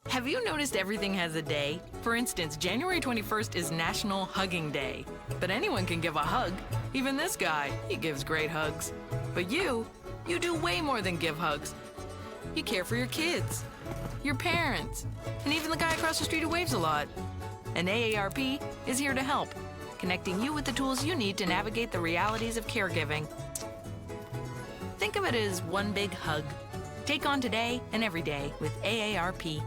Have you noticed everything has a day? For instance, January 21st is National Hugging Day. But anyone can give a hug. Even this guy, he gives great hugs. But you do way more than give hugs. You care for your kids, your parents, and even the guy across the street who waves a lot. And AARP is here to help, connecting you with the tools you need to navigate the realities of caregiving. Think of it as one big hug. Take on today and every day with AARP.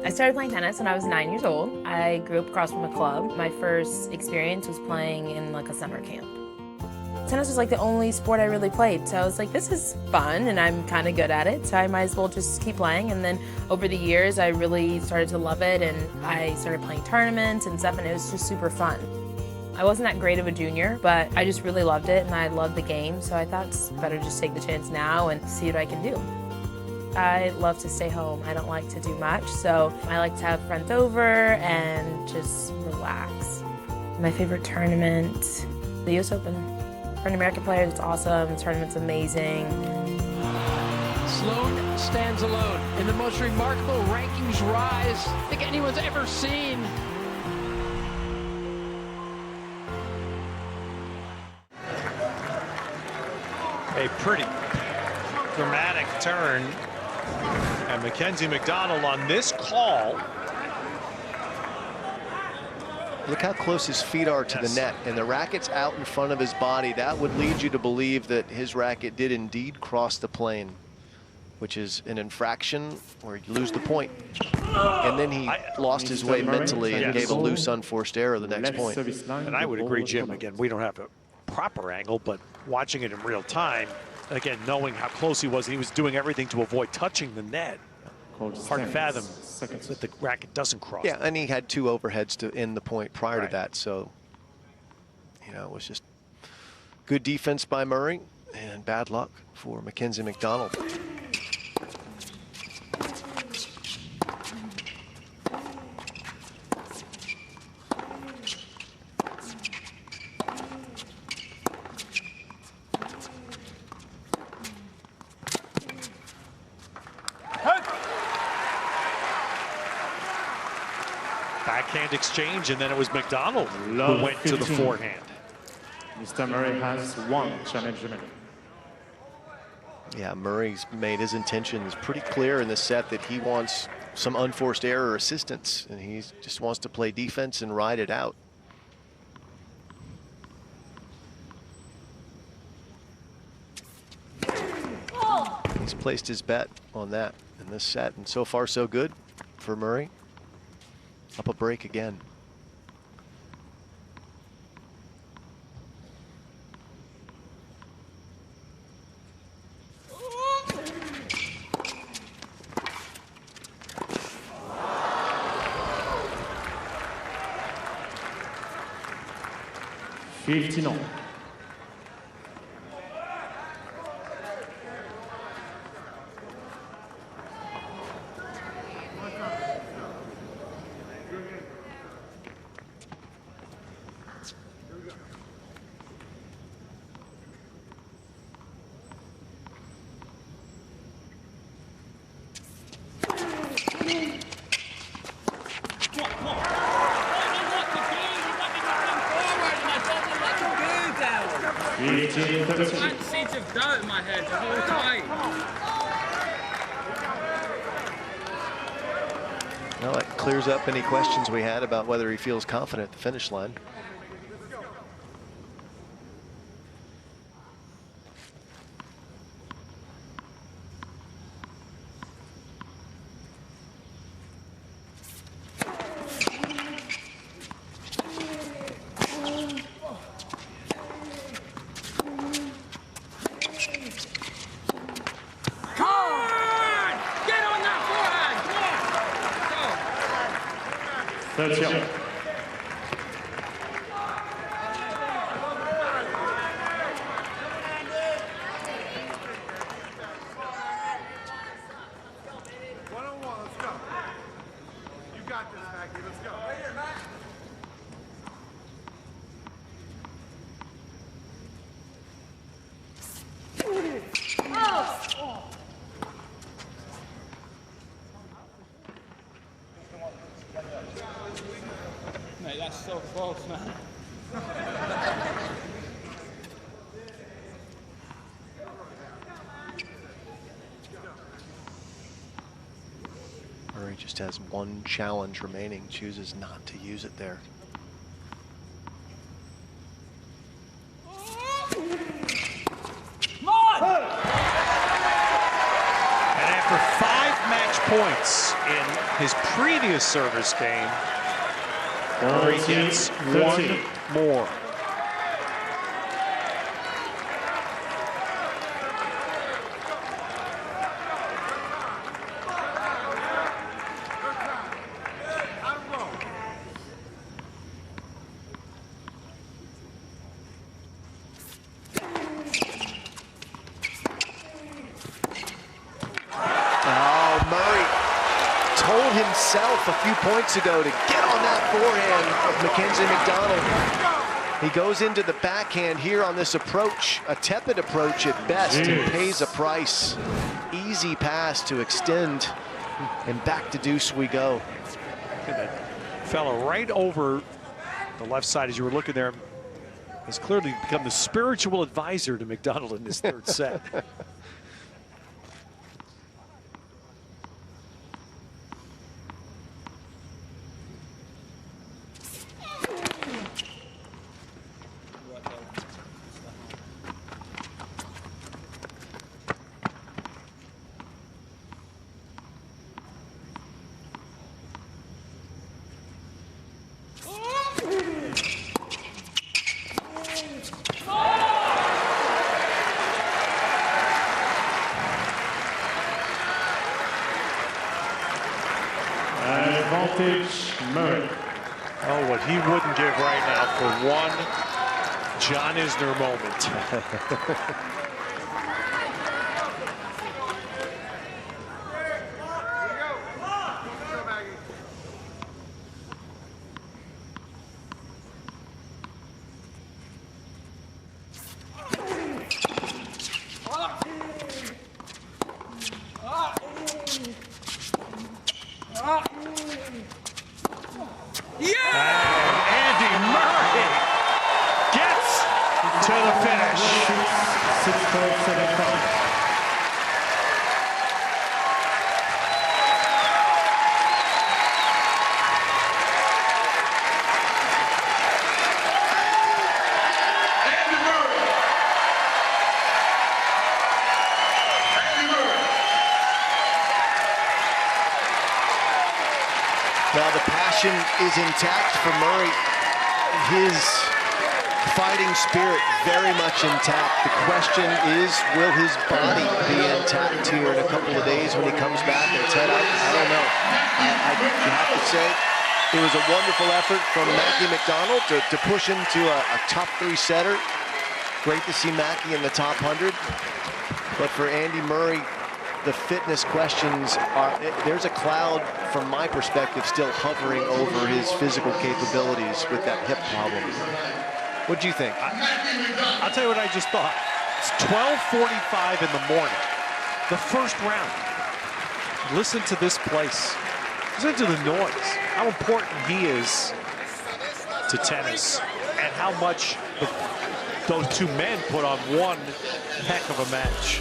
I started playing tennis when I was 9 years old. I grew up across from a club. My first experience was playing in like a summer camp. Tennis was like the only sport I really played, so I was like, this is fun and I'm kind of good at it, so I might as well just keep playing. And then over the years, I really started to love it, and I started playing tournaments and stuff, and it was just super fun. I wasn't that great of a junior, but I just really loved it, and I loved the game, so I thought it's better just take the chance now and see what I can do. I love to stay home. I don't like to do much, so I like to have friends over and just relax. My favorite tournament, the US Open. For an American player, it's awesome. The tournament's amazing. Sloane stands alone in the most remarkable rankings rise I think anyone's ever seen. A pretty dramatic turn. And Mckenzie McDonald on this call. Look how close his feet are to the net, and the racket's out in front of his body. That would lead you to believe that his racket did indeed cross the plane, which is an infraction where you lose the point. And then he lost his way mentally and gave a loose, unforced error the next point. And I would agree, Jim. Again, we don't have a proper angle, but watching it in real time, again, knowing how close he was doing everything to avoid touching the net. Hard to fathom that the racket doesn't cross. Yeah, and he had 2 overheads to end the point prior to that. So, you know, it was just good defense by Murray and bad luck for Mckenzie McDonald. Backhand exchange, and then it was McDonald who went to the forehand. Mr. Murray has 1 challenge remaining. Yeah, Murray's made his intentions pretty clear in this set that he wants some unforced error assistance, and he just wants to play defense and ride it out. He's placed his bet on that in this set, and so far so good for Murray. Up a break again. $15. Seeds of doubt in my head the whole time. Well, that clears up any questions we had about whether he feels confident at the finish line. Mate, that's so close, man. Murray just has 1 challenge remaining, chooses not to use it there. And after 5 match points in his previous service game, Murray gets 1 more. himself a few points ago to get on that forehand of Mckenzie McDonald. He goes into the backhand here on this approach, a tepid approach at best, and pays a price. Easy pass to extend, and back to deuce we go. That fella right over the left side as you were looking there has clearly become the spiritual advisor to McDonald in this third set. Advantage Murray. Oh, what he wouldn't give right now for one John Isner moment. Well, the passion is intact for Murray. His fighting spirit very much intact. The question is, will his body be intact here in a couple of days when he comes back and head out? I don't know. I have to say, it was a wonderful effort from Mackie McDonald to push him to a top 3 setter. Great to see Mackie in the top 100. But for Andy Murray, the fitness questions there's a cloud from my perspective still hovering over his physical capabilities with that hip problem. What do you think? I'll tell you what I just thought. It's 12:45 in the morning, the first round. Listen to this place. Listen to the noise. How important he is to tennis and how much those two men put on one heck of a match.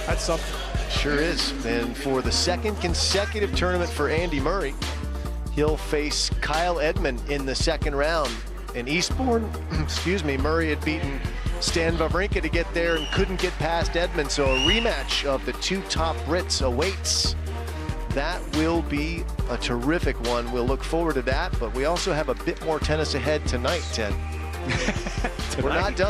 That's something. Sure is. And for the second consecutive tournament for Andy Murray, he'll face Kyle Edmund in the second round. In Eastbourne, Murray had beaten Stan Wawrinka to get there and couldn't get past Edmund. So a rematch of the two top Brits awaits. That will be a terrific one. We'll look forward to that, but we also have a bit more tennis ahead tonight, Ted. We're not done.